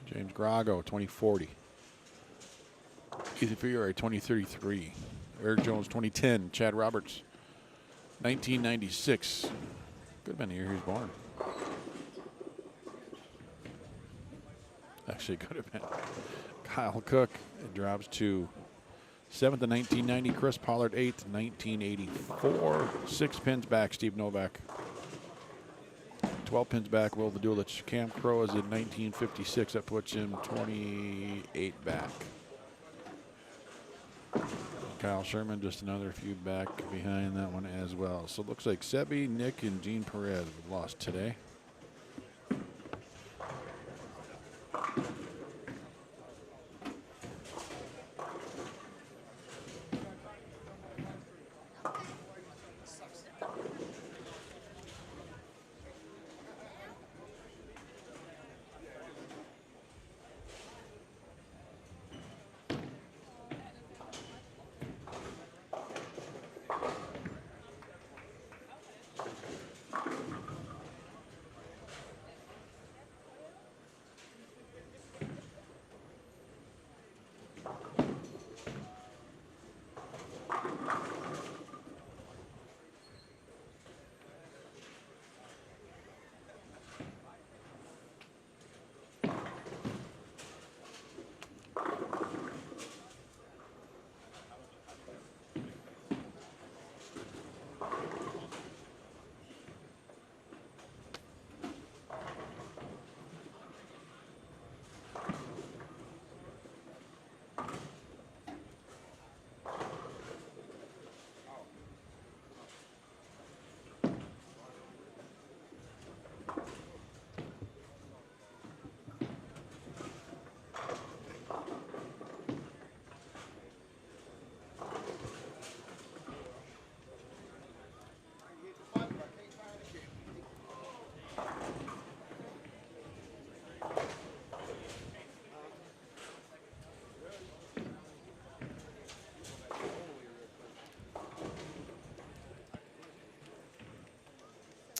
James Grago, 2040. Ethan Fiore, 2033. Eric Jones, 2010. Chad Roberts, 1996. Could have been the year he was born. Actually, could have been. Kyle Cook, it drops to 7th in 1990. Chris Pollard, 8th, 1984. 6 pins back, Steve Novak. 12 pins back, Will the Duelich. Cam Crow is in 1956. That puts him 28 back. Kyle Sherman, just another few back behind that one as well. So it looks like Sebi, Nick, and Gene Perez have lost today.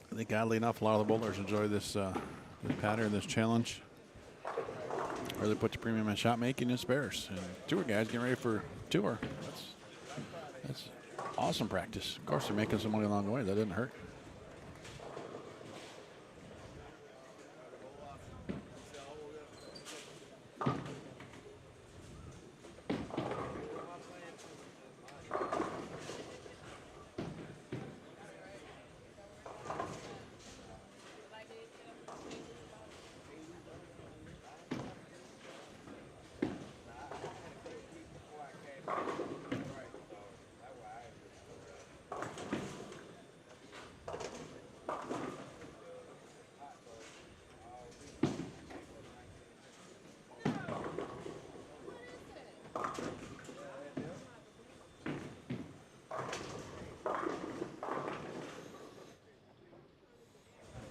I think oddly enough, a lot of the bowlers enjoy this this pattern, this challenge. Really put the premium on shot making and spares. And tour guys getting ready for tour. That's awesome practice. Of course, they're making some money along the way. That didn't hurt.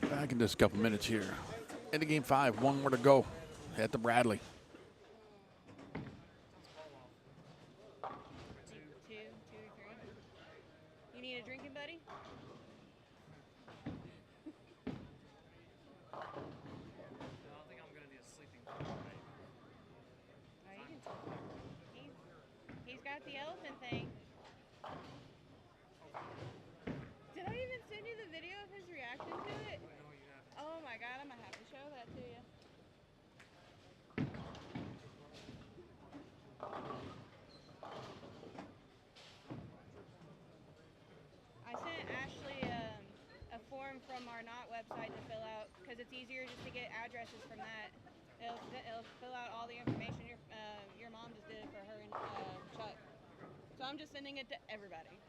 Back in just a couple minutes here. Into game 5, 1 more to go at the Bradley.
Two or three. You need a drinking buddy?
I don't think I'm gonna need a sleeping bag.
Oh, you can talk. He's got the elephant thing. Did I even send you the video of his reaction to it? Oh my god, I'm gonna have to show that to you. I sent Ashley a form from our Knot website to fill out because it's easier just to get addresses from that
It'll fill out all the information your mom just did for her and Chuck. So I'm just sending it to everybody.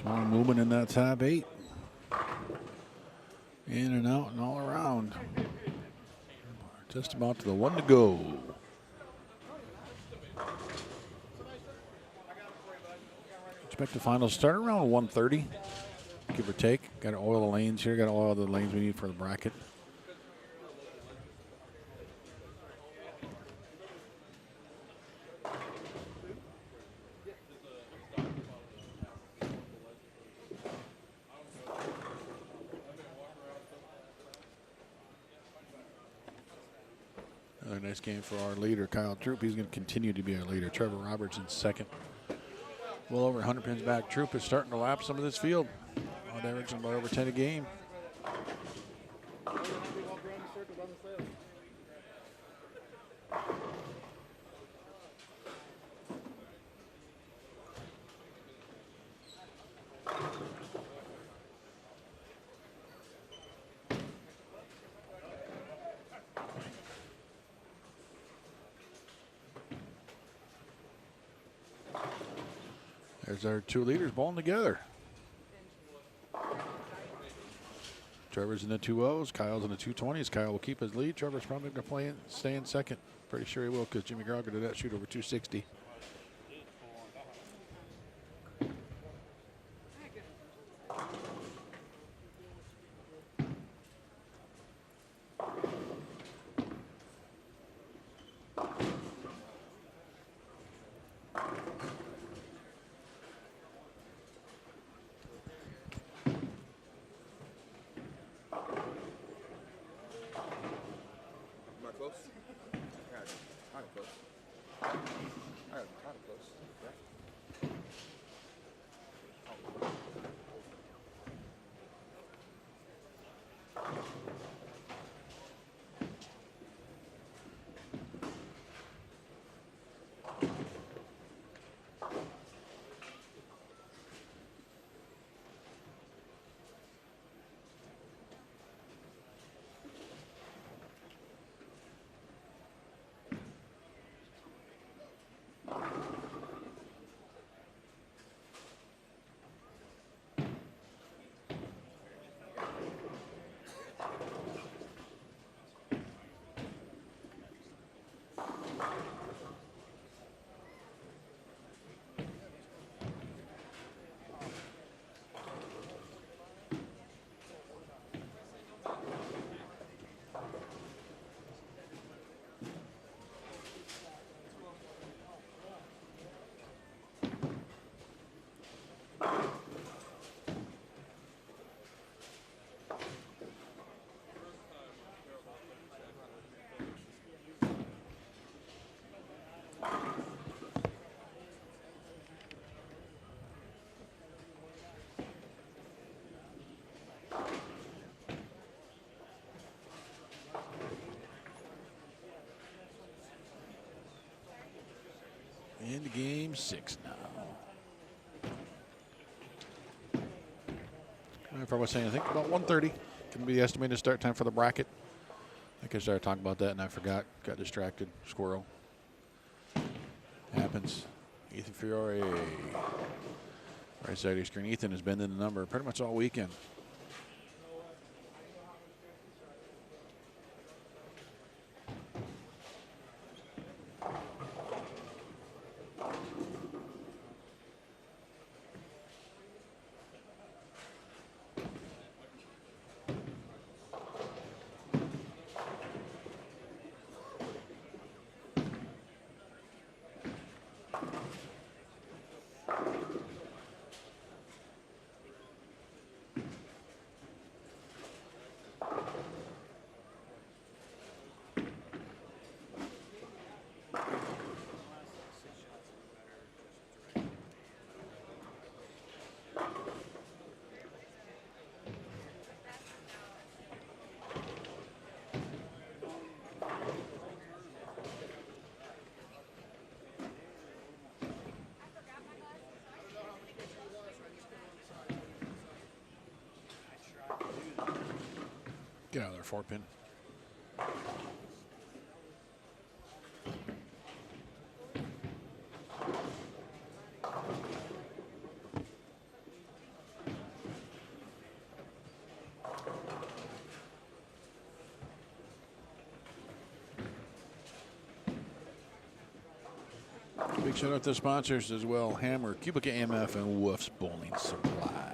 Small movement in that top 8. In and out and all around. Just about to the 1 to go. Expect the final start around 1:30, give or take. Got to oil the lanes here. Got to oil the lanes we need for the bracket. Another nice game for our leader, Kyle Troop. He's going to continue to be our leader. Trevor Roberts in second. Well over 100 pins back. Troop is starting to lap some of this field. On average, about over 10 a game. There's our 2 leaders bowling together. Trevor's in the 2-0s. Kyle's in the 220s. Kyle will keep his lead. Trevor's probably going to stay in second. Pretty sure he will because Jimmy Grogger did that shoot over 260.
Am I close? Yeah, kind of close. Kind of close. Yeah.
Into game 6 now. If I was saying, I think about 1:30 can be the estimated start time for the bracket. I think I started talking about that and I forgot. Got distracted. Squirrel. Happens. Ethan Fiore. Right side of your screen. Ethan has been in the number pretty much all weekend. Get out of there, 4-pin. Big shout out to the sponsors as well: Hammer, QubicaAMF, and Wolfe's Bowling Supply.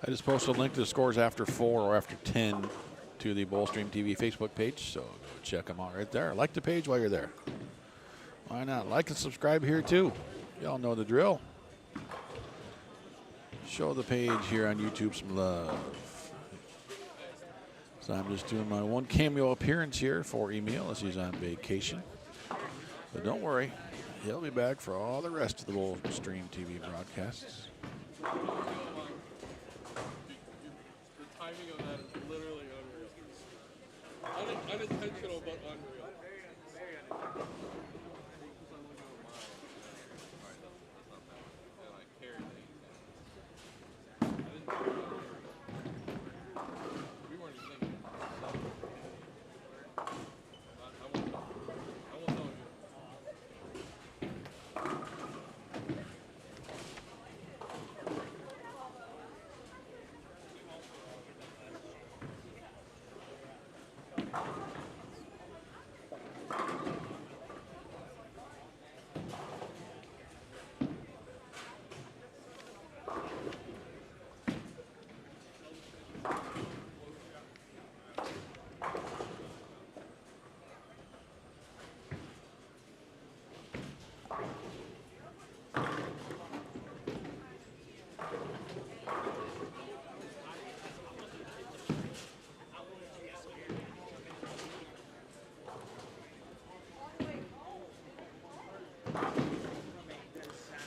I just posted a link to the scores after 4 or after 10 to the Bowlstream TV Facebook page, so go check them out right there. Like the page while you're there. Why not? Like and subscribe here too. Y'all know the drill. Show the page here on YouTube some love. So I'm just doing my one cameo appearance here for Emil as he's on vacation. But don't worry, he'll be back for all the rest of the Bowlstream TV broadcasts.
The timing of that is literally unreal. Unintentional, but unreal. Very unintentional. We weren't even thinking. I won't tell you.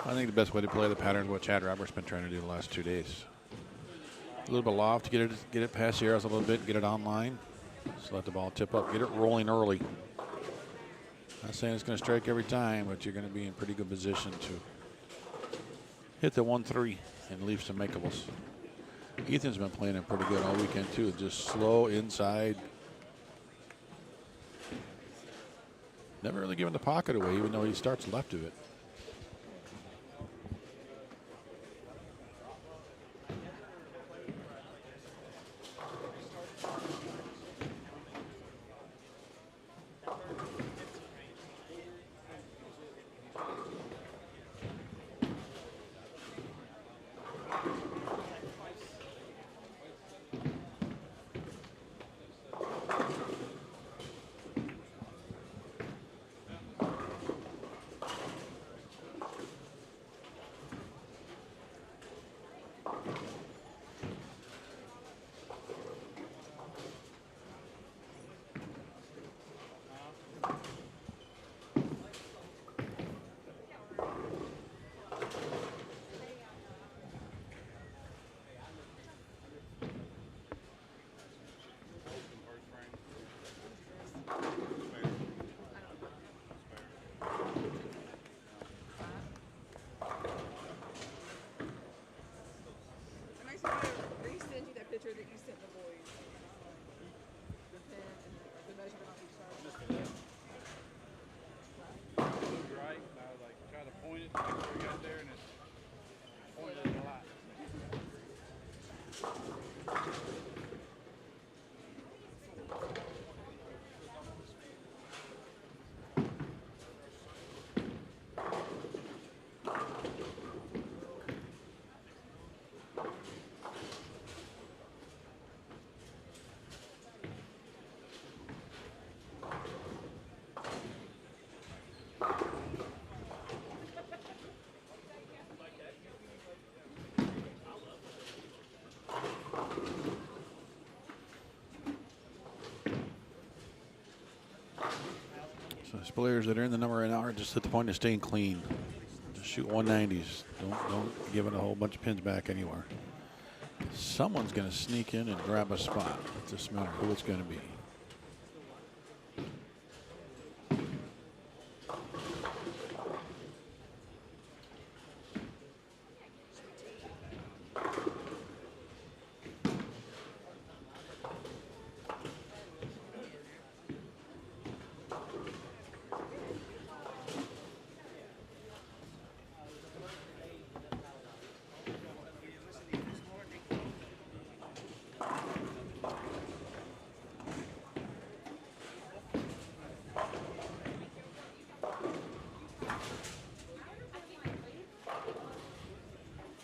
I think the best way to play the pattern is what Chad Roberts been trying to do the last 2 days. A little bit loft, get it past the arrows a little bit, get it online. Just let the ball tip up, get it rolling early. Not saying it's going to strike every time, but you're going to be in pretty good position to hit the 1-3 and leave some makeables. Ethan's been playing it pretty good all weekend too. Just slow inside. Never really given the pocket away, even though he starts left of it.
I'm actually going to resend you that picture that you sent the boys. The pen and the measurement on each side.
Right? And I was like, try to point it before we got there, and it pointed a lot.
So these players that are in the number right now are just at the point of staying clean. Just shoot 190s. Don't give it a whole bunch of pins back anywhere. Someone's going to sneak in and grab a spot. It's just a matter of who it's going to be.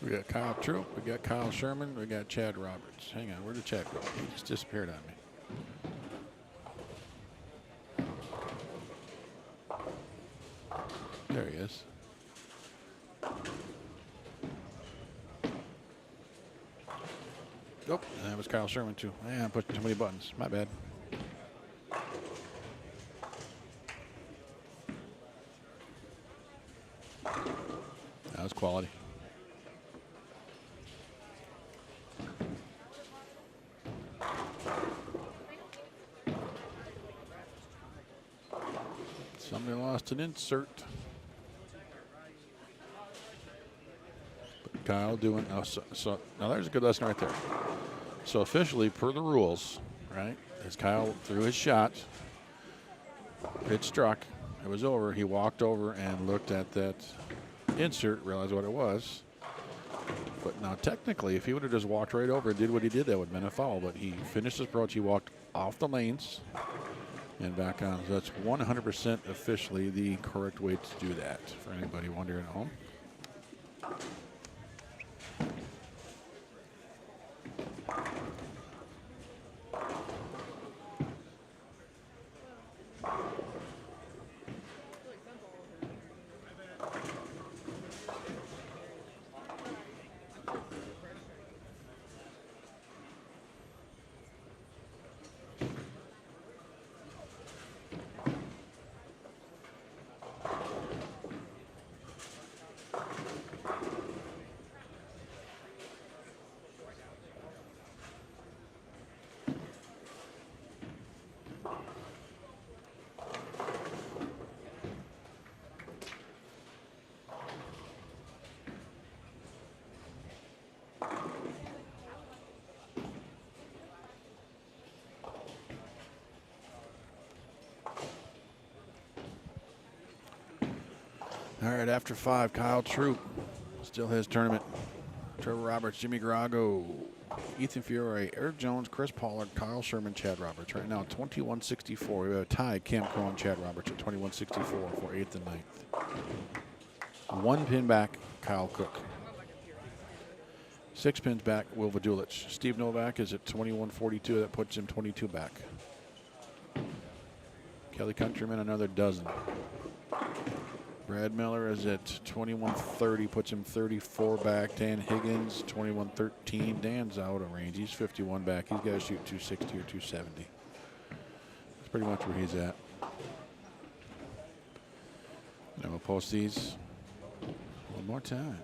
We got Kyle Troop, we got Kyle Sherman, we got Chad Roberts. Hang on, where did Chad go? He just disappeared on me. There he is. Oh, that was Kyle Sherman too. Yeah, I pushed too many buttons. My bad. That was quality. Somebody lost an insert. But Kyle doing, oh, so now there's a good lesson right there. So officially, per the rules, right, as Kyle threw his shot, it struck, it was over, he walked over and looked at that insert, realized what it was. But now technically, if he would have just walked right over and did what he did, that would have been a foul. But he finished his approach, he walked off the lanes and back on. So that's 100% officially the correct way to do that, for anybody wondering at home. All right, after 5, Kyle Troop still has tournament. Trevor Roberts, Jimmy Grago, Ethan Fiore, Eric Jones, Chris Pollard, Kyle Sherman, Chad Roberts. Right now, 21-64. We have a tie, Cam Crow and Chad Roberts at 21-64 for 8th and 9th. 1 pin back, Kyle Cook. 6 pins back, Will Vadulich. Steve Novak is at 21-42. That puts him 22 back. Kelly Countryman, another dozen. Brad Miller is at 21-30, puts him 34 back. Dan Higgins, 21-13. Dan's out of range. He's 51 back. He's got to shoot 260 or 270. That's pretty much where he's at. And we'll post these one more time.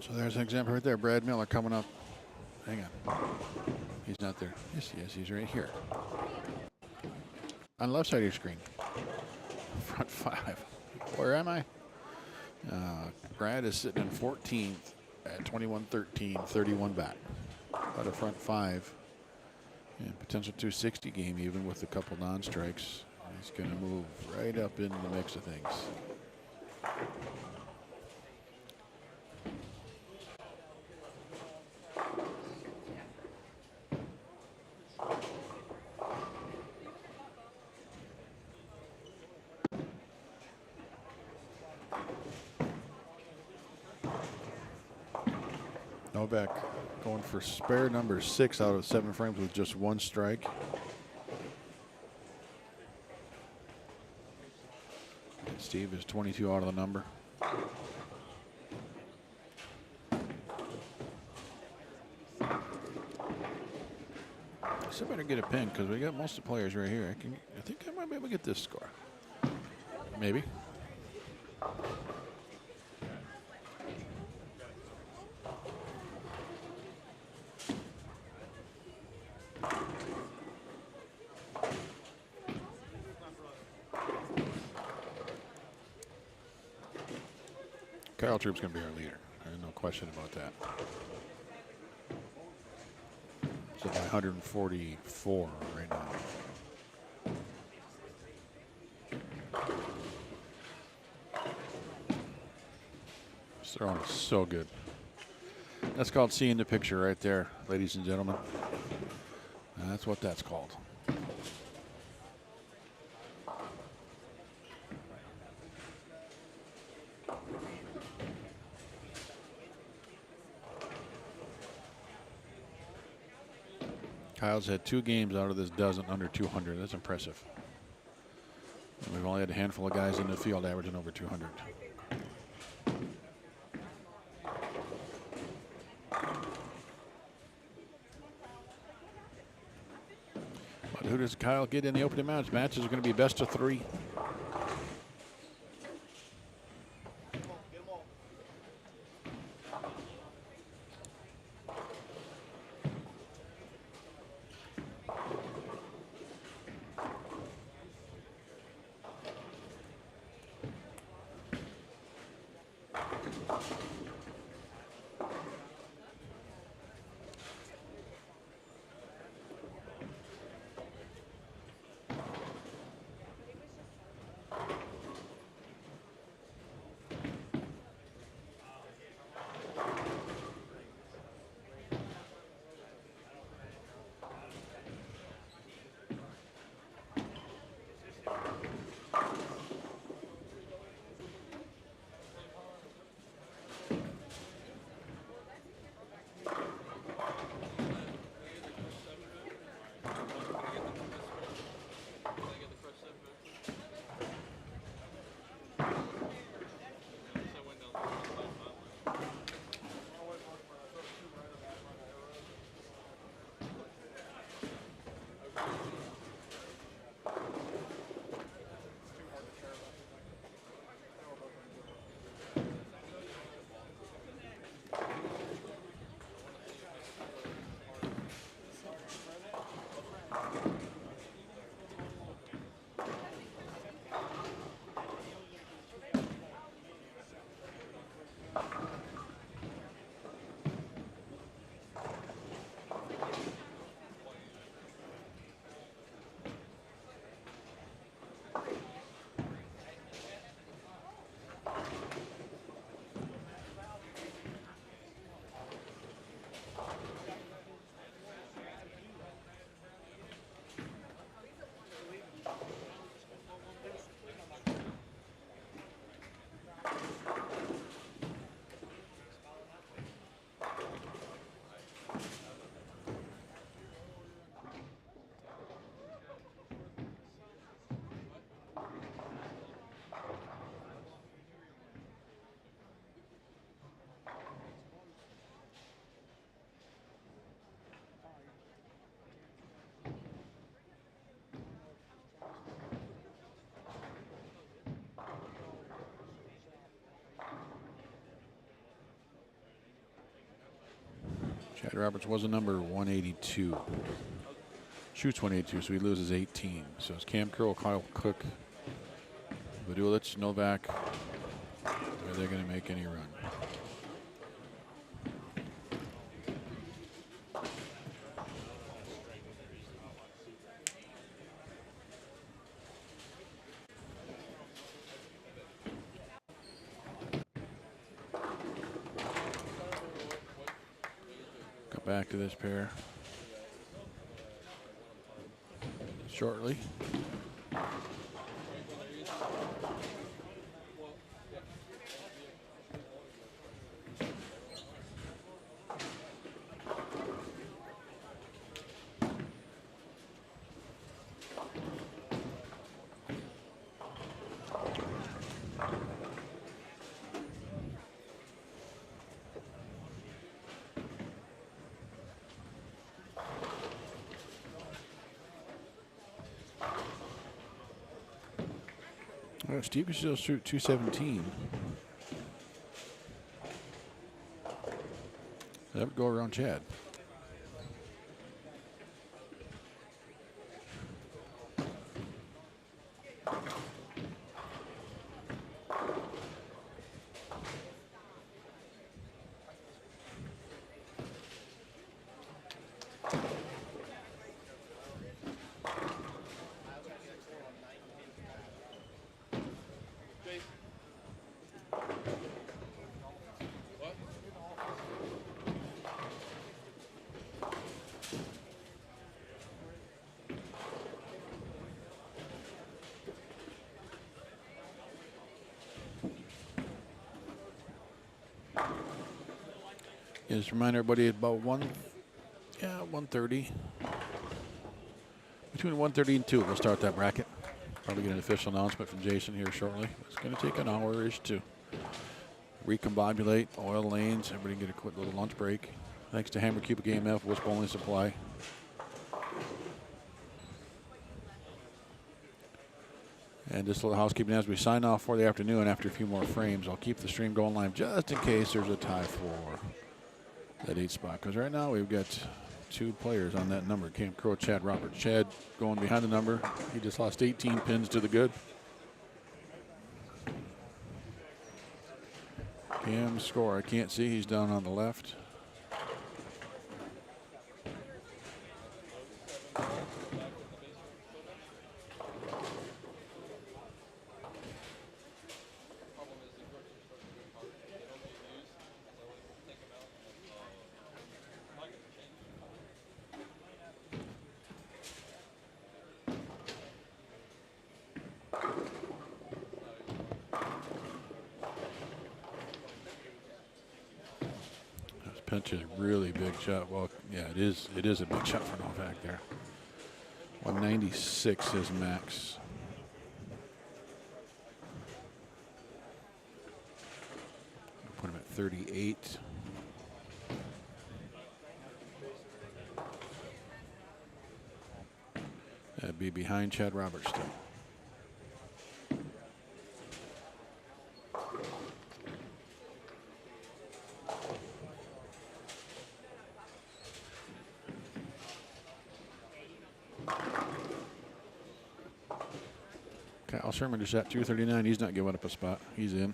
So there's an example right there. Brad Miller coming up. Hang on. He's not there. Yes, he is. He's right here. On the left side of your screen. Front 5. Where am I? Brad is sitting in 14th at 21-13, 31 back. About a front 5. And potential 260 game even with a couple non-strikes. He's going to move right up into the mix of things. Novak going for spare number 6 out of 7 frames with just 1 strike. And Steve is 22 out of the number. So I better get a pin because we got most of the players right here. I think I might be able to get this score. Maybe. Kyle Troop's going to be our leader. There's no question about that. So by 144 right now. throwing is so good. That's called seeing the picture right there, ladies and gentlemen. That's what that's called. Kyle's had 2 games out of this dozen under 200. That's impressive. And we've only had a handful of guys in the field averaging over 200. But who does Kyle get in the opening match? Matches are going to be best of 3. Chad Roberts was a number 182. Shoots 182, so he loses 18. So it's Cam Curl, Kyle Cook, Vadulich, Novak. Are they going to make any run? Come back to this pair shortly. Steve can still shoot 217. That would go around Chad. Just remind everybody about 1:30. Between 1:30 and 2, we'll start that bracket. Probably get an official announcement from Jason here shortly. It's going to take an hour-ish to recombobulate, oil lanes, everybody get a quick little lunch break. Thanks to Hammer QubicaAMF, Wisp Bowling Supply. And just a little housekeeping as we sign off for the afternoon after a few more frames. I'll keep the stream going live just in case there's a tie for that 8 spot. Because right now we've got 2 players on that number. Cam Crow, Chad Roberts. Chad going behind the number. He just lost 18 pins to the good. Cam's score, I can't see. He's down on the left. Pinch is a really big shot. Well, yeah, it is a big shot for Novak there. 196 is max. Put him at 38. That'd be behind Chad Roberts still. Kyle Sherman just at 239. He's not giving up a spot. He's in.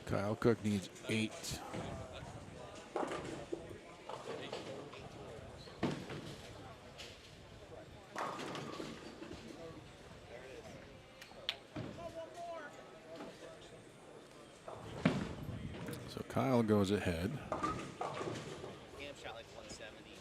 Kyle Cook needs 8. So Kyle goes ahead.
Cam shot like 170.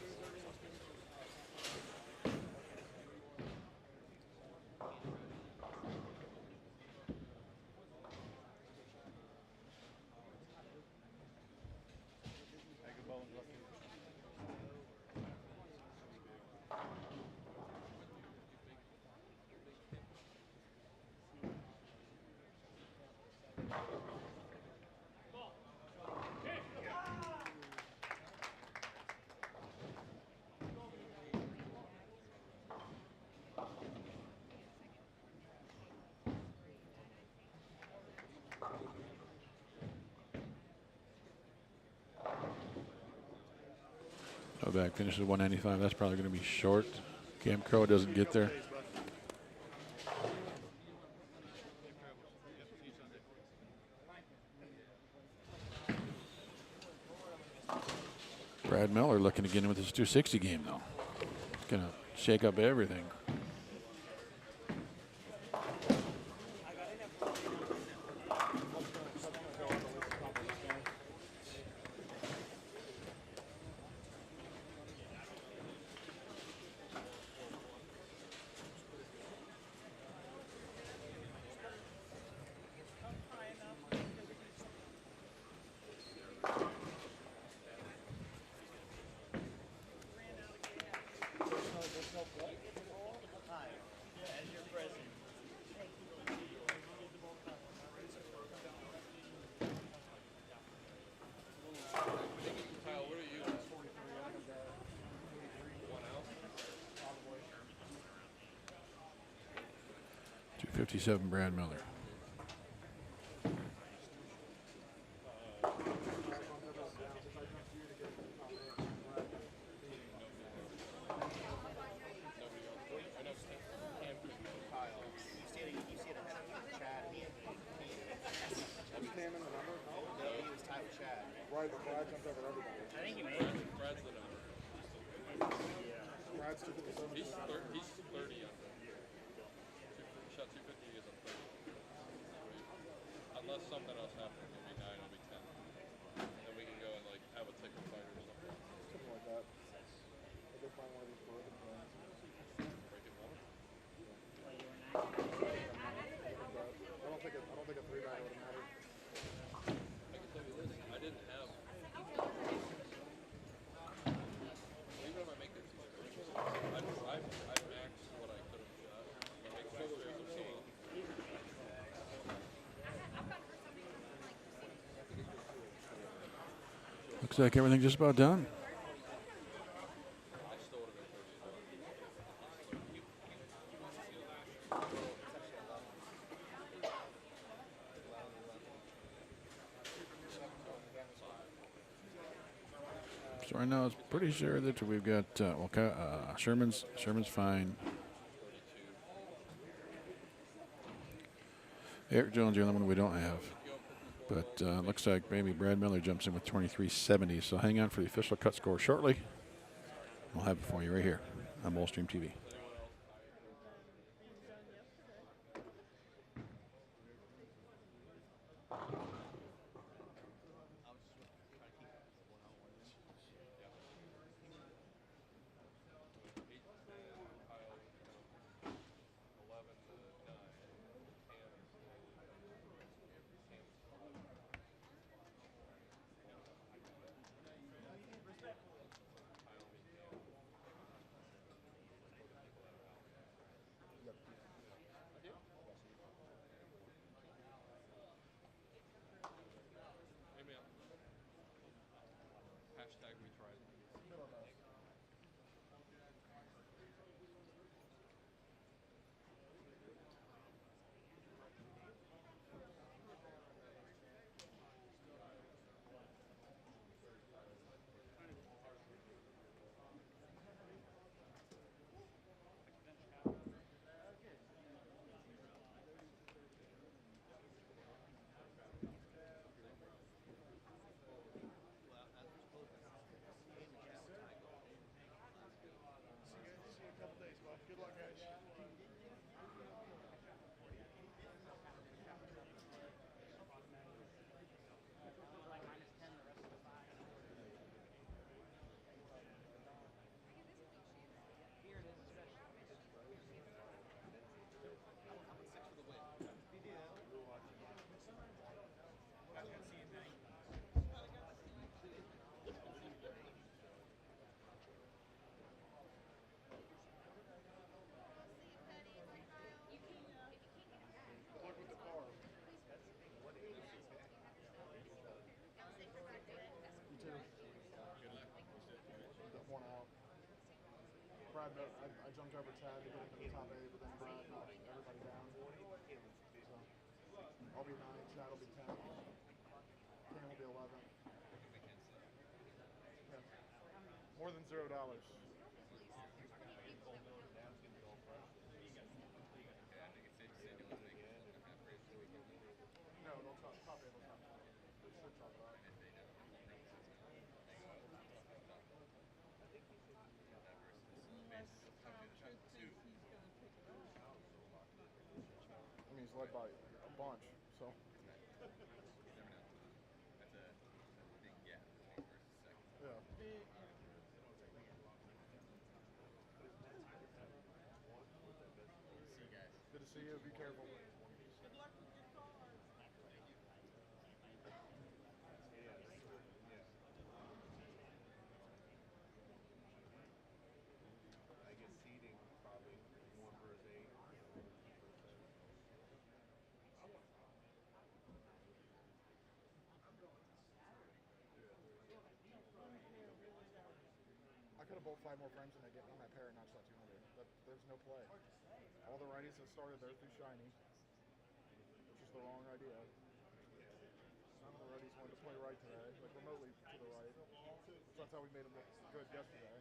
Novak finishes 195. That's probably going to be short. Cam Crow doesn't get there. Brad Miller looking to get in with his 260 game, though. It's going to shake up everything.
Kyle, what are you?
257, Brad Miller.
Right, but Brad jumped over everybody.
I think he made it.
Brad's the number.
Brad's 257.
He's 30 under. Shot unless something else happens, it'll be 9, it'll be 10. Then we can go and like have a ticket fight or something.
Something like that. I go find one of these broken things.
Break it one.
I don't think a 3-bagger would have mattered.
I can tell you this, I didn't have. Even if I make it 2 straights, I maxed what I could have shot. I make 2 straights of solo.
Looks like everything's just about done.
I still would have been 30.
So right now, it's pretty sure that we've got Sherman's fine. Eric Jones, the only one we don't have. But looks like maybe Brad Miller jumps in with 2370. So hang on for the official cut score shortly. We'll have it for you right here on Bullstream TV.
Hashtag we tried.
Brad, I jumped over Chad to get into the top 8, but then Brad knocked everybody down. So I'll be 9, Chad will be 10, Cam will be 11. Yeah. More than $0. No, they'll top 8 will top 5. They should top 5. I mean, he's led by a bunch, so. Yeah. Good to see you. Be careful.
I guess seating probably 1 versus 8.
I could have bowled 5 more frames and they get on that pair and notch that 200. There's no play. All the righties that started there through shiny, which is the wrong idea. None of the righties wanted to play right today, like remotely to the right. That's how we made them look good yesterday.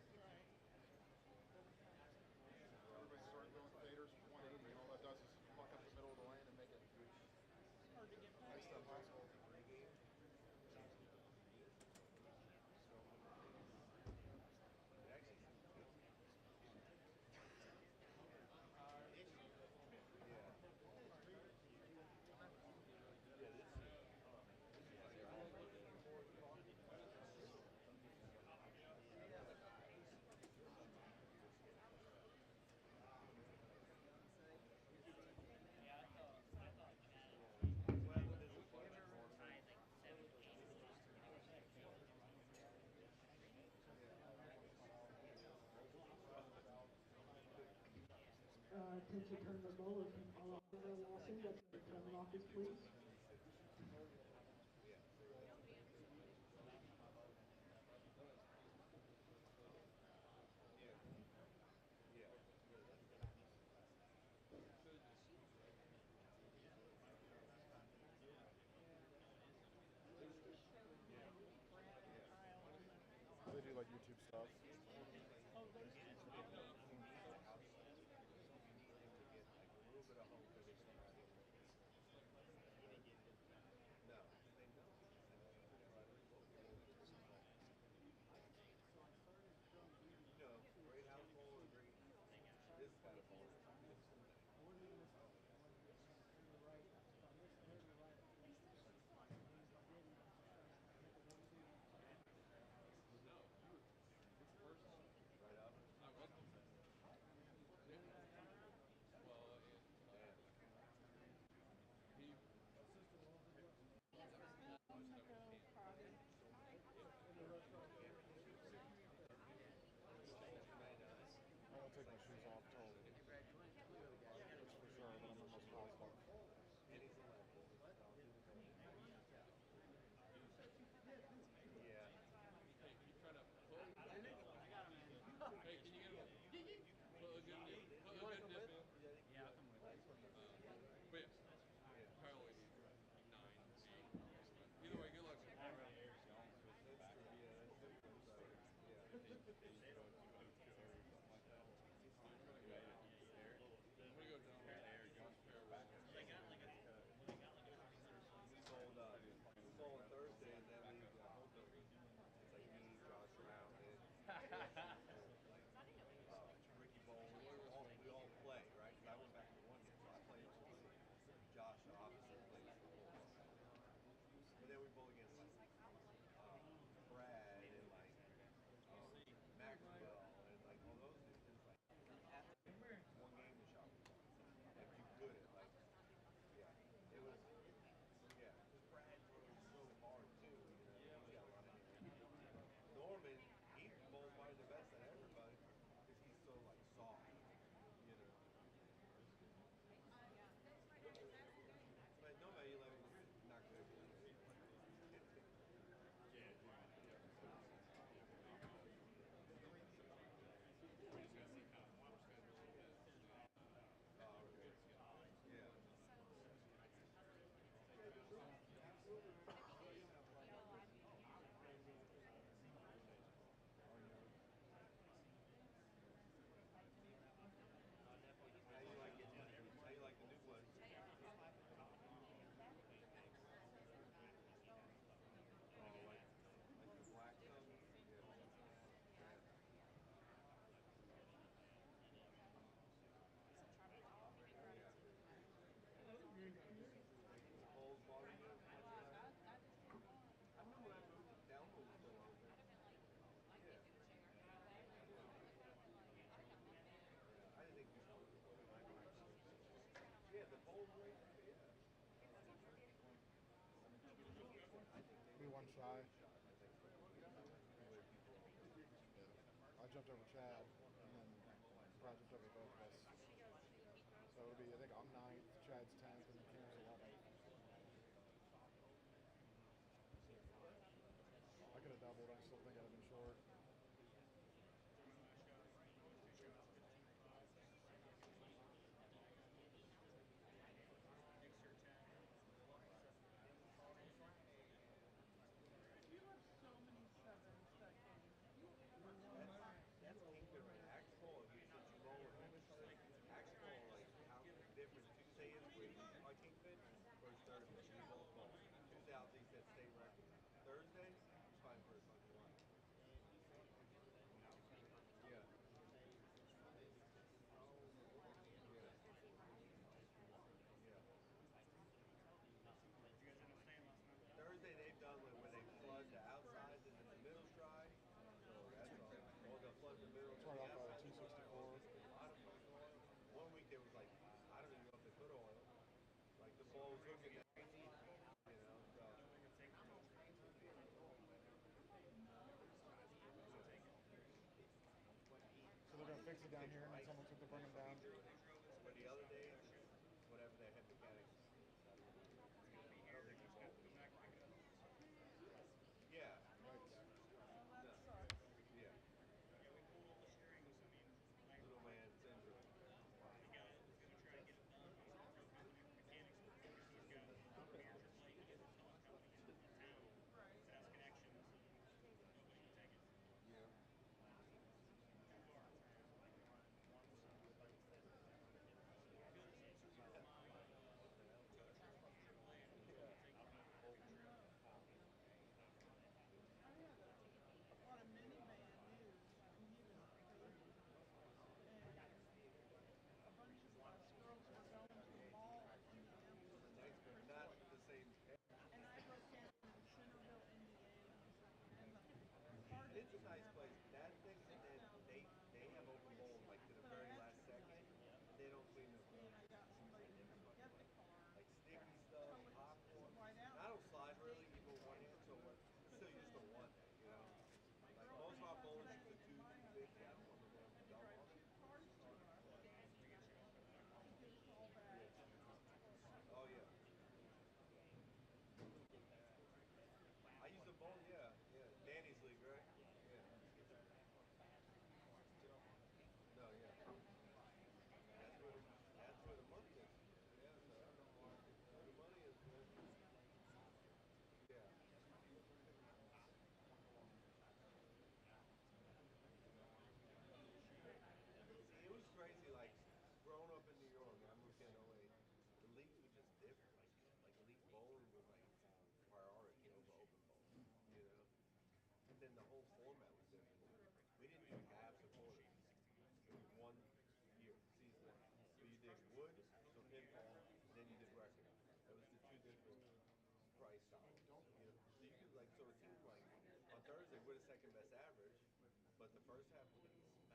Everybody started going faders 180, and all that does is fuck up the middle of the lane and make it nice to impossible.
attention turn the ball if you are lossing, that's your coming off his cleats.
They do like YouTube stuff. I won't take my shoes off till it's for sure, but I'm almost positive.
Hey, can you get put a good dip in?
Yeah, I'll come with you.
But yeah, probably need like 9, 8. Either way, good luck. I'm gonna go down with Josh Parallel.
Sold Thursday, and then we it's like me, Josh Brown, and Ricky Bowles. We all play, right? Because I went back to one game, so I played all three. Josh obviously plays the whole time. But then we bowl against like Brad and like Maxwell and like all those dudes. It's like one game to shop. Like you couldn't like, yeah, it was. Yeah, because Brad throws so hard too. You know, he's got a run in there. Norman, he bowls probably the best out of everybody because he's so like soft. You know. But no man, you like not good. How you like it? How you like the new place? Oh, like the black stuff? Bowls bother you? I remember when I moved to Thelma was still open. Yeah. I didn't think this was open. Yeah, the bowls right there, yeah.
Be one shy. I jumped over Chad, and then Brad jumped over both of us. So it would be, I think I'm 9th, Chad's 10th, and Kim's 11th. I could have doubled, I still think I'd have been short.
You have so many sevens that game.
That's kingdom right. Axball, since you roll with him and shit, Axball, like how different Tuesday is for you on Kingpin versus Thursday. We both ball. Tuesday, obviously, set state record. Thursday, he's fighting for his fucking life. Yeah. Thursday they've done where they flood the outsides and then the middle stride. So that's all. Or they'll flood the middle and the outside.
264.
A lot of fucking oil. One week there was like, I don't even know if they put oil. Like the ball was hooking that. You know, so.
So they're going to fix it down here, and then someone took to bring them down.
But the other days, it's whatever their head mechanics. I don't think he bowls. Yeah. No. Yeah. Little man syndrome. Yeah. Yeah.
I had a lot of minivan news, and he was baby, and a bunch of us girls were going to the mall in Indianapolis to
Next,
get
but
Christmas
not the
presents.
same.
And I wrote down Centerville, Indiana, and the car
And
didn't
it's a
even
nice
have
place.
like
That thing, and then
6,000 miles.
they have open bowling like to the
But I
very
had
last
to,
second, and they don't clean their
and
floors.
I got somebody to come get the car.
Like sticky stuff,
So
popcorn.
right
And
out
I don't
there,
slide really,
stinks.
even with one hand, so we're still used to one, you know.
My
Like most of
girlfriend's
our bowling
husband
is the
and
two,
my
250. I
husband
don't want no damn
had to
dumb
drive
on it.
2 cars to us to get us all back.
Yeah. Oh yeah. I used to bowl, yeah, yeah. Danny's league, right? Yeah. No, yeah. That's where the money is. Yeah, so that's where the money is, man. Yeah. It was crazy, like growing up in New York. I moved here in '08. The leagues were just different. Like league bowling was like priority over open bowling, you know. And then the whole format was different too. We didn't do halves or quarters. It was one year, season. So you did wood, so pinfall, then you did record. That was the two different price dollars, you know. So you could like, so a team like on Thursday we're the second best average, but the first half we get smacked.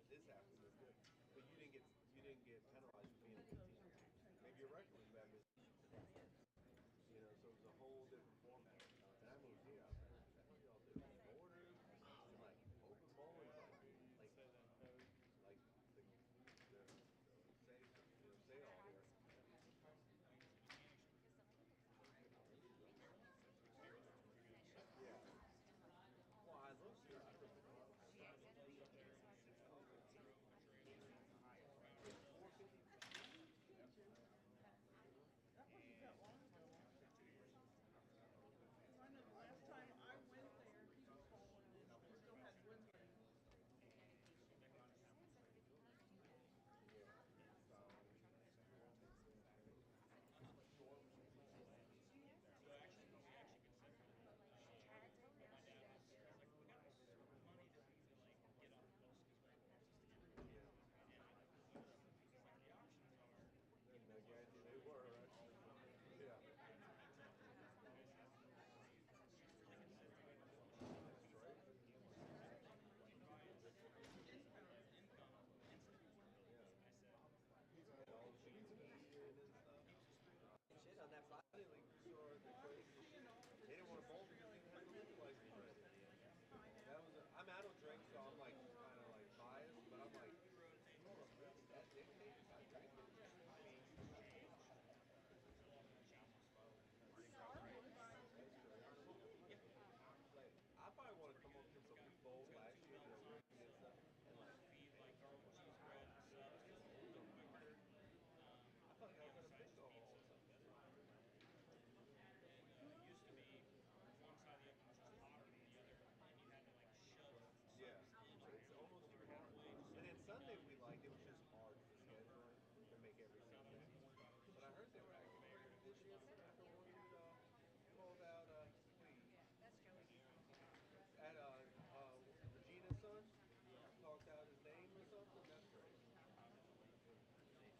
This half we did good, but you didn't get penalized for being a good team. Maybe your record was bad, but you know, so it was a whole different format. And I moved here, I was like, what the hell y'all do? Quarters and like open bowling's like the say all here. Yeah. Well, I looked here. I looked at clubs. Yeah, 450 for season.
That wasn't that long ago, was it? Because I know the last time I went there, he was bowling and he still had Woodley.
I guarantee they were, right? Yeah. That's crazy. Yeah. And all the sheets skiing and stuff. Shit, on that Friday league, we saw the craziest shit. They didn't want to bowl because they didn't have the liquor license ready. That was I mean, I don't drink, so I'm like kind of like biased, but I'm like, you want to really that dedicated about drinking? That's crazy. Like, I probably want to come up to some bowl last year, the ring and stuff, and like, man, I felt like I was at a bingo hall or some shit. Yeah, it's almost too hard. And then Sunday we liked it was just hard for scheduling to make every Sunday. But I heard they were actually pretty good this year. After one dude called out, wait, at Regina's son talked out his name or something. That's crazy.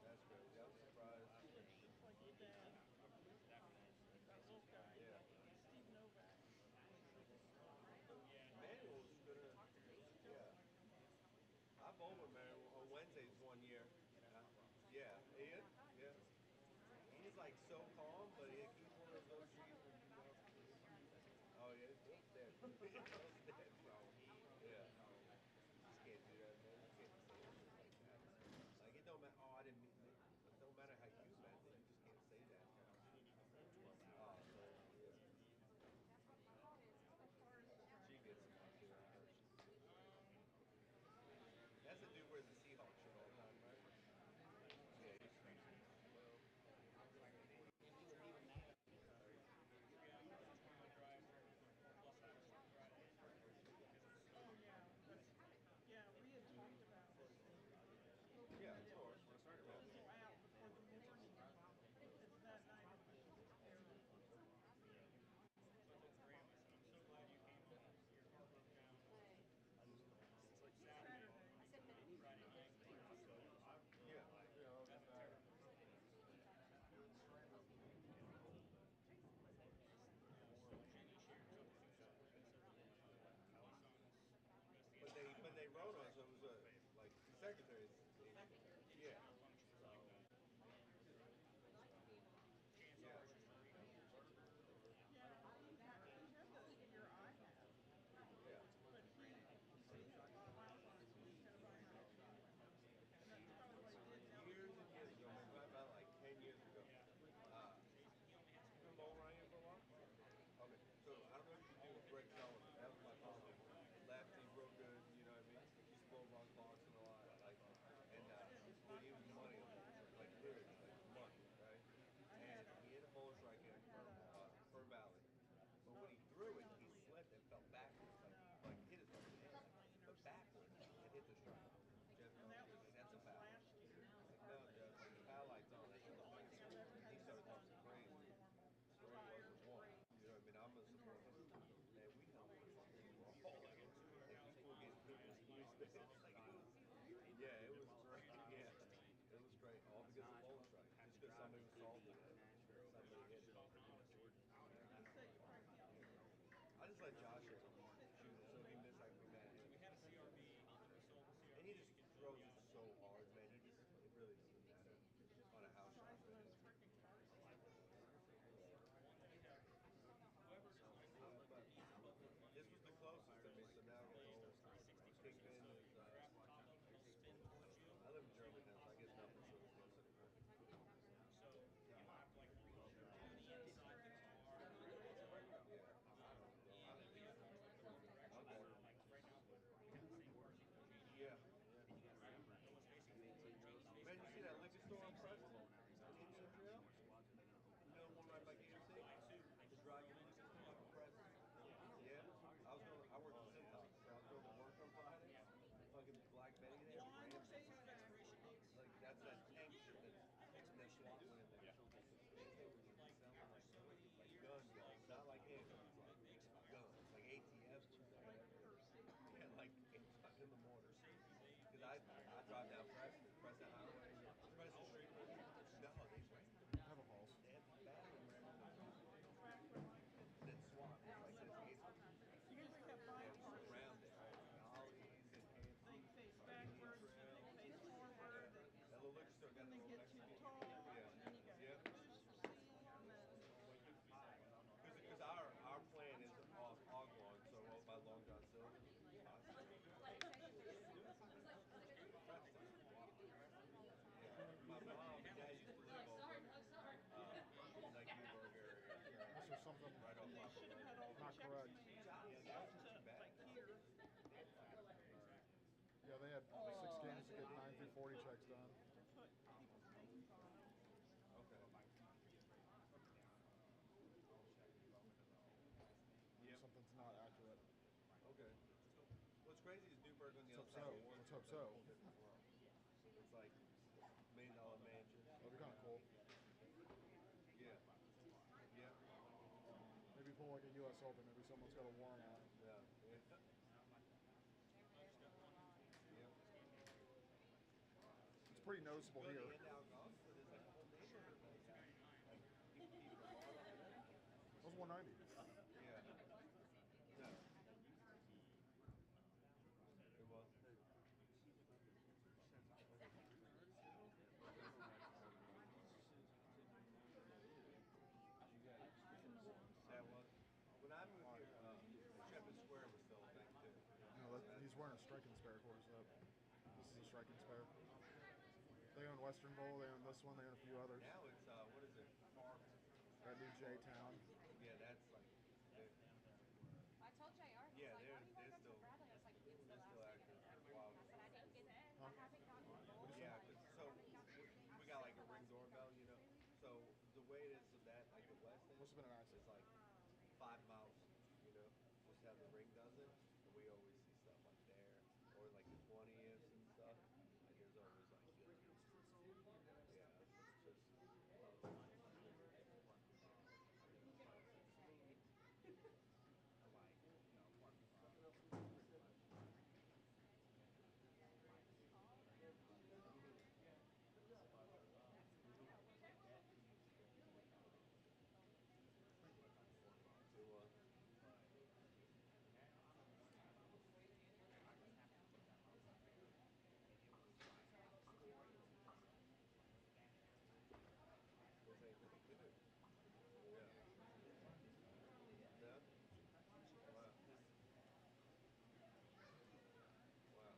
That's crazy. I'm surprised.
It's like your dad. That little guy.
Yeah.
Steve Novak.
Manuel's gonna. Yeah. I bowled with Manuel on Wednesdays one year. Yeah. Ian? Yeah. He's like so calm, but he's one of those OGs when you know. Oh yeah, Bill's dead. Bill's dead, bro. Yeah. You just can't do that, man. You can't say shit like that. Like it don't matter. Oh, I didn't mean.
like it was, yeah, it was great. Yeah, it was great. All because of phone strike. Just because somebody was salty and somebody hit it. And I just let Josh shoot it. So if he missed, I can be mad at him. And he just throws it so hard, man. It really doesn't matter on a house shot for him. But this was the closest to me, so now I gotta go. Kingpin is. I live in Germantown, so I guess nothing's really close anymore. Yeah. Man, you see that liquor store on Preston in Central? You know the one right by KFC? The drive-in liquor store on Preston. Yeah. I worked at Cintas, so I was going to work on Friday. Fucking Black Betty there, Ramsey. Like that's that tank shit that's SWAT went in there. They were selling like guns, not like handguns, like guns, like ATFs, whatever. Yeah, like in the morning. Because I drive down Preston Highway, Preston Street. No, they rammed them.
Have a pulse.
They had battering ram on them. And then SWAT was like this.
You guys like that five parts?
Around it, dollies and
They
Hansies,
face
Indian
backwards,
Trail.
they face forward,
That little liquor store got
then
the
they
little
get too
Mexican.
tall,
Yeah.
and then you got
Yep.
booster seal, and
Because our plan is hog lawn, so over by Long John Silver. My mom and dad used to live over like Newburgh area.
Unless there's something
right off Papa Road.
not correct.
Yeah, that's not too bad.
Yeah, they had 6 games to get 9 through 40 checks done.
put people's names on them.
Okay.
Yep. Something's not accurate.
Okay. What's crazy is Newburgh on the
Let's
other
hope
side
so.
of
Let's
Warren.
hope so.
A whole different world. It's like $1 million mansion.
That'd be kind of cool.
Yeah. Yeah.
Maybe pull like a U.S. Open. Maybe someone's got a warrant on it.
Yeah. Yeah. Yep.
It's pretty noticeable
Go to
here.
the end out in Austin, there's like a whole neighborhood like that. Like people keep their lawn up there.
It was 190.
Yeah. No. It was. That was. When I moved here, Shepherd Square was still a thing too.
No, he's wearing a striking spare course up. This is a striking spare. They own Westernville, they own this one, they own a few others.
Now it's what is it? Park.
That new J-Town.
Yeah, that's like.
I told JR, he's like, why do you want to go to Bradley? I was like, it's the last thing of the year. I said, I haven't gotten the gold.
Yeah, so we got like a Ring doorbell, you know. So the way it is so that like the West End
Must have been an accident.
is like 5 miles, you know, just how the Ring does it. And we always see stuff like there or like the 20th and stuff. Like there's always like yeah, it's just it was. Was anything good? Yeah. No? Wow. Wow.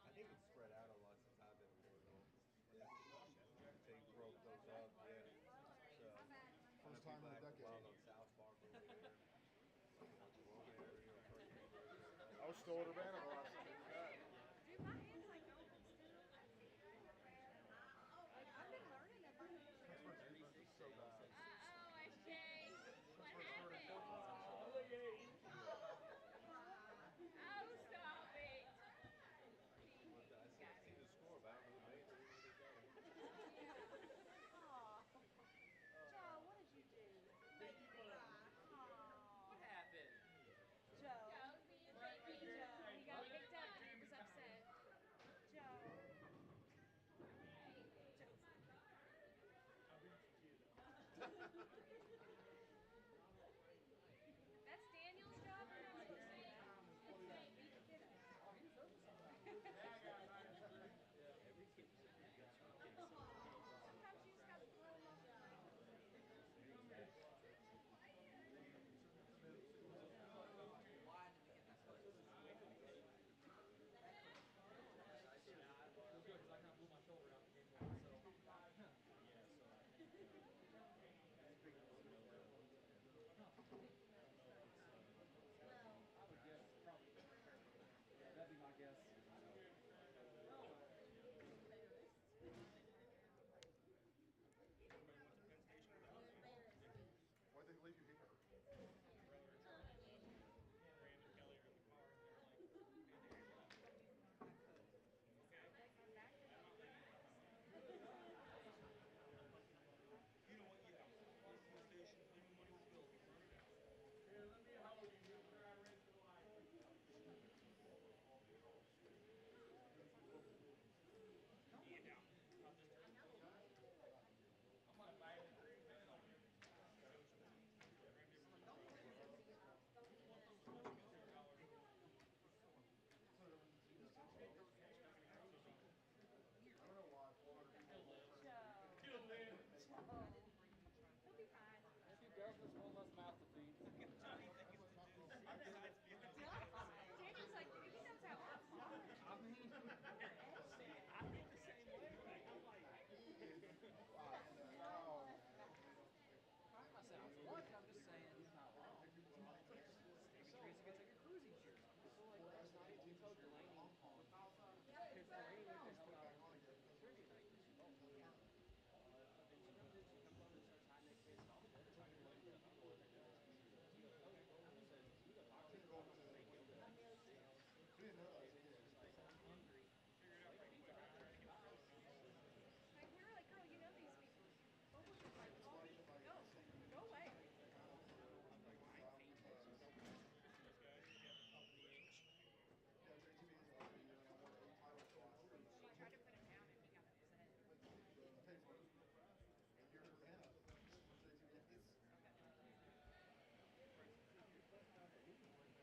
I think it's spread out on lots of time in Louisville. They broke those up, yeah. So,
First time in a decade.
Wild on South Park over there. Corona area or Perkins area.
I was still at Urbana the last time.
Dude, my hand's like open still.
I've been learning about it.
So bad.
Uh-oh, SJ. What happened? Oh, stop it.
I see the score, but I don't know who made it.
Aw. Joe, what did you do? Make me cry.
That's Daniel's job. You're not supposed to say that. Beat the kid up.
Oh, he deserves to say that. Every kid deserves to get something.
Sometimes you just gotta throw them off the line.
Why did we get that close?
It was good because I kind of blew my shoulder out the game one, so. Yeah, so I think I would guess probably. Yeah, that'd be my guess.
Why'd they leave you here?
You know what? Yeah. Fuel station, plenty of money will build. Burn it out. Here, let me help you get dry race to life. Yeah. Not this turn. I might buy the cream man on there. You want those smoky $100 for?
I don't know why 400 people won't turn into
He'll be fine.
if he does, there's one less mouth to feed.
Daniel's like, if he knows how hard to
I mean, see, I think the same way. Like, I'm like, I'm not saying I'm lucky, I'm just saying he's not wrong. Maybe Tracy could take a cruising shirt off. So, like, last night we told Delaney, because Delaney went to help out on Thursday night because she both. And she comes over and starts hiding next to me. I said, I'll be there. I can look at I'll go take that. She goes, okay. I said, you go talk to her. I'm not going to make you over there.
We didn't know that as a kid.
She's like, I'm hungry. Like, he's all right.
Like, we were like, girl, you know these people. What was it like?
It's
Call
like
me.
if I
Go. Go away.
kind of style because yeah, JT means like a year and I won 8 titles last year.
She tried to put him down and he got upset.
The paper, a year for Hannah for JTBS.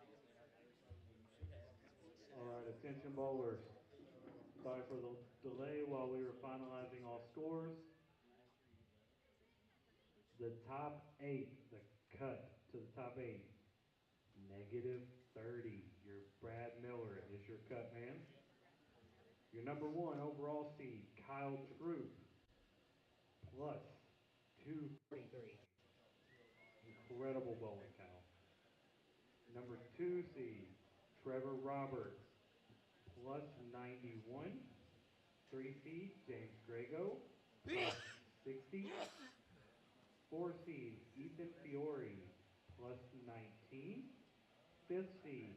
This college game is so bad.
All right, attention bowlers. Sorry for the delay while we were finalizing all scores. The top 8, the cut to the top 8, -30. Your Brad Miller is your cut man. Your number 1 overall seed, Kyle Troop, plus 243. Incredible bowling, Kyle. Number 2 seed, Trevor Roberts, plus 91. 3 seed, James Drago, plus 60. 4 seed, Ethan Fiore, plus 19. 5th seed,